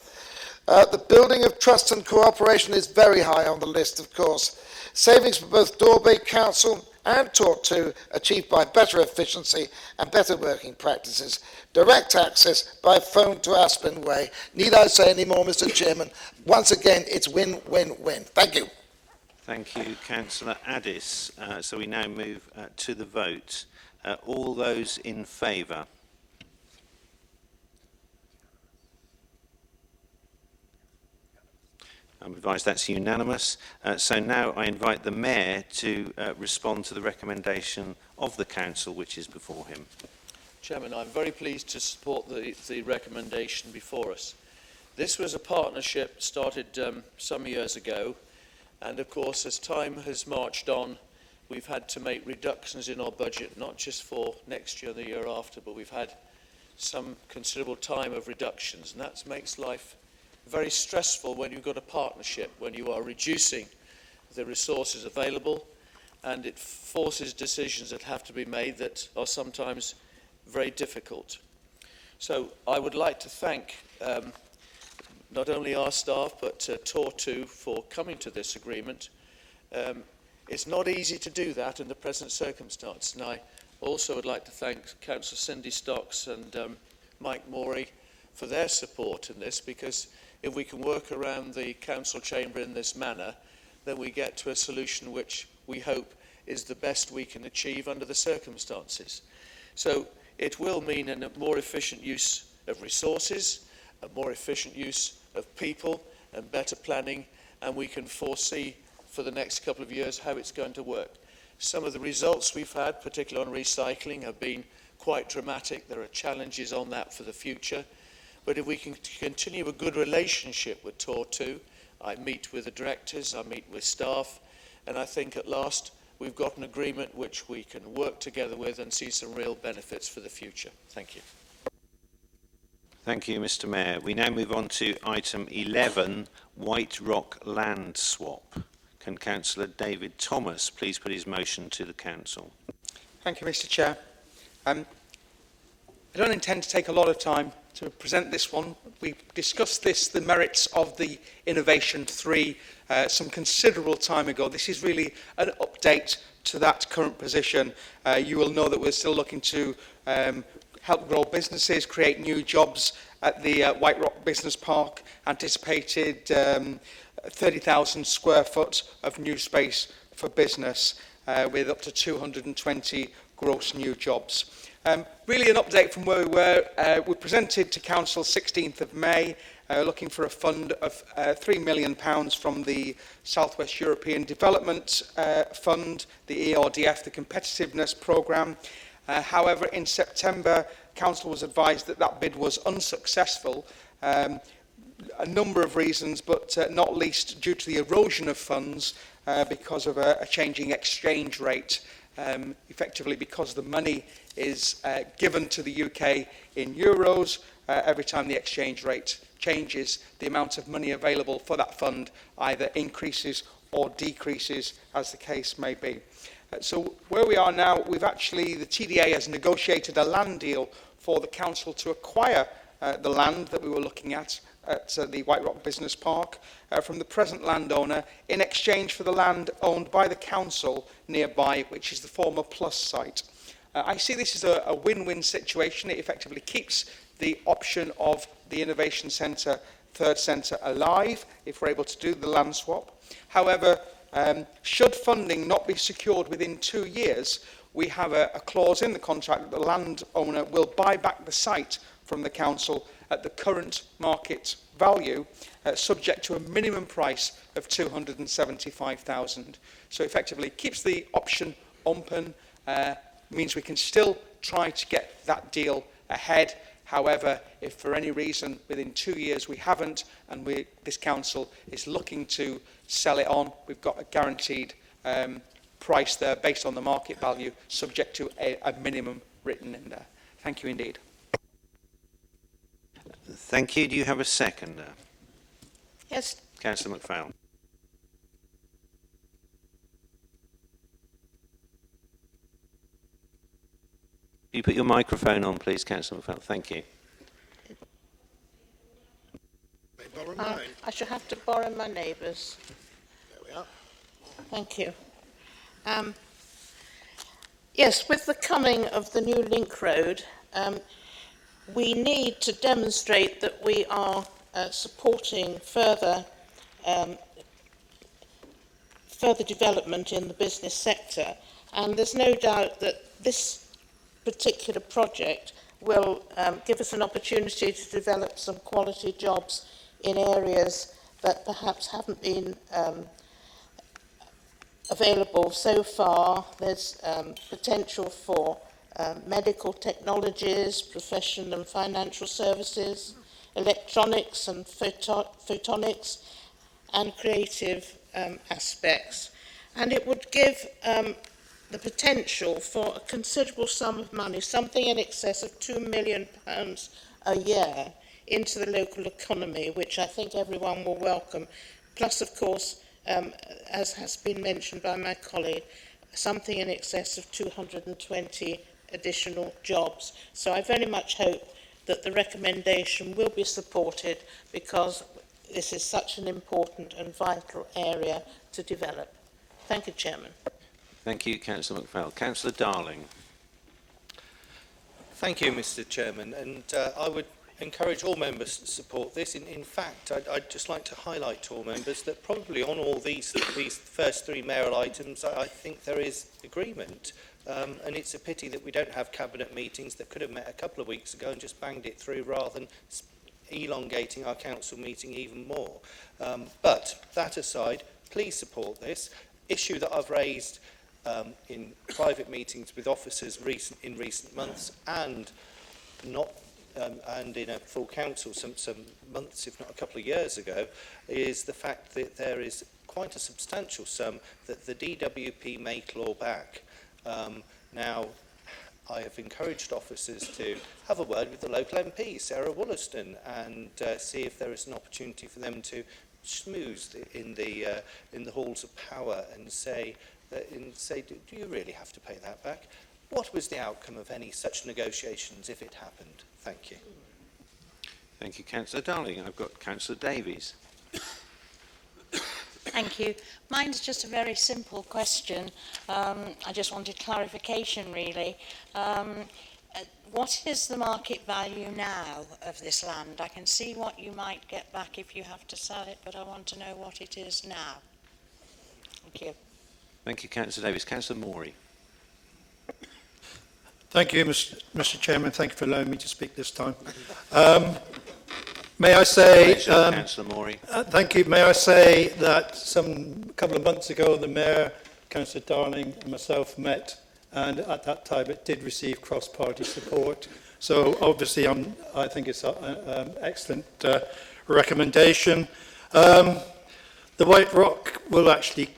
Speaker 18: The building of trust and cooperation is very high on the list, of course. Savings for both Torbay Council and Tor2 achieved by better efficiency and better working practices. Direct access by phone to Aspen Way. Need I say any more, Mr. Chairman? Once again, it's win-win-win. Thank you.
Speaker 1: Thank you, Councillor Addis. So we now move to the vote. All those in favour? I'm advised that's unanimous. So now I invite the Mayor to respond to the recommendation of the Council, which is before him.
Speaker 3: Chairman, I'm very pleased to support the recommendation before us. This was a partnership started some years ago, and of course, as time has marched on, we've had to make reductions in our budget, not just for next year and the year after, but we've had some considerable time of reductions, and that makes life very stressful when you've got a partnership, when you are reducing the resources available, and it forces decisions that have to be made that are sometimes very difficult. So I would like to thank not only our staff but Tor2 for coming to this agreement. It's not easy to do that in the present circumstance, and I also would like to thank Councillor Cindy Stocks and Mike Morey for their support in this, because if we can work around the council chamber in this manner, then we get to a solution which we hope is the best we can achieve under the circumstances. So it will mean a more efficient use of resources, a more efficient use of people and better planning, and we can foresee for the next couple of years how it's going to work. Some of the results we've had, particularly on recycling, have been quite dramatic. There are challenges on that for the future. But if we can continue a good relationship with Tor2, I meet with the directors, I meet with staff, and I think at last we've got an agreement which we can work together with and see some real benefits for the future. Thank you.
Speaker 1: Thank you, Mr. Mayor. We now move on to item 11, White Rock Land Swap. Can Councillor David Thomas please put his motion to the Council?
Speaker 9: Thank you, Mr. Chair. I don't intend to take a lot of time to present this one. We discussed this, the merits of the Innovation 3, some considerable time ago. This is really an update to that current position. You will know that we're still looking to help grow businesses, create new jobs at the White Rock Business Park, anticipated 30,000 square foot of new space for business with up to 220 gross new jobs. Really an update from where we were. We presented to Council 16th of May, looking for a fund of £3 million from the Southwest European Development Fund, the ERDF, the Competitiveness Programme. However, in September, Council was advised that that bid was unsuccessful. A number of reasons, but not least due to the erosion of funds because of a changing exchange rate. Effectively, because the money is given to the UK in euros, every time the exchange rate changes, the amount of money available for that fund either increases or decreases, as the case may be. So where we are now, the TDA has negotiated a land deal for the council to acquire the land that we were looking at the White Rock Business Park from the present landowner in exchange for the land owned by the council nearby, which is the former Plus site. I see this as a win-win situation. It effectively keeps the option of the Innovation Centre, Third Centre alive if we're able to do the land swap. However, should funding not be secured within 2 years, we have a clause in the contract that the landowner will buy back the site from the council at the current market value, subject to a minimum price of £275,000. So effectively keeps the option open, means we can still try to get that deal ahead. However, if for any reason within 2 years we haven't, and this council is looking to sell it on, we've got a guaranteed price there based on the market value, subject to a minimum written in there. Thank you indeed.
Speaker 1: Thank you. Do you have a seconder?
Speaker 4: Yes.
Speaker 1: Councillor McPhail. You put your microphone on, please, Councillor McPhail. Thank you.
Speaker 10: I shall have to borrow my neighbour's.
Speaker 18: There we are.
Speaker 10: Thank you. Yes, with the coming of the new link road, we need to demonstrate that we are supporting further development in the business sector, and there's no doubt that this particular project will give us an opportunity to develop some quality jobs in areas that perhaps haven't been available so far. There's potential for medical technologies, professional and financial services, electronics and photonics, and creative aspects. And it would give the potential for a considerable sum of money, something in excess of £2 million a year, into the local economy, which I think everyone will welcome. Plus, of course, as has been mentioned by my colleague, something in excess of 220 additional jobs. So I very much hope that the recommendation will be supported, because this is such an important and vital area to develop. Thank you, Chairman.
Speaker 1: Thank you, Councillor McPhail. Councillor Darling.
Speaker 11: Thank you, Mr. Chairman, and I would encourage all members to support this. In fact, I'd just like to highlight to all members that probably on all these first three mayoral items, I think there is agreement. And it's a pity that we don't have cabinet meetings that could have met a couple of weeks ago and just banged it through rather than elongating our council meeting even more. But that aside, please support this issue that I've raised in private meetings with officers in recent months, and and in a full council some months, if not a couple of years ago, is the fact that there is quite a substantial sum that the DWP may claw back. Now, I have encouraged officers to have a word with the local MP, Sarah Wollaston, and see if there is an opportunity for them to schmooze in the halls of power and say, do you really have to pay that back? What was the outcome of any such negotiations if it happened? Thank you.
Speaker 1: Thank you, Councillor Darling. I've got Councillor Davies.
Speaker 21: Thank you. Mine's just a very simple question. I just wanted clarification, really. What is the market value now of this land? I can see what you might get back if you have to sell it, but I want to know what it is now. Thank you.
Speaker 1: Thank you, Councillor Davies. Councillor Morey.
Speaker 19: Thank you, Mr. Chairman. Thank you for allowing me to speak this time. May I say,
Speaker 1: Councillor Morey.
Speaker 19: Thank you. May I say that a couple of months ago, the Mayor, Councillor Darling, and myself met, and at that time it did receive cross-party support. So obviously, I think it's an excellent recommendation. The White Rock will actually,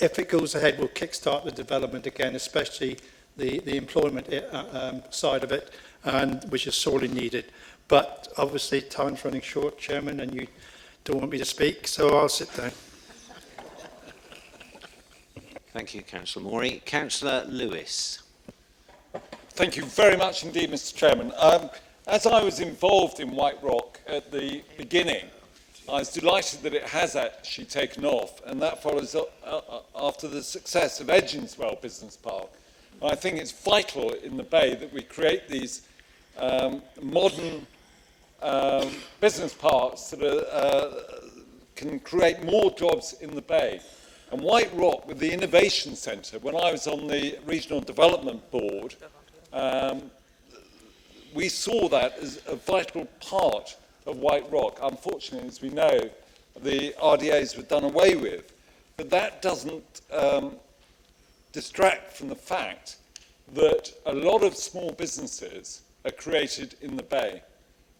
Speaker 19: if it goes ahead, will kickstart the development again, especially the employment side of it, and which is sorely needed. But obviously, time's running short, Chairman, and you don't want me to speak, so I'll sit down.
Speaker 1: Thank you, Councillor Morey. Councillor Lewis.
Speaker 22: Thank you very much indeed, Mr. Chairman. As I was involved in White Rock at the beginning, I was delighted that it has actually taken off, and that follows after the success of Edginswell Business Park. And I think it's vital in the Bay that we create these modern business parks that can create more jobs in the Bay. And White Rock, with the Innovation Centre, when I was on the Regional Development Board, we saw that as a vital part of White Rock. Unfortunately, as we know, the RDAs were done away with. But that doesn't distract from the fact that a lot of small businesses are created in the Bay.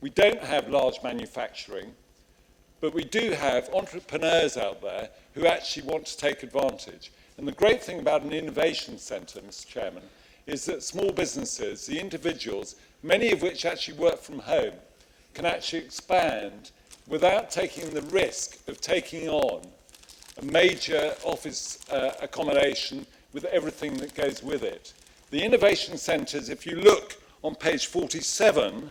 Speaker 22: We don't have large manufacturing, but we do have entrepreneurs out there who actually want to take advantage. And the great thing about an innovation centre, Mr. Chairman, is that small businesses, the individuals, many of which actually work from home, can actually expand without taking the risk of taking on a major office accommodation with everything that goes with it. The innovation centres, if you look on page 47,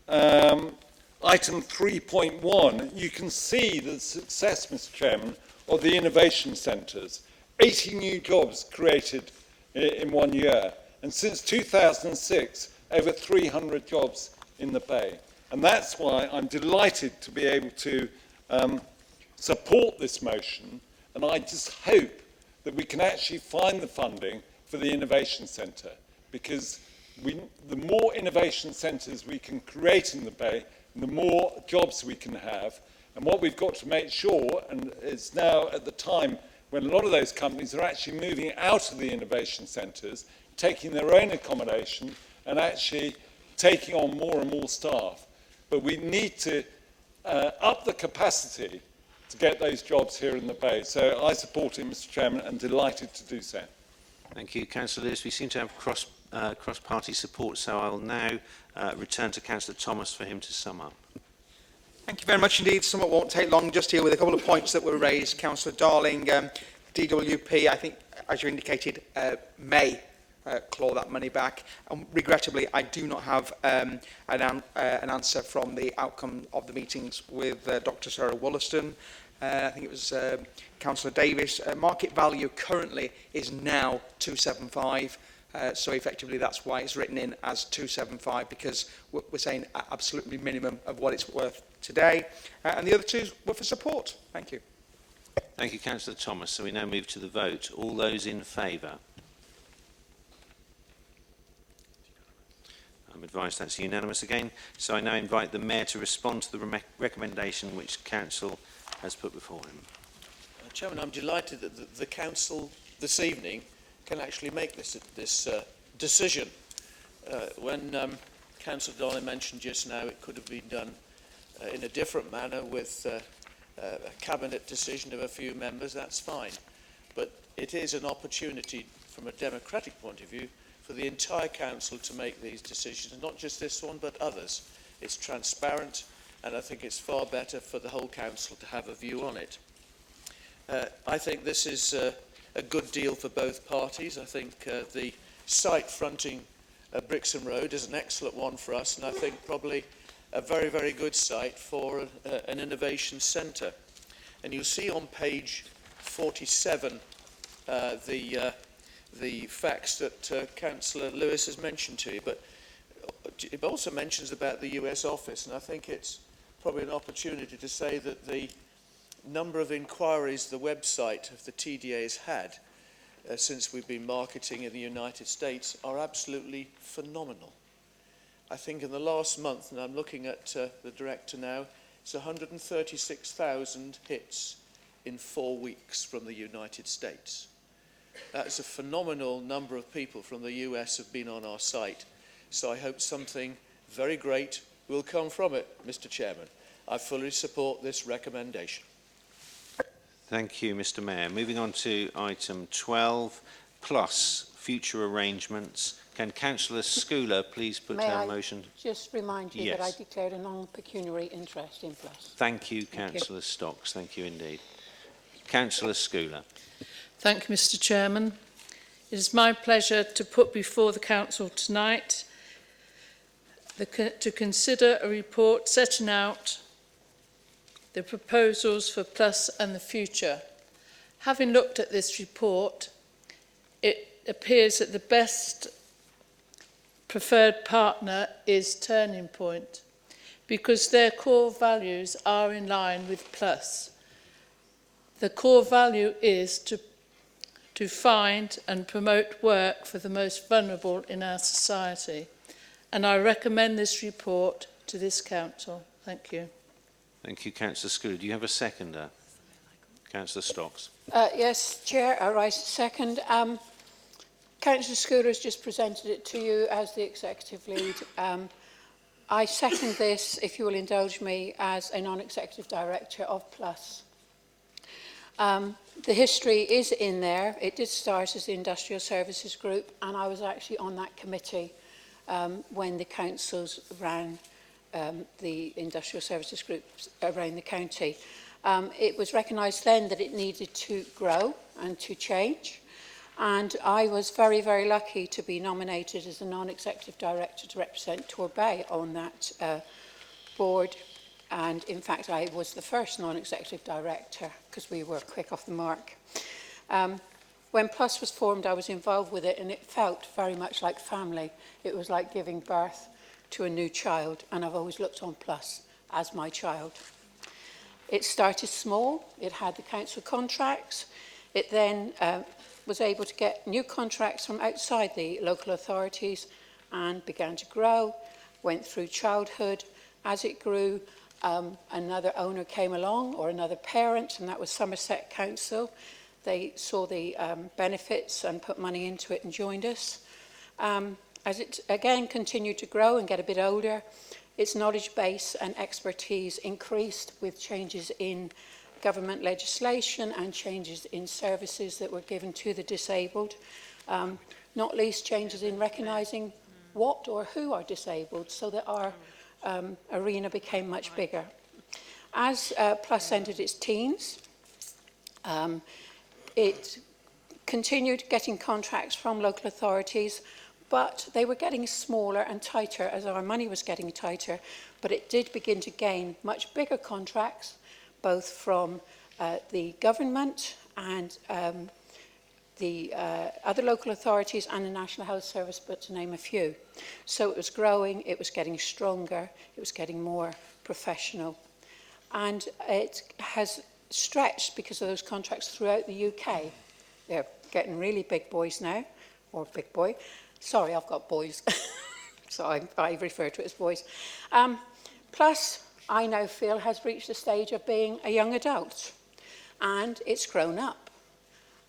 Speaker 22: item 3.1, you can see the success, Mr. Chairman, of the innovation centres. 80 new jobs created in 1 year. And since 2006, over 300 jobs in the Bay. And that's why I'm delighted to be able to support this motion. And I just hope that we can actually find the funding for the Innovation Centre. Because the more innovation centres we can create in the Bay, the more jobs we can have. And what we've got to make sure, and it's now at the time when a lot of those companies are actually moving out of the innovation centres, taking their own accommodation and actually taking on more and more staff. But we need to up the capacity to get those jobs here in the Bay. So I support it, Mr. Chairman, and delighted to do so.
Speaker 1: Thank you, Councillor Lewis. We seem to have cross-party support, so I will now return to Councillor Thomas for him to sum up.
Speaker 9: Thank you very much indeed. Somewhat won't take long. Just here with a couple of points that were raised. Councillor Darling, DWP, I think, as you indicated, may claw that money back. And regrettably, I do not have an answer from the outcome of the meetings with Dr. Sarah Wollaston. I think it was Councillor Davis. Market value currently is now 275. So effectively, that's why it's written in as 275, because we're saying absolutely minimum of what it's worth today. And the other two were for support. Thank you.
Speaker 1: Thank you, Councillor Thomas. So we now move to the vote. All those in favour? I'm advised that's unanimous again. So I now invite the Mayor to respond to the recommendation which Council has put before him.
Speaker 3: Chairman, I'm delighted that the Council this evening can actually make this decision. When Councillor Darling mentioned just now it could have been done in a different manner with a cabinet decision of a few members, that's fine. But it is an opportunity from a democratic point of view for the entire council to make these decisions, not just this one but others. It's transparent, and I think it's far better for the whole council to have a view on it. I think this is a good deal for both parties. I think the site fronting Brixham Road is an excellent one for us, and I think probably a very, very good site for an innovation centre. And you'll see on page 47 the facts that Councillor Lewis has mentioned to you, but it also mentions about the US office, and I think it's probably an opportunity to say that the number of inquiries the website of the TDA has had since we've been marketing in the United States are absolutely phenomenal. I think in the last month, and I'm looking at the director now, it's 136,000 hits in 4 weeks from the United States. That's a phenomenal number of people from the US have been on our site. So I hope something very great will come from it, Mr. Chairman. I fully support this recommendation.
Speaker 1: Thank you, Mr. Mayor. Moving on to item 12, plus future arrangements. Can Councillor Schooler please put her motion?
Speaker 20: May I just remind you
Speaker 1: Yes.
Speaker 20: that I declared a non-pecuniary interest in Plus.
Speaker 1: Thank you, Councillor Stocks. Thank you indeed. Councillor Schooler.
Speaker 2: Thank you, Mr. Chairman. It is my pleasure to put before the Council tonight to consider a report setting out the proposals for Plus and the future. Having looked at this report, it appears that the best preferred partner is Turning Point, because their core values are in line with Plus. The core value is to find and promote work for the most vulnerable in our society. And I recommend this report to this council. Thank you.
Speaker 1: Thank you, Councillor Schooler. Do you have a seconder? Councillor Stocks.
Speaker 20: Yes, Chair, I rise to second. Councillor Schooler has just presented it to you as the executive lead. I second this, if you will indulge me, as a non-executive director of Plus. The history is in there. It did start as the Industrial Services Group, and I was actually on that committee when the councils ran the Industrial Services Group around the county. It was recognised then that it needed to grow and to change, and I was very, very lucky to be nominated as a non-executive director to represent Torbay on that board. And in fact, I was the first non-executive director because we were quick off the mark. When Plus was formed, I was involved with it, and it felt very much like family. It was like giving birth to a new child, and I've always looked on Plus as my child. It started small. It had the council contracts. It then was able to get new contracts from outside the local authorities and began to grow, went through childhood. As it grew, another owner came along, or another parent, and that was Somerset Council. They saw the benefits and put money into it and joined us. As it again continued to grow and get a bit older, its knowledge base and expertise increased with changes in government legislation and changes in services that were given to the disabled, not least changes in recognising what or who are disabled, so that our arena became much bigger. As Plus entered its teens, it continued getting contracts from local authorities, but they were getting smaller and tighter as our money was getting tighter. But it did begin to gain much bigger contracts, both from the government and the other local authorities and the National Health Service, but to name a few. So it was growing, it was getting stronger, it was getting more professional. And it has stretched because of those contracts throughout the UK. They're getting really big boys now, or big boy. Sorry, I've got boys, so I refer to it as boys. Plus, I now feel, has reached the stage of being a young adult, and it's grown up.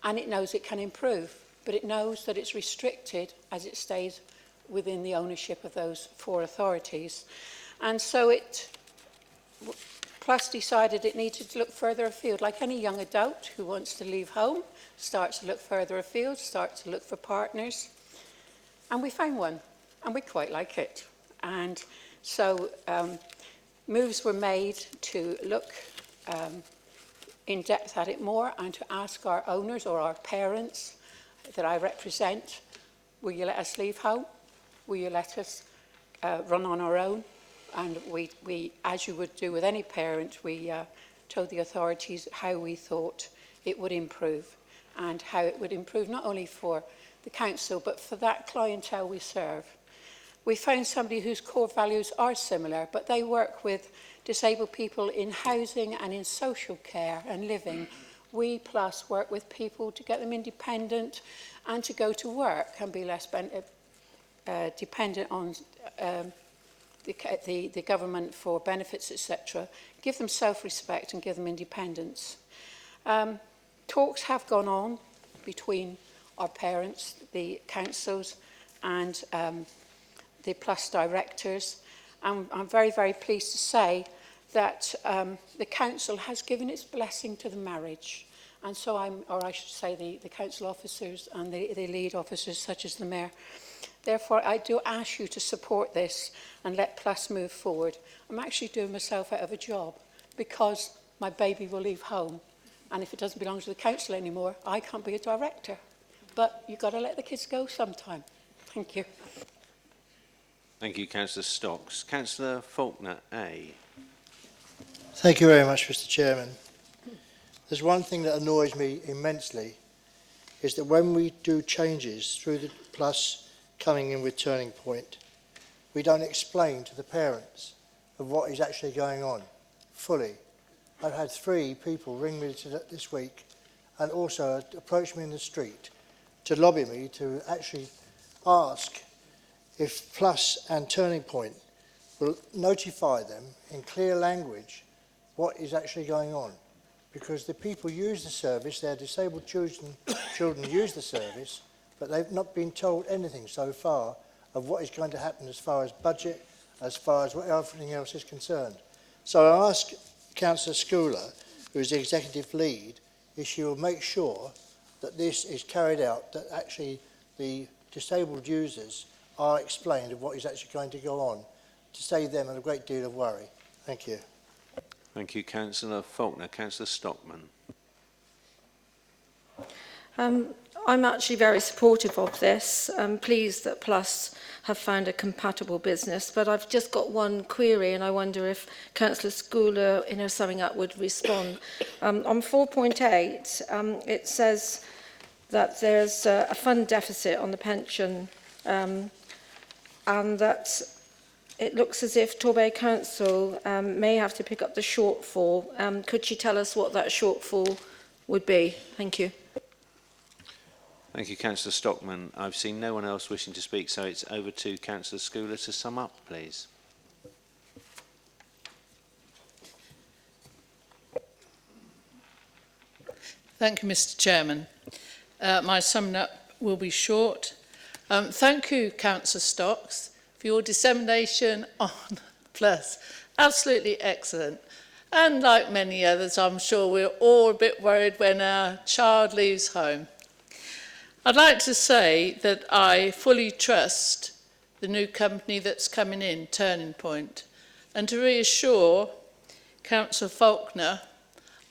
Speaker 20: And it knows it can improve, but it knows that it's restricted as it stays within the ownership of those four authorities. And so Plus decided it needed to look further afield, like any young adult who wants to leave home, starts to look further afield, starts to look for partners. And we found one, and we quite like it. And so moves were made to look in depth at it more and to ask our owners or our parents that I represent, will you let us leave home? Will you let us run on our own? And we, as you would do with any parent, we told the authorities how we thought it would improve and how it would improve not only for the council but for that clientele we serve. We found somebody whose core values are similar, but they work with disabled people in housing and in social care and living. We plus work with people to get them independent and to go to work and be less dependent on the government for benefits, etc. Give them self-respect and give them independence. Talks have gone on between our parents, the councils and the Plus directors. And I'm very, very pleased to say that the council has given its blessing to the marriage. And so or I should say the council officers and the lead officers such as the mayor. Therefore, I do ask you to support this and let Plus move forward. I'm actually doing myself out of a job because my baby will leave home. And if it doesn't belong to the council anymore, I can't be a director. But you've got to let the kids go sometime. Thank you.
Speaker 1: Thank you, Councillor Stocks. Councillor Faulkner A.
Speaker 5: Thank you very much, Mr. Chairman. There's one thing that annoys me immensely, is that when we do changes through the Plus coming in with Turning Point, we don't explain to the parents of what is actually going on fully. I've had 3 people ring me this week and also approach me in the street to lobby me to actually ask if Plus and Turning Point will notify them in clear language what is actually going on. Because the people use the service, their disabled children use the service, but they've not been told anything so far of what is going to happen as far as budget, as far as what everything else is concerned. So I ask Councillor Schooler, who is the executive lead, if she will make sure that this is carried out, that actually the disabled users are explained of what is actually going to go on, to save them a great deal of worry. Thank you.
Speaker 1: Thank you, Councillor Faulkner. Councillor Stockman.
Speaker 6: I'm actually very supportive of this. I'm pleased that Plus have found a compatible business, but I've just got one query and I wonder if Councillor Schooler, in her summing up, would respond. On 4.8, it says that there's a fund deficit on the pension and that it looks as if Torbay Council may have to pick up the shortfall. Could you tell us what that shortfall would be? Thank you.
Speaker 1: Thank you, Councillor Stockman. I've seen no one else wishing to speak, so it's over to Councillor Schooler to sum up, please.
Speaker 2: Thank you, Mr. Chairman. My summing up will be short. Thank you, Councillor Stocks, for your dissemination on Plus. Absolutely excellent. And like many others, I'm sure we're all a bit worried when our child leaves home. I'd like to say that I fully trust the new company that's coming in, Turning Point, and to reassure Councillor Faulkner,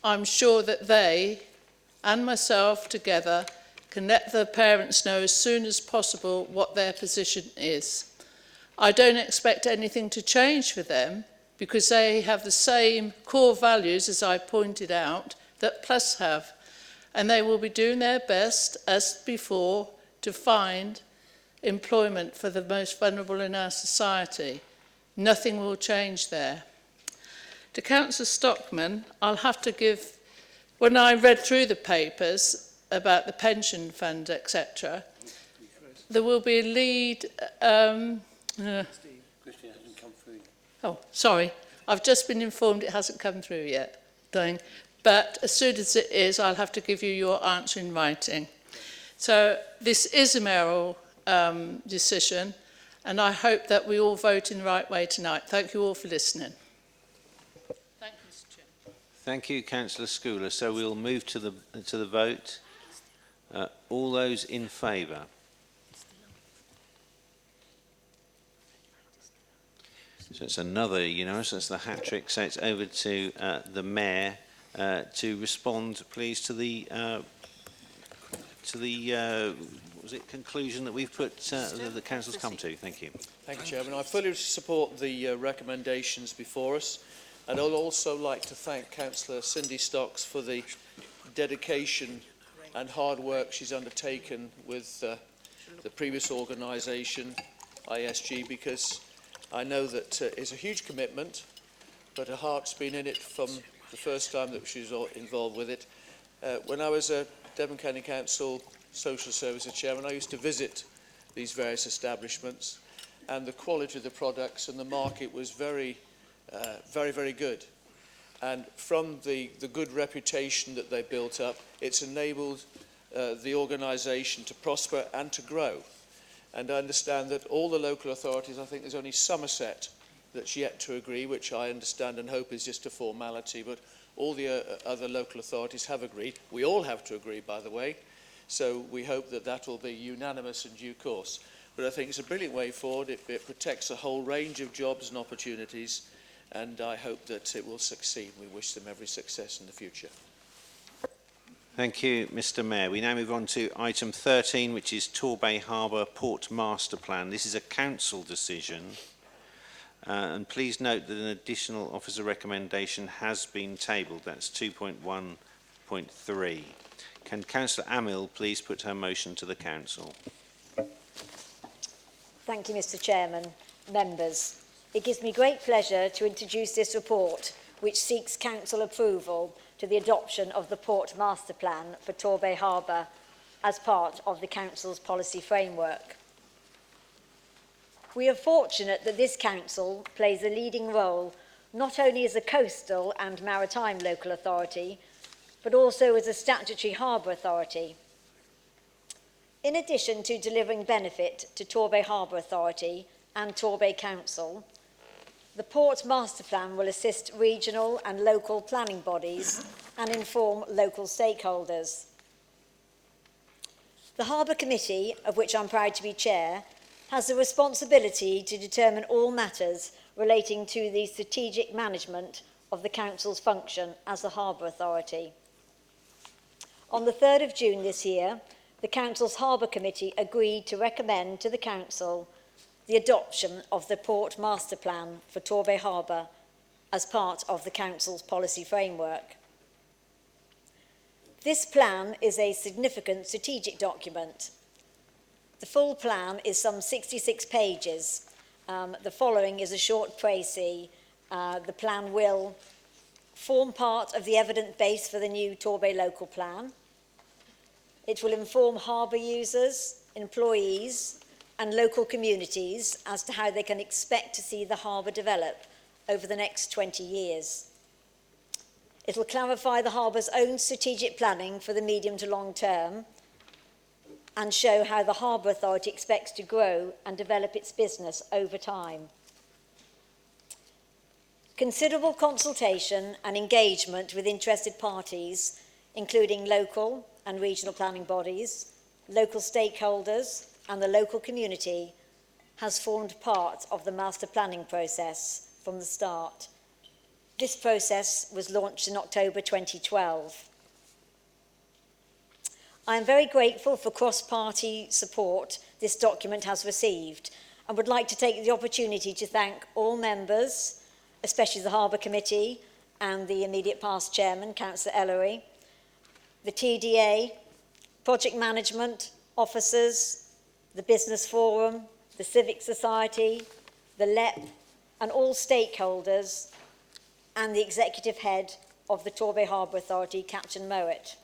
Speaker 2: I'm sure that they and myself together can let the parents know as soon as possible what their position is. I don't expect anything to change for them because they have the same core values, as I pointed out, that Plus have. And they will be doing their best, as before, to find employment for the most vulnerable in our society. Nothing will change there. To Councillor Stockman, I'll have to give, when I read through the papers about the pension fund, etc., there will be a lead... oh, sorry. I've just been informed it hasn't come through yet. But as soon as it is, I'll have to give you your answer in writing. So this is a mayoral decision, and I hope that we all vote in the right way tonight. Thank you all for listening. Thank you, Mr.
Speaker 1: Thank you, Councillor Schooler. So we'll move to the vote. All those in favour? So it's another unanimous. That's the hat trick. So it's over to the Mayor to respond, please, to the what was it, conclusion that we've put the council's come to. Thank you.
Speaker 3: Thank you, Chairman. I fully support the recommendations before us, and I'd also like to thank Councillor Cindy Stocks for the dedication and hard work she's undertaken with the previous organisation, ISG, because I know that it's a huge commitment, but her heart's been in it from the first time that she was involved with it. When I was a Devon County Council Social Services Chairman, I used to visit these various establishments, and the quality of the products and the market was very, very good. And from the good reputation that they built up, it's enabled the organisation to prosper and to grow. And I understand that all the local authorities, I think there's only Somerset that's yet to agree, which I understand and hope is just a formality, but all the other local authorities have agreed. We all have to agree, by the way, so we hope that that will be unanimous in due course. But I think it's a brilliant way forward. It protects a whole range of jobs and opportunities, and I hope that it will succeed. We wish them every success in the future.
Speaker 1: Thank you, Mr. Mayor. We now move on to item 13, which is Torbay Harbour Port Master Plan. This is a council decision. And please note that an additional officer recommendation has been tabled. That's 2.1.3. Can Councillor Amill please put her motion to the council?
Speaker 7: Thank you, Mr. Chairman. Members, it gives me great pleasure to introduce this report, which seeks council approval to the adoption of the Port Master Plan for Torbay Harbour as part of the council's policy framework. We are fortunate that this council plays a leading role not only as a coastal and maritime local authority, but also as a statutory harbour authority. In addition to delivering benefit to Torbay Harbour Authority and Torbay Council, the Port Master Plan will assist regional and local planning bodies and inform local stakeholders. The Harbour Committee, of which I'm proud to be chair, has the responsibility to determine all matters relating to the strategic management of the Council's function as the Harbour Authority. On the 3rd of June this year, the Council's Harbour Committee agreed to recommend to the Council the adoption of the Port Master Plan for Torbay Harbour as part of the Council's policy framework. This plan is a significant strategic document. The full plan is some 66 pages. The following is a short précis. The plan will form part of the evidence base for the new Torbay local plan. It will inform harbour users, employees, and local communities as to how they can expect to see the harbour develop over the next 20 years. It will clarify the harbour's own strategic planning for the medium to long term and show how the Harbour Authority expects to grow and develop its business over time. Considerable consultation and engagement with interested parties, including local and regional planning bodies, local stakeholders, and the local community, has formed part of the master planning process from the start. This process was launched in October 2012. I am very grateful for cross-party support this document has received and would like to take the opportunity to thank all members, especially the Harbour Committee and the immediate past chairman, Councillor Ellery, the TDA, project management, officers, the Business Forum, the Civic Society, the LEP, and all stakeholders, and the executive head of the Torbay Harbour Authority, Captain Mowat,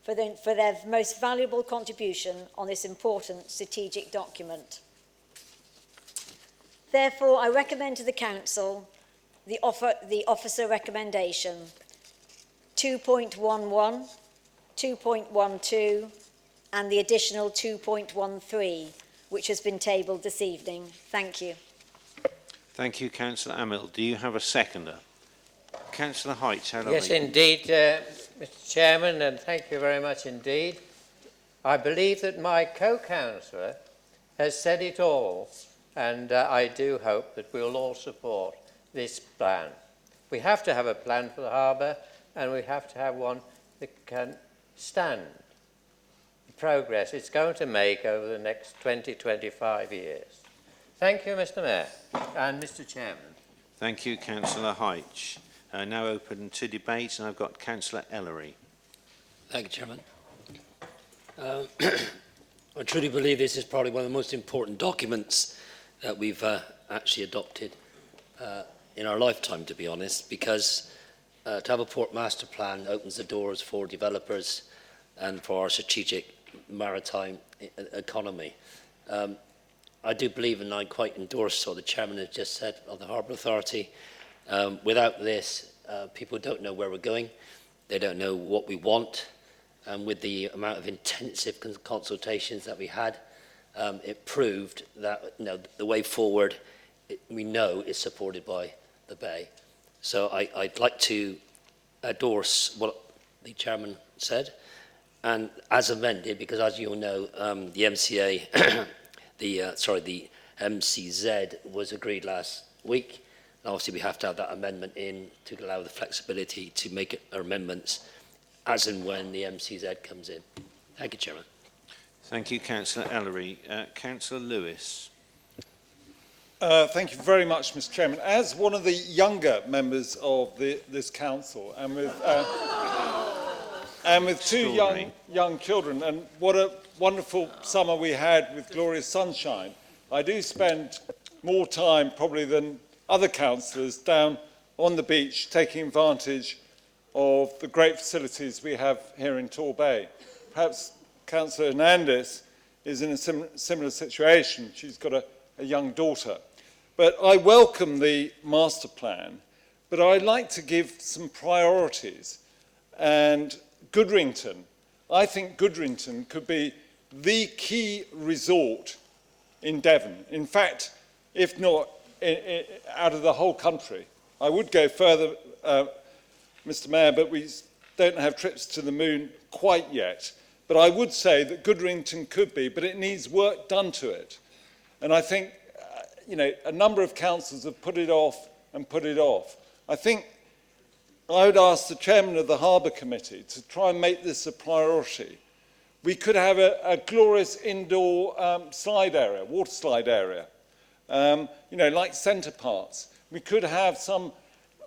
Speaker 7: for their most valuable contribution on this important strategic document. Therefore, I recommend to the Council the officer recommendation 2.11, 2.12, and the additional 2.13, which has been tabled this evening. Thank you.
Speaker 1: Thank you, Councillor Amill. Do you have a seconder? Councillor Height.
Speaker 12: Yes, indeed, Mr. Chairman, and thank you very much indeed. I believe that my co-councillor has said it all, and I do hope that we'll all support this plan. We have to have a plan for the harbour, and we have to have one that can stand the progress it's going to make over the next 20-25 years. Thank you, Mr. Mayor and Mr. Chairman.
Speaker 1: Thank you, Councillor Height. Now open to debate, and I've got Councillor Ellery.
Speaker 13: Thank you, Chairman. I truly believe this is probably one of the most important documents that we've actually adopted in our lifetime, to be honest, because to have a port master plan opens the doors for developers and for our strategic maritime economy. I do believe, and I quite endorse what the Chairman has just said of the Harbour Authority. Without this, people don't know where we're going. They don't know what we want. And with the amount of intensive consultations that we had, it proved that the way forward, we know, is supported by the Bay. So I'd like to endorse what the Chairman said, and as amended, because as you all know, the MCA, the MCZ was agreed last week. And obviously, we have to have that amendment in to allow the flexibility to make our amendments as and when the MCZ comes in. Thank you, Chairman.
Speaker 1: Thank you, Councillor Ellery. Councillor Lewis.
Speaker 22: Thank you very much, Mr. Chairman. As one of the younger members of this council, and with two young children, and what a wonderful summer we had with glorious sunshine, I do spend more time probably than other councillors down on the beach taking advantage of the great facilities we have here in Torbay. Perhaps Councillor Hernandez is in a similar situation. She's got a young daughter. But I welcome the master plan, but I'd like to give some priorities. And Goodrington, I think Goodrington could be the key resort in Devon. In fact, if not out of the whole country. I would go further, Mr. Mayor, but we don't have trips to the moon quite yet. But I would say that Goodrington could be, but it needs work done to it. And I think, a number of councils have put it off and put it off. I think I would ask the chairman of the Harbour Committee to try and make this a priority. We could have a glorious indoor slide area, water slide area, like Centre Parks. We could have some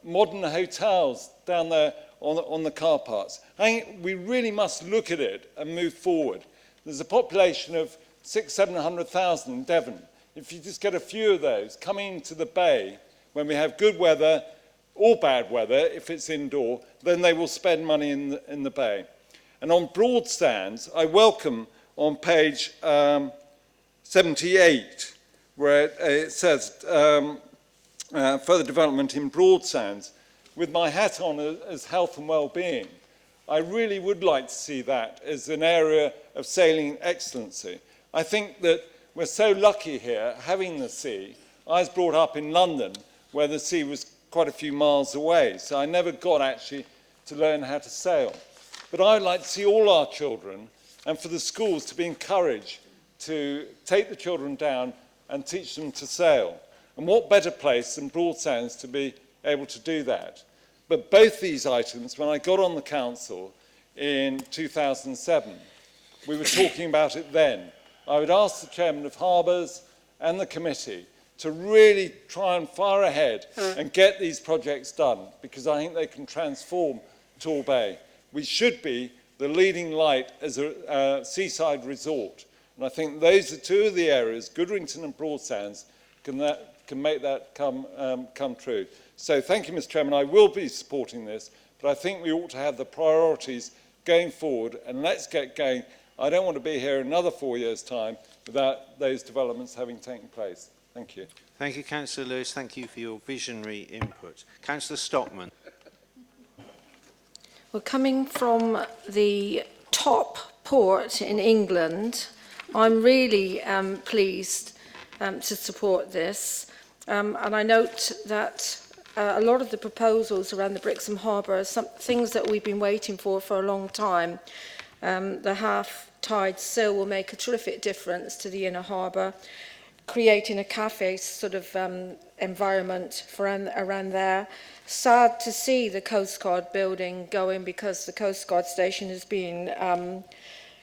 Speaker 22: modern hotels down there on the car parks. I think we really must look at it and move forward. There's a population of 600,000-700,000 in Devon. If you just get a few of those coming into the bay when we have good weather or bad weather, if it's indoor, then they will spend money in the bay. And on Broadsands, I welcome on page 78, where it says further development in Broadsands, with my hat on as health and well-being. I really would like to see that as an area of sailing excellency. I think that we're so lucky here, having the sea. I was brought up in London, where the sea was quite a few miles away, so I never got actually to learn how to sail. But I would like to see all our children, and for the schools to be encouraged to take the children down and teach them to sail. And what better place than Broadsands to be able to do that? But both these items, when I got on the council in 2007, we were talking about it then. I would ask the chairman of Harbours and the committee to really try and fire ahead and get these projects done, because I think they can transform Torbay. We should be the leading light as a seaside resort. And I think those are two of the areas, Goodrington and Broadsands, can make that come true. So thank you, Mr. Chairman. I will be supporting this, but I think we ought to have the priorities going forward, and let's get going. I don't want to be here another 4 years' time without those developments having taken place. Thank you.
Speaker 1: Thank you, Councillor Lewis. Thank you for your visionary input. Councillor Stockman.
Speaker 6: Well, coming from the top port in England, I'm really pleased to support this. And I note that a lot of the proposals around the Brixham Harbour are some things that we've been waiting for a long time. The half-tide sill will make a terrific difference to the inner harbour, creating a cafe sort of environment for around there. Sad to see the Coast Guard building going because the Coast Guard station has been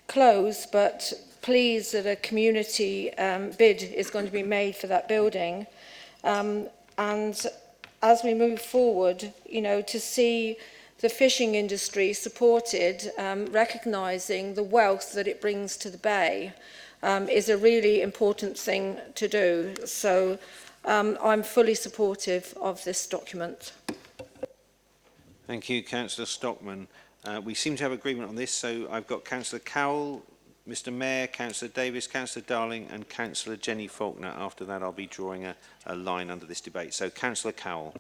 Speaker 6: closed, but pleased that a community bid is going to be made for that building. And as we move forward, you know, to see the fishing industry supported, recognising the wealth that it brings to the bay, is a really important thing to do. So I'm fully supportive of this document.
Speaker 1: Thank you, Councillor Stockman. We seem to have agreement on this, so I've got Councillor Cowell, Mr Mayor, Councillor Davis, Councillor Darling and Councillor Jenny Faulkner. After that, I'll be drawing a line under this debate. So, Councillor Cowell.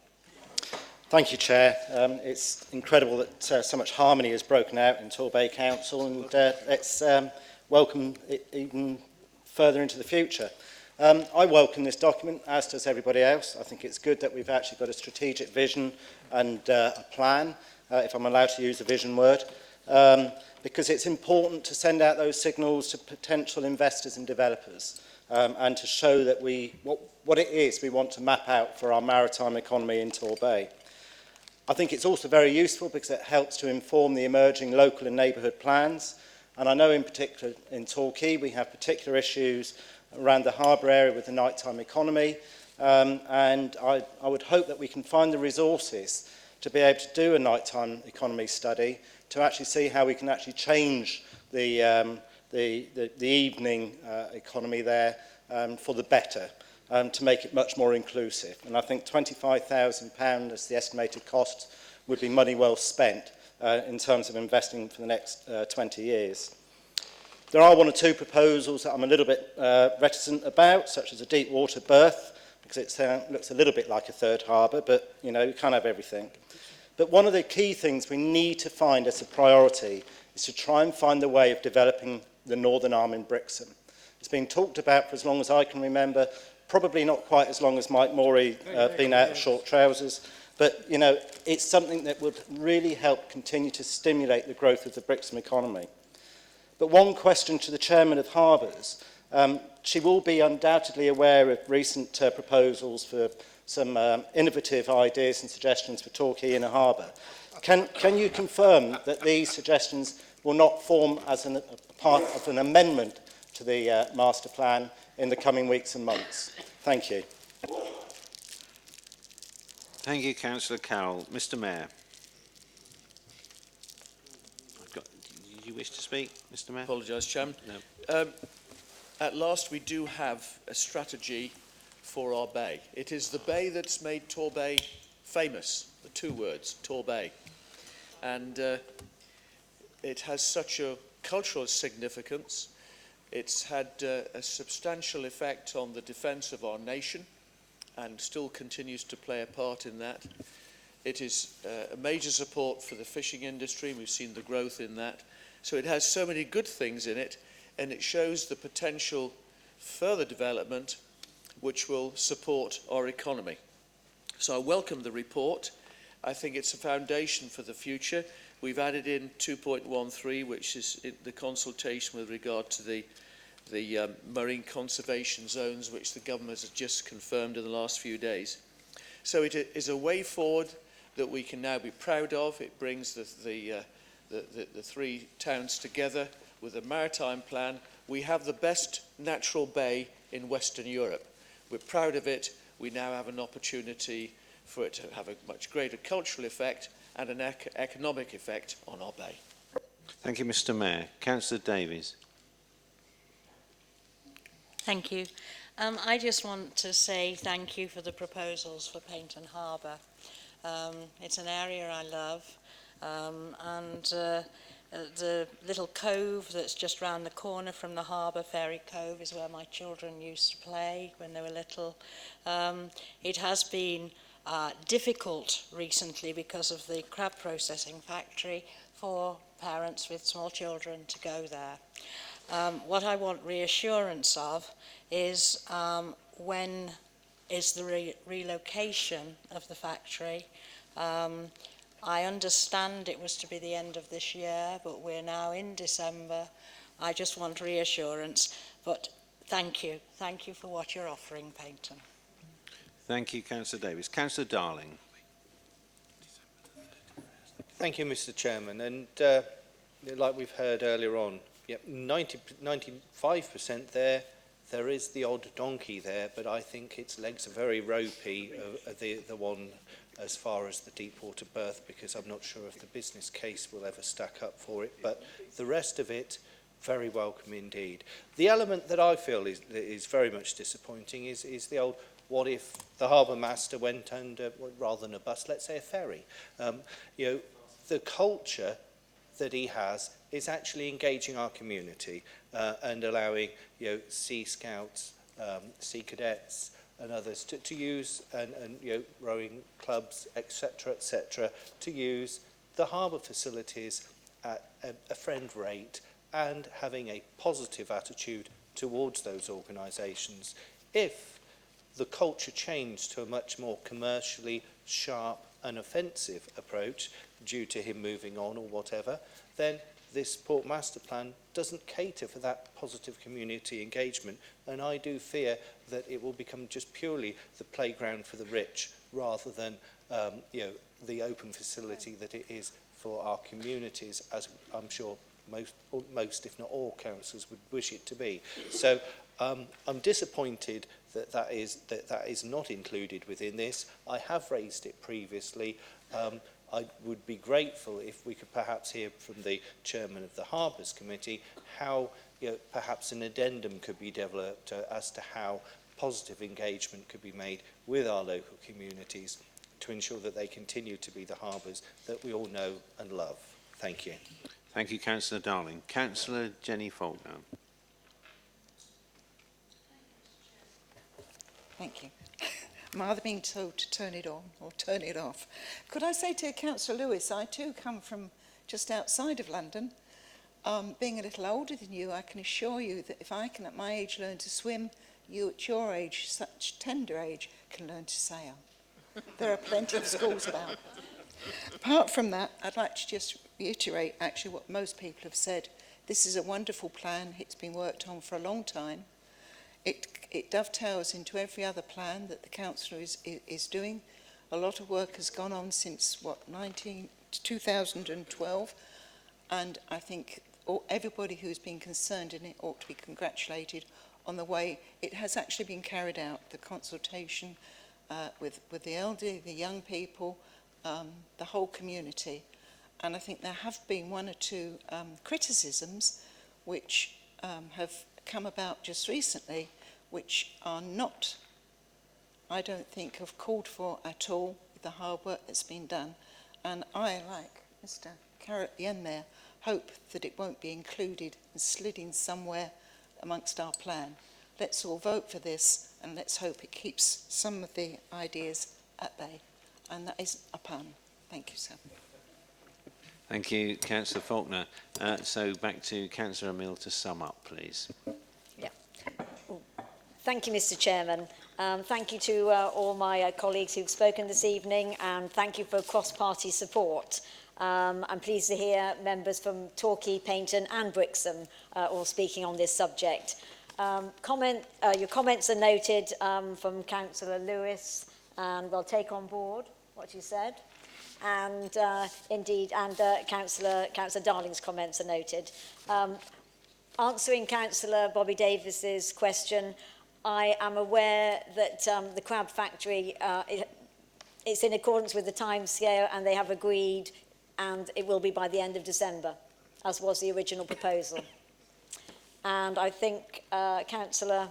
Speaker 16: Thank you, Chair. It's incredible that so much harmony has broken out in Torbay Council, and let's welcome it even further into the future. I welcome this document, as does everybody else. I think it's good that we've actually got a strategic vision and a plan, if I'm allowed to use the vision word, because it's important to send out those signals to potential investors and developers, and to show that what it is we want to map out for our maritime economy in Torbay. I think it's also very useful because it helps to inform the emerging local and neighbourhood plans. And I know in particular in Torquay we have particular issues around the harbour area with the nighttime economy. And I would hope that we can find the resources to be able to do a nighttime economy study to actually see how we can actually change the evening economy there for the better. To make it much more inclusive. And I think £25,000 as the estimated cost would be money well spent in terms of investing for the next 20 years. There are one or two proposals that I'm a little bit reticent about, such as a deep water berth, because it looks a little bit like a third harbour, but you know, you can't have everything. But one of the key things we need to find as a priority is to try and find the way of developing the northern arm in Brixham. It's been talked about for as long as I can remember, probably not quite as long as Mike Morey been out of short trousers, but you know, it's something that would really help continue to stimulate the growth of the Brixham economy. But one question to the Chairman of Harbours, she will be undoubtedly aware of recent proposals for some innovative ideas and suggestions for Torquay Inner Harbour. Can you confirm that these suggestions will not form as a part of an amendment to the master plan in the coming weeks and months? Thank you.
Speaker 1: Thank you, Councillor Cowell. Mr Mayor. Did you wish to speak, Mr Mayor?
Speaker 3: Apologise, Chairman.
Speaker 1: No.
Speaker 3: At last, we do have a strategy for our bay. It is the bay that's made Torbay famous, the two words, Torbay. And it has such a cultural significance. It's had a substantial effect on the defence of our nation and still continues to play a part in that. It is a major support for the fishing industry. We've seen the growth in that. So it has so many good things in it, and it shows the potential further development which will support our economy. So I welcome the report. I think it's a foundation for the future. We've added in 2.13, which is the consultation with regard to the marine conservation zones, which the government has just confirmed in the last few days. So it is a way forward that we can now be proud of. It brings the three towns together with a maritime plan. We have the best natural bay in Western Europe. We're proud of it. We now have an opportunity for it to have a much greater cultural effect and an economic effect on our bay.
Speaker 1: Thank you, Mr Mayor. Councillor Davies.
Speaker 21: Thank you. I just want to say thank you for the proposals for Paynton Harbour. It's an area I love, and the little cove that's just round the corner from the harbour, Ferry Cove, is where my children used to play when they were little. It has been difficult recently because of the crab processing factory for parents with small children to go there. What I want reassurance of is when is the relocation of the factory. I understand it was to be the end of this year, but we're now in December. I just want reassurance, but thank you. Thank you for what you're offering, Peyton.
Speaker 1: Thank you, Councillor Davies. Councillor Darling.
Speaker 11: Thank you, Mr. Chairman. And like we've heard earlier on, yep, 95% there is the odd donkey there, but I think its legs are very ropey, the one as far as the deep water berth, because I'm not sure if the business case will ever stack up for it, but the rest of it, very welcome indeed. The element that I feel is very much disappointing is the old, what if the harbour master went under, rather than a bus, let's say a ferry. You know, the culture that he has is actually engaging our community and allowing, you know, Sea Scouts, Sea Cadets and others to use, and you know, rowing clubs, etc., to use the harbour facilities at a friend rate and having a positive attitude towards those organisations. If the culture changed to a much more commercially sharp and offensive approach due to him moving on or whatever, then this Port Master Plan doesn't cater for that positive community engagement, and I do fear that it will become just purely the playground for the rich rather than you know, the open facility that it is for our communities, as I'm sure most if not all councils would wish it to be. So I'm disappointed that that is not included within this. I have raised it previously. I would be grateful if we could perhaps hear from the chairman of the Harbours Committee how, you know, perhaps an addendum could be developed as to how positive engagement could be made with our local communities to ensure that they continue to be the harbours that we all know and love. Thank you.
Speaker 1: Thank you, Councillor Darling. Councillor Jenny Faulkner.
Speaker 15: Thank you. I'm either being told to turn it on or turn it off. Could I say to Councillor Lewis, I too come from just outside of London. Being a little older than you, I can assure you that if I can at my age learn to swim, you at your age, such tender age, can learn to sail. There are plenty of schools about. Apart from that, I'd like to just reiterate actually what most people have said. This is a wonderful plan. It's been worked on for a long time. It dovetails into every other plan that the council is doing. A lot of work has gone on since, 2012, and I think everybody who's been concerned in it ought to be congratulated on the way it has actually been carried out, the consultation with the elderly, the young people, the whole community. And I think there have been one or two criticisms which have come about just recently, which are not, I don't think, have called for at all with the hard work that's been done. And I, like Mr. Parrott, the end there, hope that it won't be included and slid in somewhere amongst our plan. Let's all vote for this, and let's hope it keeps some of the ideas at bay. And that is a pun. Thank you, sir.
Speaker 1: Thank you, Councillor Faulkner. So back to Councillor Emile to sum up, please.
Speaker 7: Yeah. Thank you, Mr. Chairman. Thank you to all my colleagues who've spoken this evening, and thank you for cross-party support. I'm pleased to hear members from Torquay, Paignton and Brixham all speaking on this subject. Your comments are noted from Councillor Lewis, and we'll take on board what you said. And indeed, and Councillor Darling's comments are noted. Answering Councillor Bobby Davis's question, I am aware that the crab factory, it's in accordance with the timescale, and they have agreed, and it will be by the end of December, as was the original proposal. And I think Councillor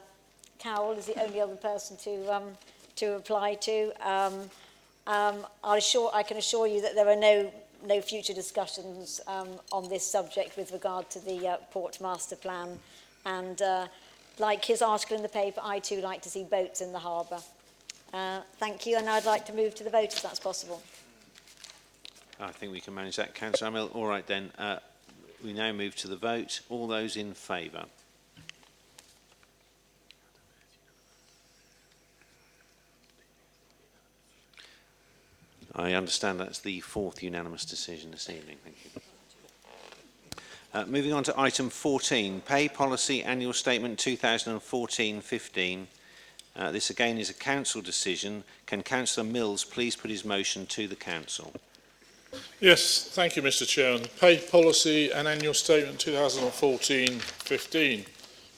Speaker 7: Cowell is the only other person to reply to. I can assure you that there are no future discussions on this subject with regard to the Port Master Plan. And like his article in the paper, I too like to see boats in the harbour. Thank you, and I'd like to move to the vote if that's possible.
Speaker 1: I think we can manage that, Councillor Emile. All right then, we now move to the vote. All those in favour? I understand that's the fourth unanimous decision this evening. Thank you. Moving on to item 14, Pay Policy Annual Statement 2014-15. This again is a council decision. Can Councillor Mills please put his motion to the council?
Speaker 8: Yes, thank you, Mr. Chairman. Pay Policy and Annual Statement 2014-15,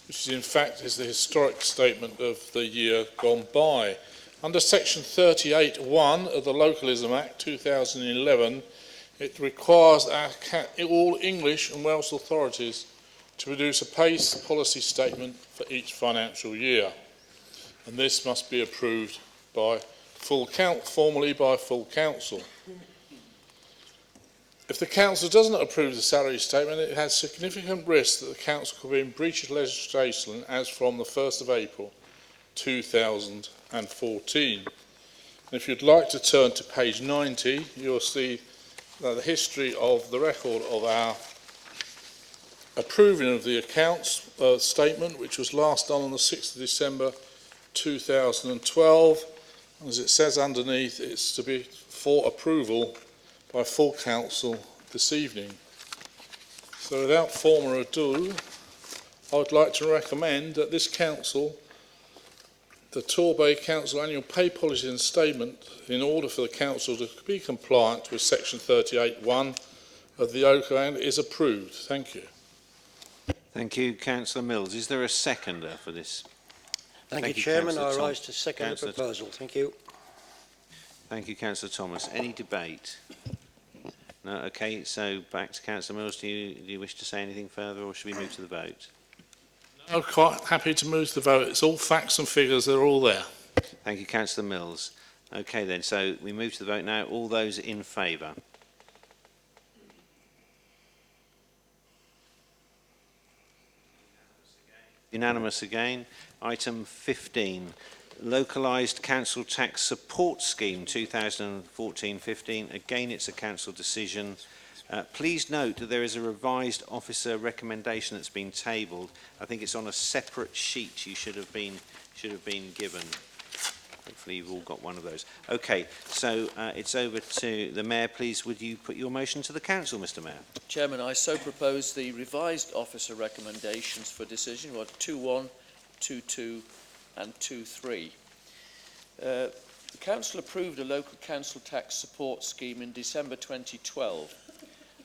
Speaker 8: which is in fact is the historic statement of the year gone by. Under Section 38(1) of the Localism Act 2011, it requires all English and Welsh authorities to produce a pay policy statement for each financial year, and this must be approved by formally by full council. If the council doesn't approve the salary statement, it has significant risk that the council could be in breach of legislation as from the 1st of April 2014. And if you'd like to turn to page 90, you'll see the history of the record of our approving of the accounts statement, which was last done on the 6th of December 2012. As it says underneath, it's to be for approval by full council this evening. So without further ado, I would like to recommend that this council, the Torbay Council Annual Pay Policy and Statement, in order for the council to be compliant with Section 38(1) of the Oak Act, is approved. Thank you.
Speaker 1: Thank you, Councillor Mills. Is there a seconder for this?
Speaker 14: Thank you, Chairman. I rise to second the proposal. Thank you.
Speaker 1: Thank you, Councillor Thomas. Any debate? No. Okay. So back to Councillor Mills. Do you wish to say anything further, or should we move to the vote?
Speaker 8: I'm quite happy to move to the vote. It's all facts and figures. They're all there.
Speaker 1: Thank you, Councillor Mills. Okay then. So we move to the vote now. All those in favour? Unanimous again. Item 15, Localised Council Tax Support Scheme 2014-15. Again, it's a council decision. Please note that there is a revised officer recommendation that's been tabled. I think it's on a separate sheet you should have been given. Hopefully you've all got one of those. Okay, so it's over to the Mayor. Please, would you put your motion to the council, Mr. Mayor?
Speaker 3: Chairman, I so propose the revised officer recommendations for decision, 2.1, 2.2 and 2.3. The Council approved a local council tax support scheme in December 2012.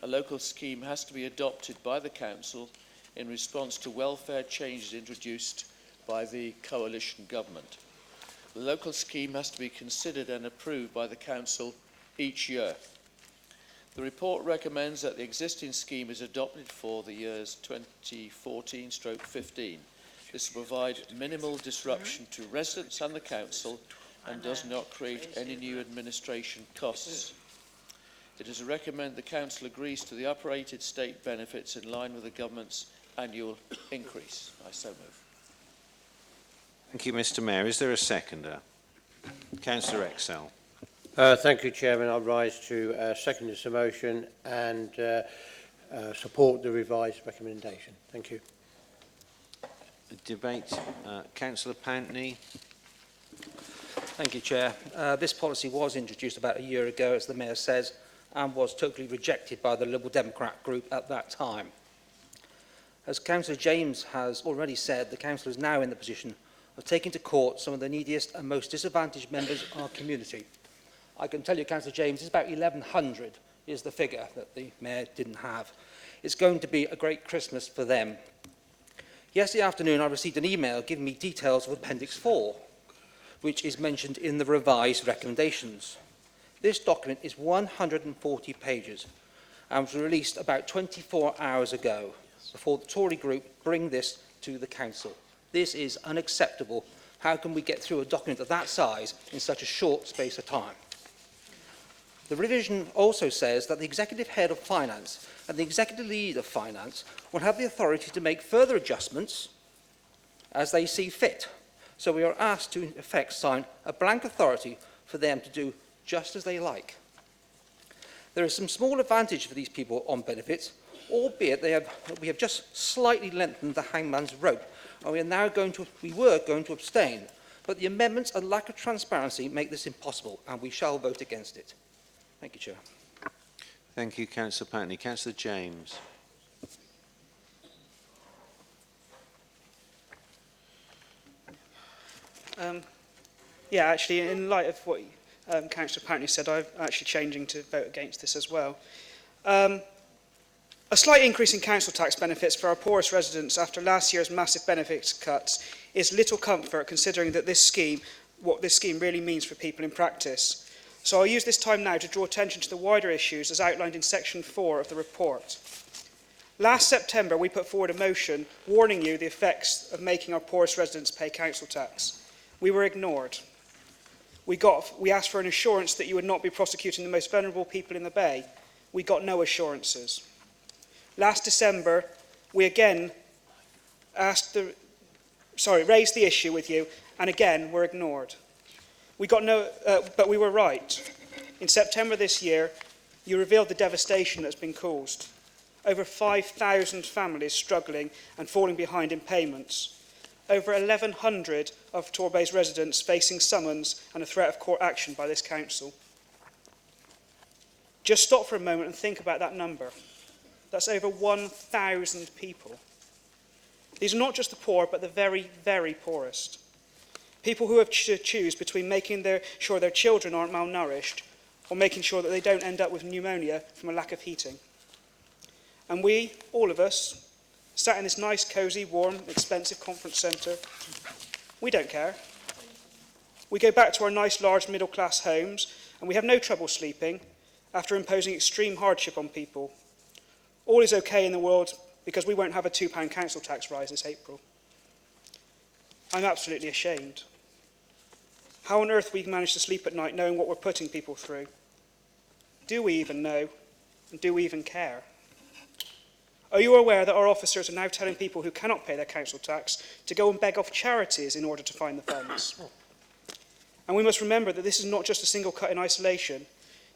Speaker 3: A local scheme has to be adopted by the Council in response to welfare changes introduced by the coalition government. The local scheme has to be considered and approved by the Council each year. The report recommends that the existing scheme is adopted for the years 2014-15. This will provide minimal disruption to residents and the Council and does not create any new administration costs. It is recommended the Council agrees to the uprated state benefits in line with the Government's annual increase. I so move.
Speaker 1: Thank you, Mr. Mayor. Is there a seconder? Councillor Excel.
Speaker 14: Thank you, Chairman. I rise to second this motion and support the revised recommendation. Thank you.
Speaker 1: Debate. Councillor Pountney.
Speaker 23: Thank you, Chair. This policy was introduced about a year ago, as the Mayor says, and was totally rejected by the Liberal Democrat group at that time. As Councillor James has already said, the Council is now in the position of taking to court some of the neediest and most disadvantaged members of our community. I can tell you, Councillor James, it's about 1,100 is the figure that the Mayor didn't have. It's going to be a great Christmas for them. Yesterday afternoon, I received an email giving me details of Appendix 4, which is mentioned in the revised recommendations. This document is 140 pages and was released about 24 hours ago before the Tory group bring this to the Council. This is unacceptable. How can we get through a document of that size in such a short space of time? The revision also says that the Executive Head of Finance and the Executive Lead of Finance will have the authority to make further adjustments as they see fit. So we are asked to, in effect, sign a blank authority for them to do just as they like. There is some small advantage for these people on benefits, albeit we have just slightly lengthened the hangman's rope, and we were going to abstain. But the amendments and lack of transparency make this impossible, and we shall vote against it. Thank you, Chair.
Speaker 1: Thank you, Councillor Patney. Councillor James.
Speaker 4: Yeah, actually, in light of what Councillor Patney said, I'm actually changing to vote against this as well. A slight increase in council tax benefits for our poorest residents after last year's massive benefits cuts is little comfort considering that what this scheme really means for people in practice. So I'll use this time now to draw attention to the wider issues as outlined in section 4 of the report. Last September, we put forward a motion warning you the effects of making our poorest residents pay council tax. We were ignored. We asked for an assurance that you would not be prosecuting the most vulnerable people in the Bay. We got no assurances. Last December, we again raised the issue with you, and again were ignored. But we were right. In September this year, you revealed the devastation that's been caused. Over 5,000 families struggling and falling behind in payments. Over 1,100 of Torbay's residents facing summons and a threat of court action by this council. Just stop for a moment and think about that number. That's over 1,000 people. These are not just the poor, but the very, very poorest. People who have to choose between making sure their children aren't malnourished or making sure that they don't end up with pneumonia from a lack of heating. And we, all of us, sat in this nice, cosy, warm, expensive conference centre, we don't care. We go back to our nice, large, middle-class homes, and we have no trouble sleeping after imposing extreme hardship on people. All is okay in the world because we won't have a £2 council tax rise this April. I'm absolutely ashamed. How on earth we manage to sleep at night knowing what we're putting people through? Do we even know? And do we even care? Are you aware that our officers are now telling people who cannot pay their council tax to go and beg off charities in order to find the funds? And we must remember that this is not just a single cut in isolation.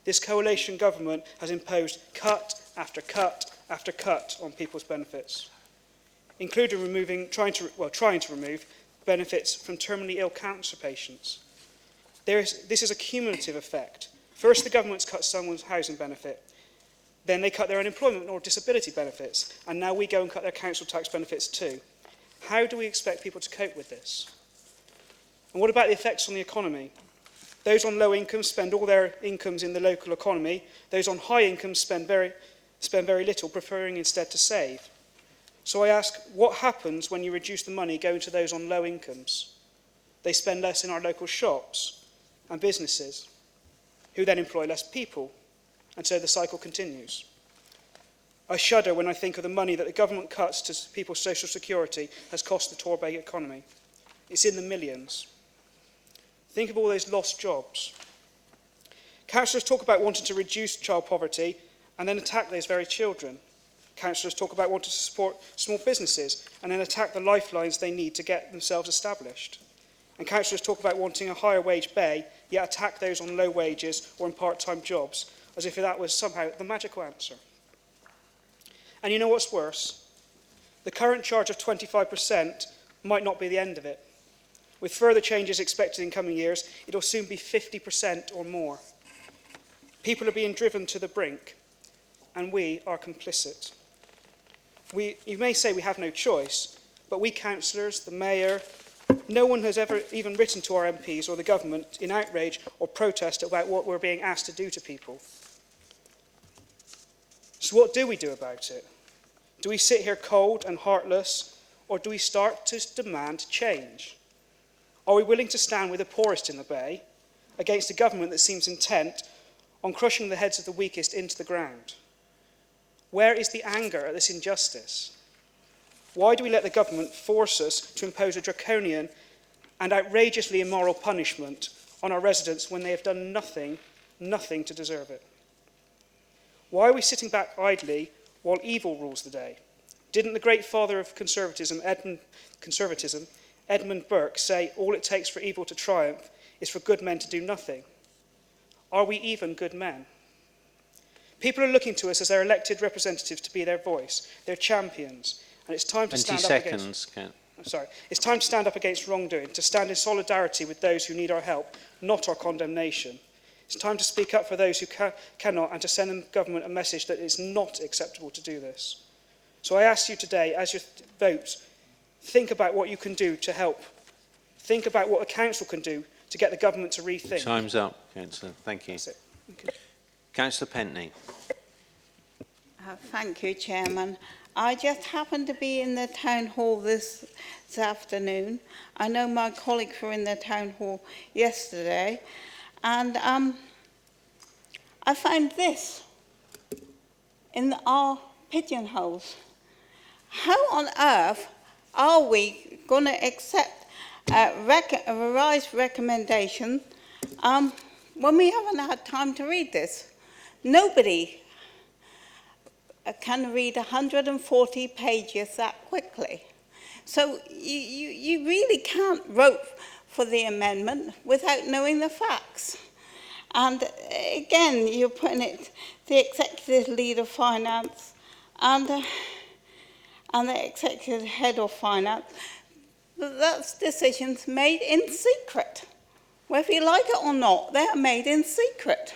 Speaker 4: This coalition government has imposed cut after cut after cut on people's benefits, including trying to remove benefits from terminally ill cancer patients. This is a cumulative effect. First, the government's cut someone's housing benefit. Then they cut their unemployment or disability benefits. And now we go and cut their council tax benefits too. How do we expect people to cope with this? And what about the effects on the economy? Those on low incomes spend all their incomes in the local economy. Those on high incomes spend very little, preferring instead to save. So I ask, what happens when you reduce the money going to those on low incomes? They spend less in our local shops and businesses, who then employ less people, and so the cycle continues. I shudder when I think of the money that the government cuts to people's social security has cost the Torbay economy. It's in the millions. Think of all those lost jobs. Councillors talk about wanting to reduce child poverty and then attack those very children. Councillors talk about wanting to support small businesses and then attack the lifelines they need to get themselves established. And councillors talk about wanting a higher wage Bay, yet attack those on low wages or in part-time jobs, as if that was somehow the magical answer. And you know what's worse? The current charge of 25% might not be the end of it. With further changes expected in coming years, it will soon be 50% or more. People are being driven to the brink, and we are complicit. You may say we have no choice, but we councillors, the mayor, no one has ever even written to our MPs or the government in outrage or protest about what we're being asked to do to people. So what do we do about it? Do we sit here cold and heartless, or do we start to demand change? Are we willing to stand with the poorest in the Bay against a government that seems intent on crushing the heads of the weakest into the ground? Where is the anger at this injustice? Why do we let the government force us to impose a draconian and outrageously immoral punishment on our residents when they have done nothing to deserve it? Why are we sitting back idly while evil rules the day? Didn't the great father of conservatism, Edmund Burke, say all it takes for evil to triumph is for good men to do nothing? Are we even good men? People are looking to us as their elected representatives to be their voice, their champions, and it's time to stand up against... It's time to stand up against wrongdoing, to stand in solidarity with those who need our help, not our condemnation. It's time to speak up for those who cannot and to send the government a message that it's not acceptable to do this. So I ask you today, as you vote, think about what you can do to help. Think about what a council can do to get the government to rethink.
Speaker 1: Time's up, Councillor. Thank you.
Speaker 4: That's it.
Speaker 1: Councillor Pentney.
Speaker 10: Thank you, Chairman. I just happened to be in the town hall this afternoon. I know my colleagues were in the town hall yesterday, and I found this in our pigeonholes. How on earth are we going to accept a revised recommendation when we haven't had time to read this? Nobody can read 140 pages that quickly. So you really can't vote for the amendment without knowing the facts. And again, you're putting it, the executive lead of finance and the executive head of finance, that's decisions made in secret. Whether you like it or not, they are made in secret.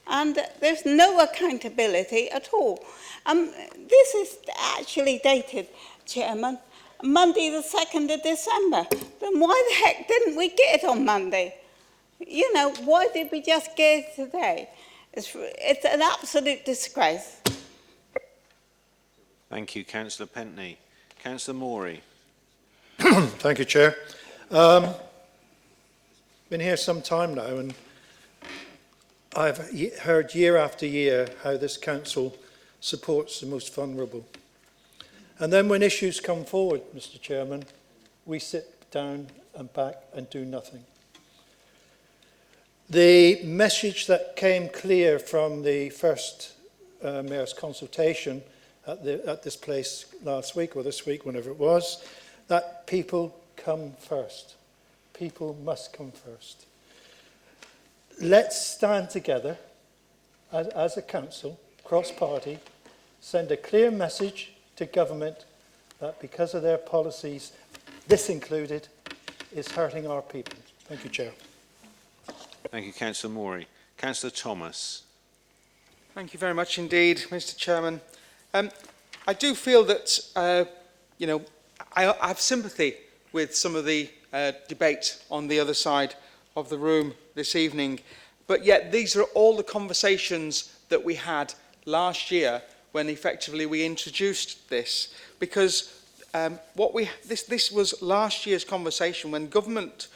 Speaker 10: And there's no accountability at all. This is actually dated, Chairman, Monday the 2nd of December. Then why the heck didn't we get it on Monday? You know, why did we just get it today? It's an absolute disgrace.
Speaker 1: Thank you, Councillor Pentney. Councillor Morey.
Speaker 19: Thank you, Chair. Been here some time now, and I've heard year after year how this council supports the most vulnerable. And then when issues come forward, Mr. Chairman, we sit down and back and do nothing. The message that came clear from the first Mayor's consultation at this place last week, or this week, whenever it was, that people come first. People must come first. Let's stand together as a council, cross-party, send a clear message to government that because of their policies, this included, is hurting our people. Thank you, Chair.
Speaker 1: Thank you, Councillor Morey. Councillor Thomas.
Speaker 9: Thank you very much indeed, Mr. Chairman. I do feel that, you know, I have sympathy with some of the debate on the other side of the room this evening, but yet these are all the conversations that we had last year when effectively we introduced this, because this was last year's conversation when government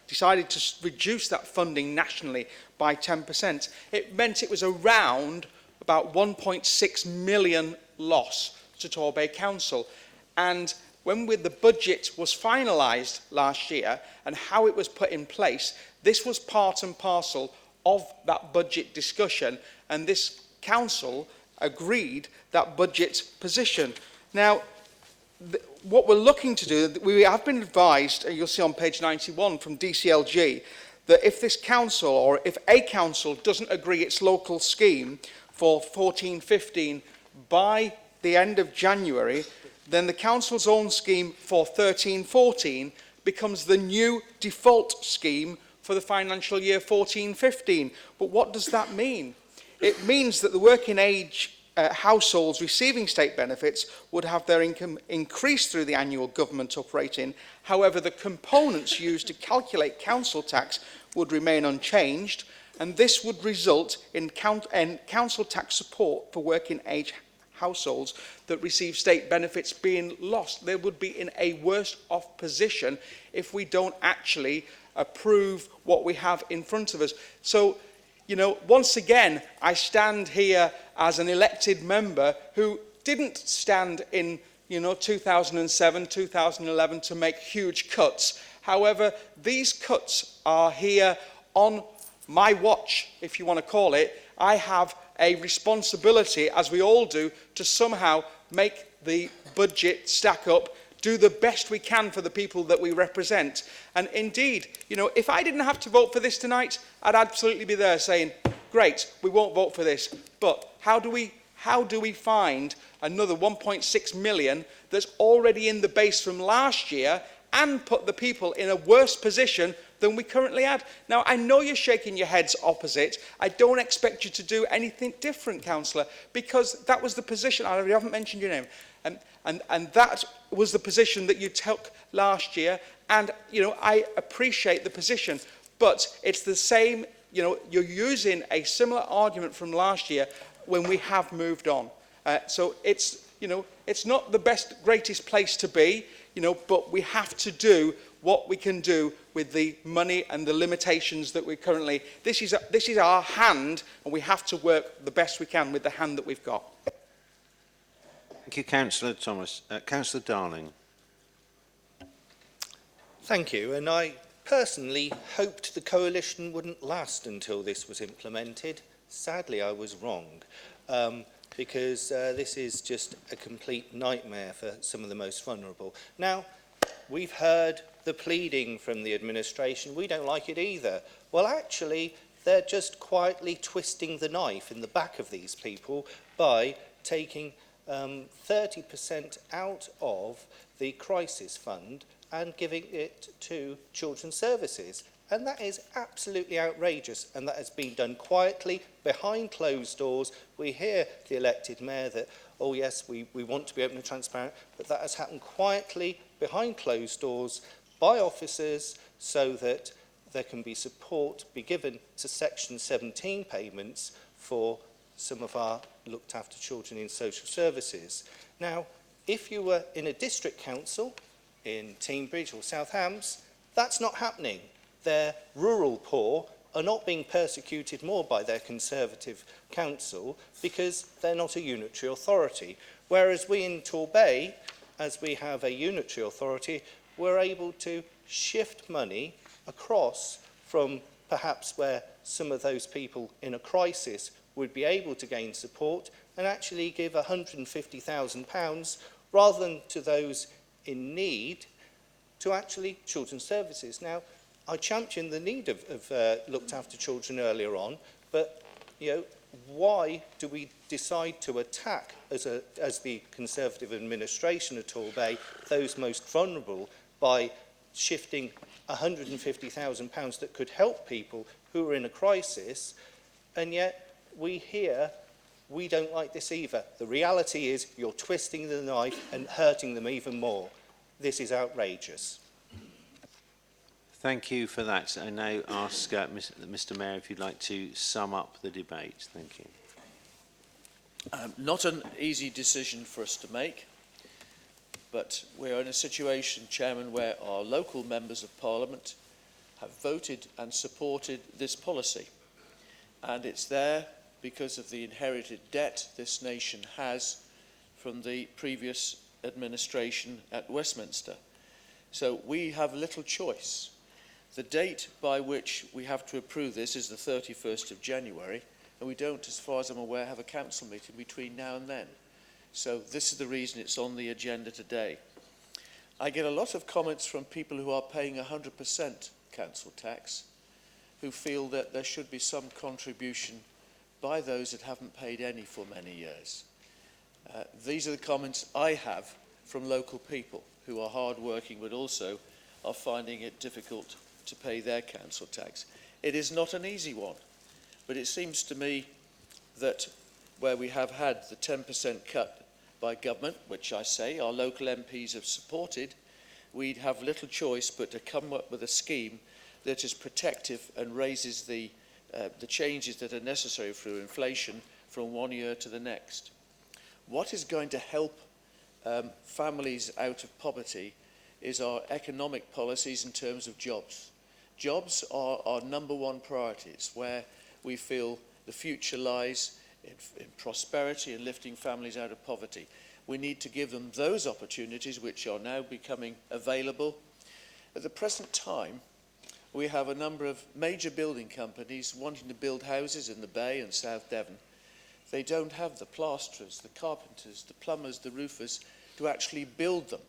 Speaker 9: decided to reduce that funding nationally by 10%. It meant it was around about 1.6 million loss to Torbay Council. And when the budget was finalised last year and how it was put in place, this was part and parcel of that budget discussion, and this council agreed that budget position. Now, what we're looking to do, we have been advised, you'll see on page 91 from DCLG, that if this council, or if a council doesn't agree its local scheme for 14-15 by the end of January, then the council's own scheme for 13-14 becomes the new default scheme for the financial year 14-15. But what does that mean? It means that the working age households receiving state benefits would have their income increased through the annual government operating. However, the components used to calculate council tax would remain unchanged, and this would result in council tax support for working age households that receive state benefits being lost. They would be in a worse off position if we don't actually approve what we have in front of us. So, you know, once again, I stand here as an elected member who didn't stand in, 2007, 2011 to make huge cuts. However, these cuts are here on my watch, if you want to call it. I have a responsibility, as we all do, to somehow make the budget stack up, do the best we can for the people that we represent. And indeed, if I didn't have to vote for this tonight, I'd absolutely be there saying, great, we won't vote for this. But how do we find another 1.6 million that's already in the base from last year and put the people in a worse position than we currently had. Now, I know you're shaking your heads opposite. I don't expect you to do anything different, Councillor, because that was the position. I haven't mentioned your name. And that was the position that you took last year. And, you know, I appreciate the position, but it's the same, you know, you're using a similar argument from last year when we have moved on. So it's, you know, it's not the greatest place to be, you know, but we have to do what we can do with the money and the limitations that we currently, this is our hand, and we have to work the best we can with the hand that we've got.
Speaker 1: Thank you, Councillor Thomas. Councillor Darling.
Speaker 11: Thank you, and I personally hoped the coalition wouldn't last until this was implemented. Sadly, I was wrong, because this is just a complete nightmare for some of the most vulnerable. Now, we've heard the pleading from the administration. We don't like it either. Well, actually, they're just quietly twisting the knife in the back of these people by taking 30% out of the crisis fund and giving it to children's services. And that is absolutely outrageous, and that has been done quietly, behind closed doors. We hear the elected mayor that, oh yes, we want to be open and transparent, but that has happened quietly, behind closed doors, by officers, so that there can be support be given to Section 17 payments for some of our looked after children in social services. Now, if you were in a district council, in Teignbridge or South Hams, that's not happening. Their rural poor are not being persecuted more by their Conservative council because they're not a unitary authority. Whereas we in Torbay, as we have a unitary authority, we're able to shift money across from perhaps where some of those people in a crisis would be able to gain support and actually give £150,000 rather than to those in need to actually children's services. Now, I championed the need of looked after children earlier on, but you know, why do we decide to attack as the Conservative administration at Torbay those most vulnerable by shifting £150,000 that could help people who are in a crisis, and yet we hear we don't like this either. The reality is you're twisting the knife and hurting them even more. This is outrageous.
Speaker 1: Thank you for that. I now ask Mr. Mayor if you'd like to sum up the debate. Thank you.
Speaker 3: Not an easy decision for us to make, but we're in a situation, Chairman, where our local members of Parliament have voted and supported this policy. And it's there because of the inherited debt this nation has from the previous administration at Westminster. So we have little choice. The date by which we have to approve this is the 31st of January, and we don't, as far as I'm aware, have a council meeting between now and then. So this is the reason it's on the agenda today. I get a lot of comments from people who are paying 100% council tax, who feel that there should be some contribution by those that haven't paid any for many years. These are the comments I have from local people who are hard-working but also are finding it difficult to pay their council tax. It is not an easy one, but it seems to me that where we have had the 10% cut by government, which I say our local MPs have supported, we'd have little choice but to come up with a scheme that is protective and raises the changes that are necessary through inflation from one year to the next. What is going to help families out of poverty is our economic policies in terms of jobs. Jobs are our number one priorities, where we feel the future lies in prosperity and lifting families out of poverty. We need to give them those opportunities which are now becoming available. At the present time, we have a number of major building companies wanting to build houses in the Bay and South Devon. They don't have the plasterers, the carpenters, the plumbers, the roofers to actually build them.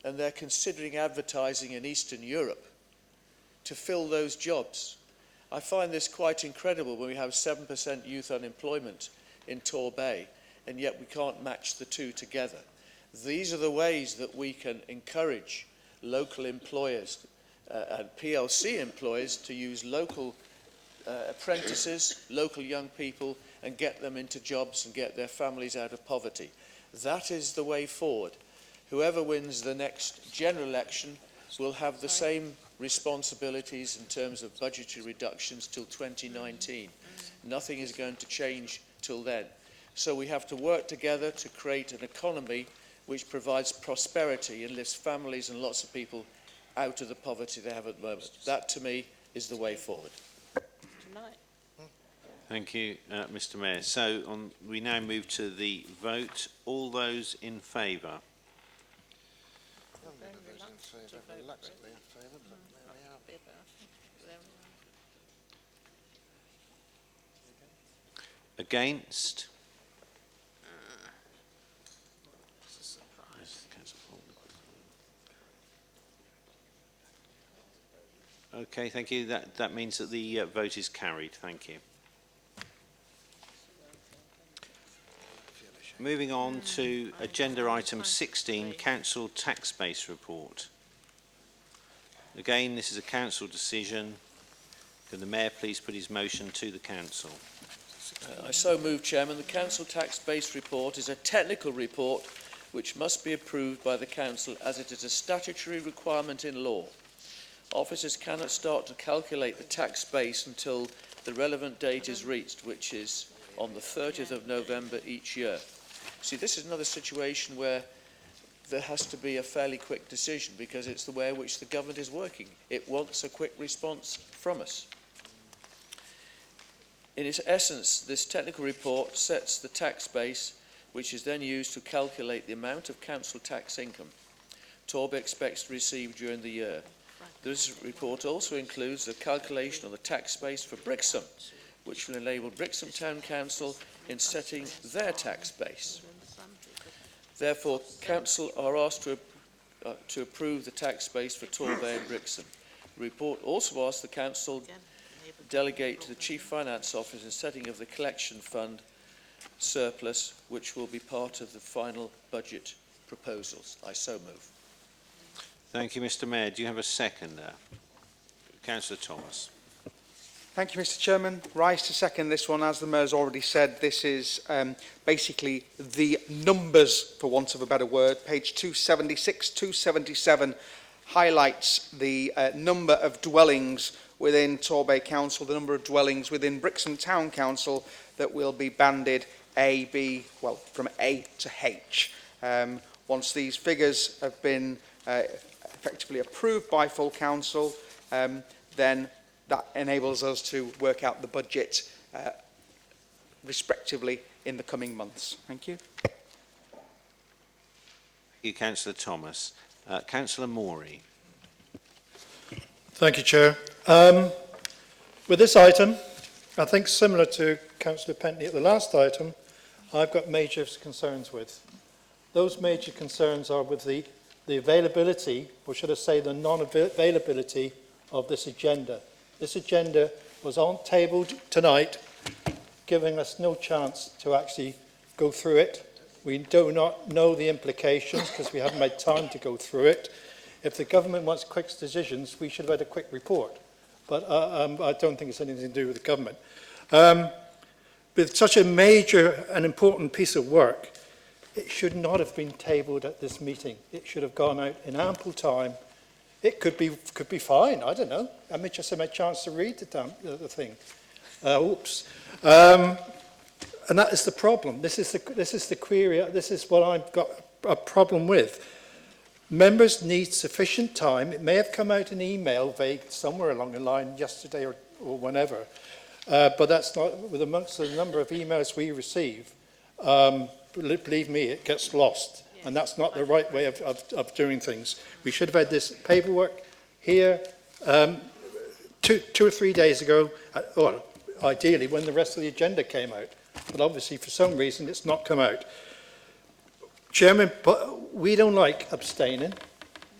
Speaker 3: And they're considering advertising in Eastern Europe to fill those jobs. I find this quite incredible when we have 7% youth unemployment in Torbay, and yet we can't match the two together. These are the ways that we can encourage local employers and PLC employers to use local apprentices, local young people, and get them into jobs and get their families out of poverty. That is the way forward. Whoever wins the next general election will have the same responsibilities in terms of budgetary reductions till 2019. Nothing is going to change till then. So we have to work together to create an economy which provides prosperity and lifts families and lots of people out of the poverty they have at the moment. That, to me, is the way forward.
Speaker 1: Thank you, Mr. Mayor. So we now move to the vote. All those in favour? Against? Okay, thank you. That means that the vote is carried. Thank you. Moving on to agenda item 16, Council Tax Base Report. Again, this is a Council decision. Can the Mayor please put his motion to the Council?
Speaker 3: I so move, Chairman. The Council Tax Base Report is a technical report which must be approved by the Council as it is a statutory requirement in law. Officers cannot start to calculate the tax base until the relevant date is reached, which is on the 30th of November each year. See, this is another situation where there has to be a fairly quick decision because it's the way in which the government is working. It wants a quick response from us. In its essence, this technical report sets the tax base, which is then used to calculate the amount of council tax income Torbay expects to receive during the year. This report also includes the calculation of the tax base for Brixham, which will enable Brixham Town Council in setting their tax base. Therefore, Council are asked to approve the tax base for Torbay and Brixham. The report also asks the Council delegate to the Chief Finance Officer in setting of the collection fund surplus, which will be part of the final budget proposals. I so move.
Speaker 1: Thank you, Mr. Mayor. Do you have a seconder? Councillor Thomas.
Speaker 9: Thank you, Mr. Chairman. Rise to second this one. As the Mayor's already said, this is basically the numbers, for want of a better word. Page 276, 277 highlights the number of dwellings within Torbay Council, the number of dwellings within Brixham Town Council that will be banded A, B, well, from A to H. Once these figures have been effectively approved by full council, then that enables us to work out the budget respectively in the coming months. Thank you.
Speaker 1: Thank you, Councillor Thomas. Councillor Morey.
Speaker 19: Thank you, Chair. With this item, I think similar to Councillor Pentley at the last item, I've got major concerns with. Those major concerns are with the availability, or should I say the non-availability of this agenda. This agenda was tabled tonight, giving us no chance to actually go through it. We do not know the implications because we haven't had time to go through it. If the government wants quick decisions, we should have had a quick report. But I don't think it's anything to do with the government. With such a major and important piece of work, it should not have been tabled at this meeting. It should have gone out in ample time. It could be fine. I don't know. I may just have a chance to read the thing. Oops. And that is the problem. This is the query. This is what I've got a problem with. Members need sufficient time. It may have come out in email, vague somewhere along the line yesterday or whenever, but that's not with amongst the number of emails we receive. Believe me, it gets lost, and that's not the right way of doing things. We should have had this paperwork here 2 or 3 days ago, or ideally when the rest of the agenda came out. But obviously, for some reason, it's not come out. Chairman, we don't like abstaining.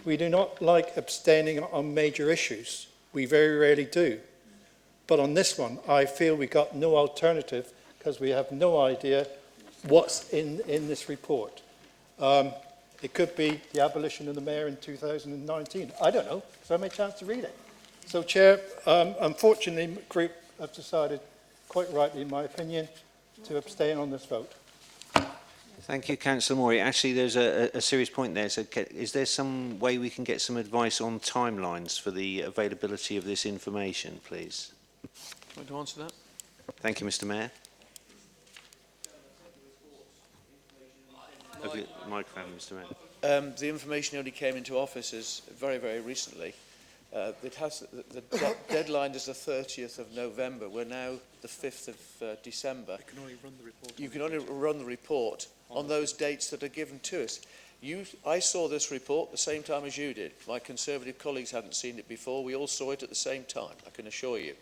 Speaker 19: We do not like abstaining on major issues. We very rarely do. But on this one, I feel we got no alternative because we have no idea what's in this report. It could be the abolition of the mayor in 2019. I don't know, because I haven't had a chance to read it. So, Chair, unfortunately, the group have decided, quite rightly in my opinion, to abstain on this vote.
Speaker 1: Thank you, Councillor Maury. Actually, there's a serious point there. So, is there some way we can get some advice on timelines for the availability of this information, please?
Speaker 3: Want to answer that?
Speaker 1: Thank you, Mr. Mayor. Microphone, Mr. Mayor.
Speaker 3: The information only came into offices very, very recently. The deadline is the 30th of November. We're now the 5th of December. You can only run the report. You can only run the report on those dates that are given to us. I saw this report the same time as you did. My Conservative colleagues hadn't seen it before. We all saw it at the same time, I can assure you.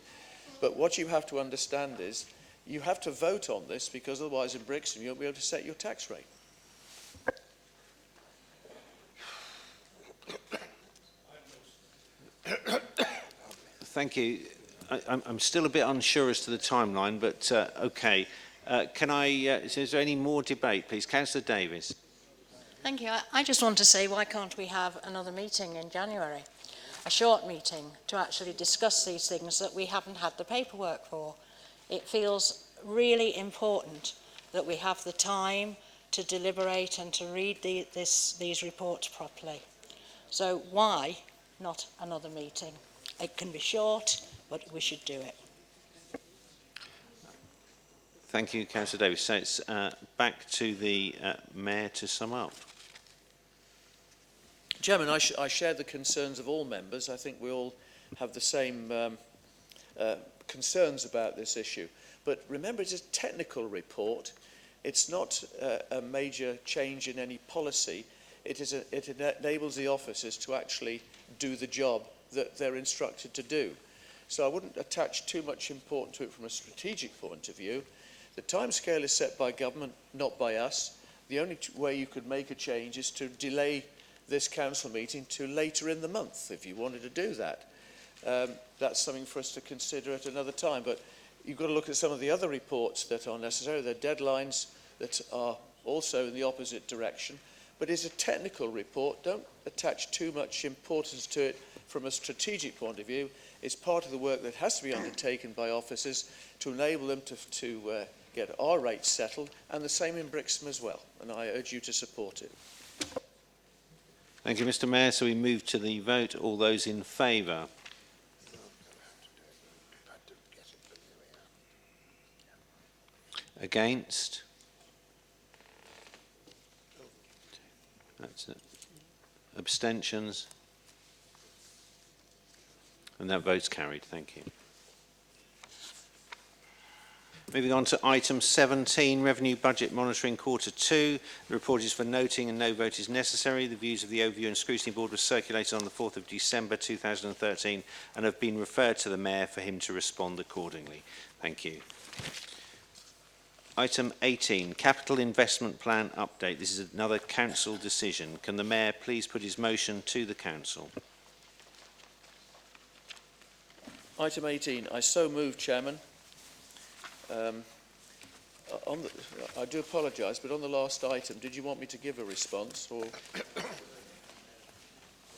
Speaker 3: But what you have to understand is you have to vote on this, because otherwise in Brixham you won't be able to set your tax rate.
Speaker 1: Thank you. I'm still a bit unsure as to the timeline, but okay. Is there any more debate, please? Councillor Davies.
Speaker 17: Thank you. I just want to say, why can't we have another meeting in January? A short meeting to actually discuss these things that we haven't had the paperwork for. It feels really important that we have the time to deliberate and to read these reports properly. So why not another meeting? It can be short, but we should do it.
Speaker 1: Thank you, Councillor Davies. So it's back to the Mayor to sum up.
Speaker 3: Chairman, I share the concerns of all members. I think we all have the same concerns about this issue. But remember, it's a technical report. It's not a major change in any policy. It enables the officers to actually do the job that they're instructed to do. So I wouldn't attach too much importance to it from a strategic point of view. The timescale is set by government, not by us. The only way you could make a change is to delay this council meeting to later in the month, if you wanted to do that. That's something for us to consider at another time. But you've got to look at some of the other reports that are necessary. There are deadlines that are also in the opposite direction. But it's a technical report. Don't attach too much importance to it from a strategic point of view. It's part of the work that has to be undertaken by officers to enable them to get our rates settled, and the same in Brixham as well. And I urge you to support it.
Speaker 1: Thank you, Mr. Mayor. So we move to the vote. All those in favour? Against? That's it. Abstentions? And that vote's carried. Thank you. Moving on to item 17, Revenue Budget Monitoring Quarter 2. The report is for noting and no vote is necessary. The views of the Overview and Scrutiny Board were circulated on the 4th of December 2013 and have been referred to the Mayor for him to respond accordingly. Thank you. Item 18, Capital Investment Plan Update. This is another Council decision. Can the Mayor please put his motion to the Council?
Speaker 3: Item 18, I so move, Chairman. I do apologise, but on the last item, did you want me to give a response? Or?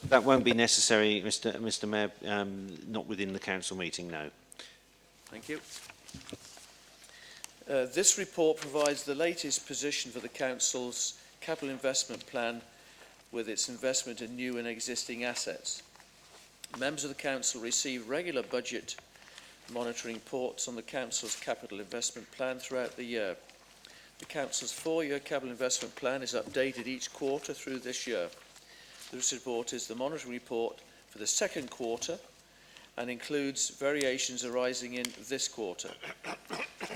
Speaker 1: That won't be necessary, Mr. Mayor, not within the Council meeting, no.
Speaker 3: Thank you. This report provides the latest position for the Council's capital investment plan with its investment in new and existing assets. Members of the Council receive regular budget monitoring reports on the Council's capital investment plan throughout the year. The Council's 4-year capital investment plan is updated each quarter through this year. This report is the monitoring report for the second quarter and includes variations arising in this quarter.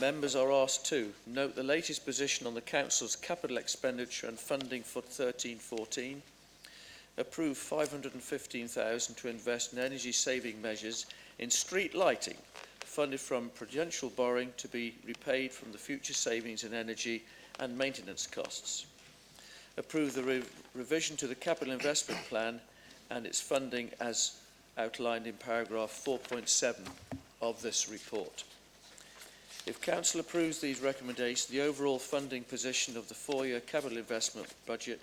Speaker 3: Members are asked to note the latest position on the Council's capital expenditure and funding for 13-14, approve $515,000 to invest in energy-saving measures in street lighting, funded from prudential borrowing to be repaid from the future savings in energy and maintenance costs. Approve the revision to the capital investment plan and its funding as outlined in paragraph 4.7 of this report. If Council approves these recommendations, the overall funding position of the 4-year capital investment budget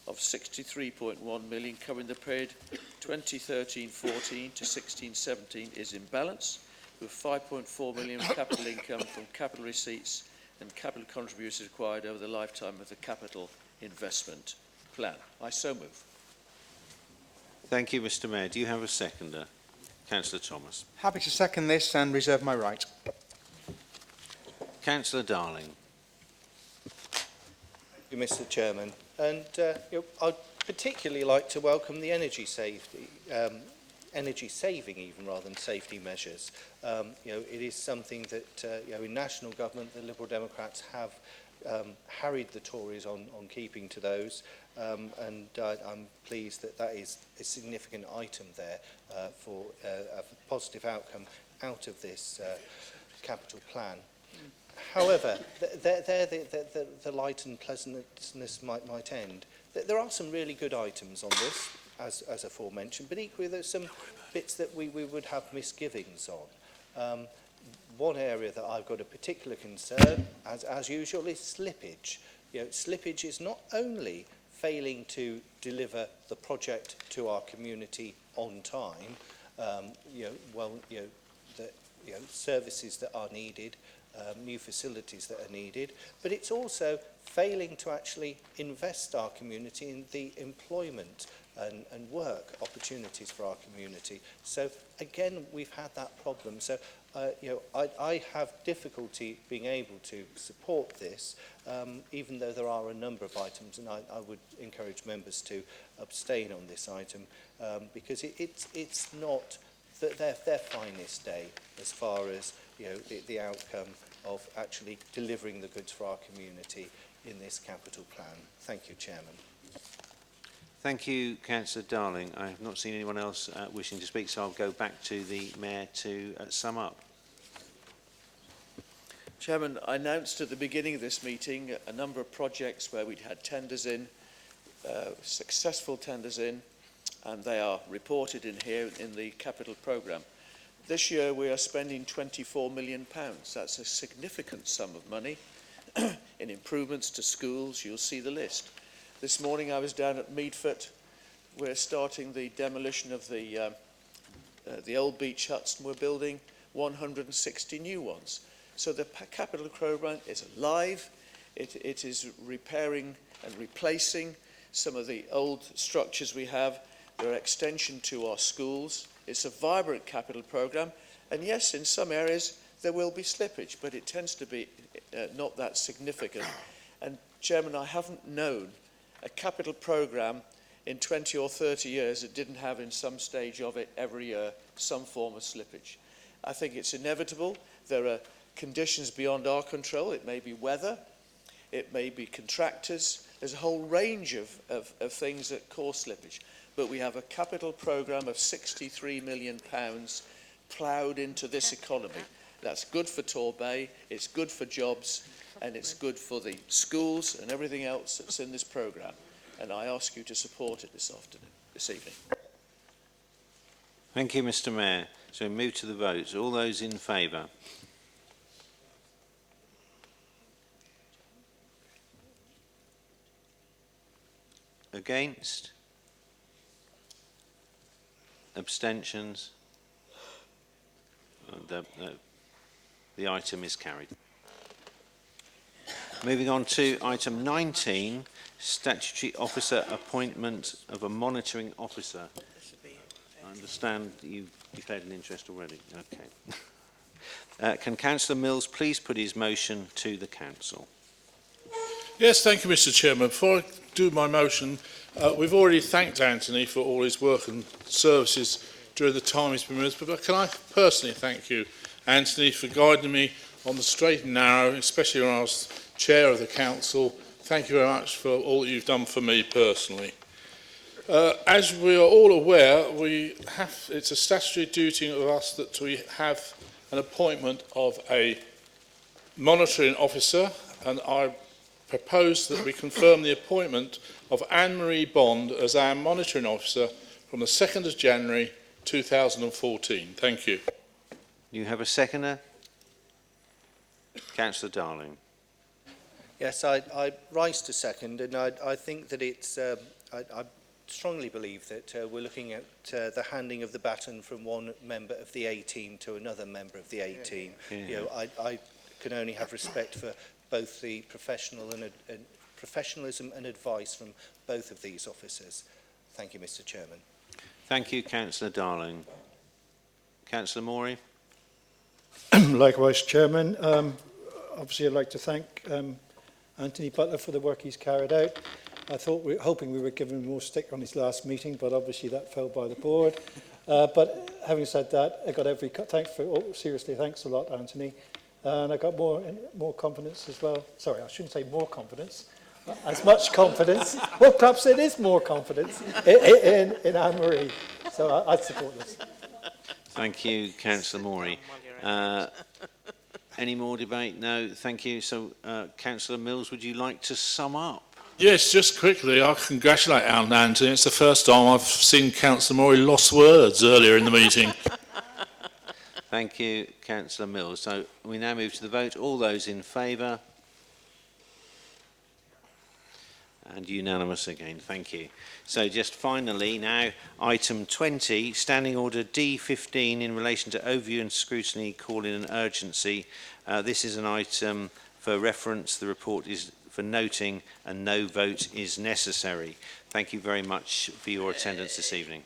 Speaker 3: of 63.1 million covering the period 2013-14 to 16-17 is in balance, with 5.4 million of capital income from capital receipts and capital contributions required over the lifetime of the capital investment plan. I so move.
Speaker 1: Thank you, Mr. Mayor. Do you have a seconder? Councillor Thomas.
Speaker 9: Happy to second this and reserve my right.
Speaker 1: Councillor Darling.
Speaker 11: Thank you, Mr. Chairman. And I'd particularly like to welcome the energy saving even rather than safety measures. It is something that in national government the Liberal Democrats have harried the Tories on keeping to those, and I'm pleased that that is a significant item there for a positive outcome out of this capital plan. However, the light and pleasantness might end. There are some really good items on this, as aforementioned, but equally there's some bits that we would have misgivings on. One area that I've got a particular concern, as usual, is slippage. Slippage is not only failing to deliver the project to our community on time, services that are needed, new facilities that are needed, but it's also failing to actually invest our community in the employment and work opportunities for our community. So again, we've had that problem. So I have difficulty being able to support this, even though there are a number of items, and I would encourage members to abstain on this item, because it's not their finest day as far as the outcome of actually delivering the goods for our community in this capital plan. Thank you, Chairman.
Speaker 1: Thank you, Councillor Darling. I have not seen anyone else wishing to speak, so I'll go back to the Mayor to sum up.
Speaker 3: Chairman, I announced at the beginning of this meeting a number of projects where we'd had tenders in, successful tenders in, and they are reported in here in the capital programme. This year we are spending £24 million. That's a significant sum of money in improvements to schools. You'll see the list. This morning I was down at Meadford. We're starting the demolition of the old beach huts, and we're building 160 new ones. So the capital programme is alive. It is repairing and replacing some of the old structures we have. There are extension to our schools. It's a vibrant capital programme, and yes, in some areas there will be slippage, but it tends to be not that significant. And Chairman, I haven't known a capital programme in 20 or 30 years that didn't have in some stage of it every year some form of slippage. I think it's inevitable. There are conditions beyond our control. It may be weather, it may be contractors. There's a whole range of things that cause slippage. But we have a capital programme of £63 million ploughed into this economy. That's good for Torbay, it's good for jobs, and it's good for the schools and everything else that's in this programme. And I ask you to support it this evening.
Speaker 1: Thank you, Mr. Mayor. So we move to the votes. All those in favour? Against? Abstentions? The item is carried. Moving on to item 19, statutory officer appointment of a monitoring officer. I understand you've declared an interest already. Okay. Can Councillor Mills please put his motion to the council?
Speaker 8: Yes, thank you, Mr. Chairman. Before I do my motion, we've already thanked Anthony for all his work and services during the time he's been with us, but can I personally thank you, Anthony, for guiding me on the straight and narrow, especially when I was chair of the council. Thank you very much for all that you've done for me personally. As we are all aware, it's a statutory duty of us that we have an appointment of a monitoring officer, and I propose that we confirm the appointment of Anne-Marie Bond as our monitoring officer from the 2nd of January 2014. Thank you.
Speaker 1: You have a seconder? Councillor Darling.
Speaker 11: Yes, I rise to second, and I think that it's, I strongly believe that we're looking at the handing of the baton from one member of the A team to another member of the A team.
Speaker 1: Yeah.
Speaker 11: You know, I can only have respect for both the professionalism and advice from both of these officers. Thank you, Mr. Chairman.
Speaker 1: Thank you, Councillor Darling. Councillor Morey.
Speaker 19: Likewise, Chairman. Obviously, I'd like to thank Anthony Butler for the work he's carried out. I thought hoping we were giving him more stick on his last meeting, but obviously that fell by the board. But having said that, I got every seriously, thanks a lot, Anthony. And I got more confidence as well. Sorry, I shouldn't say more confidence. As much confidence. Well, perhaps it is more confidence in Anne-Marie. So I'd support this.
Speaker 1: Thank you, Councillor Morey. Any more debate? No, thank you. So, Councillor Mills, would you like to sum up?
Speaker 8: Yes, just quickly, I congratulate Alan Anthony. It's the first time I've seen Councillor Morey lost words earlier in the meeting.
Speaker 1: Thank you, Councillor Mills. So we now move to the vote. All those in favour? And unanimous again. Thank you. So just finally now, item 20, Standing Order D15 in relation to overview and scrutiny calling an urgency. This is an item for reference. The report is for noting and no vote is necessary. Thank you very much for your attendance this evening.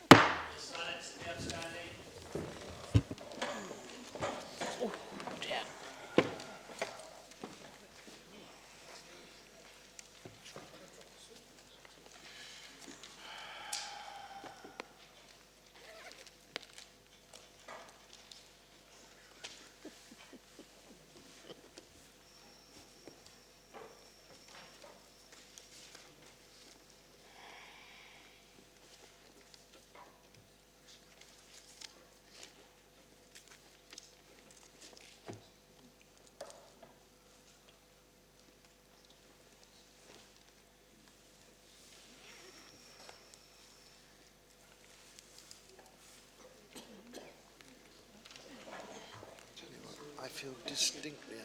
Speaker 5: I feel distinctly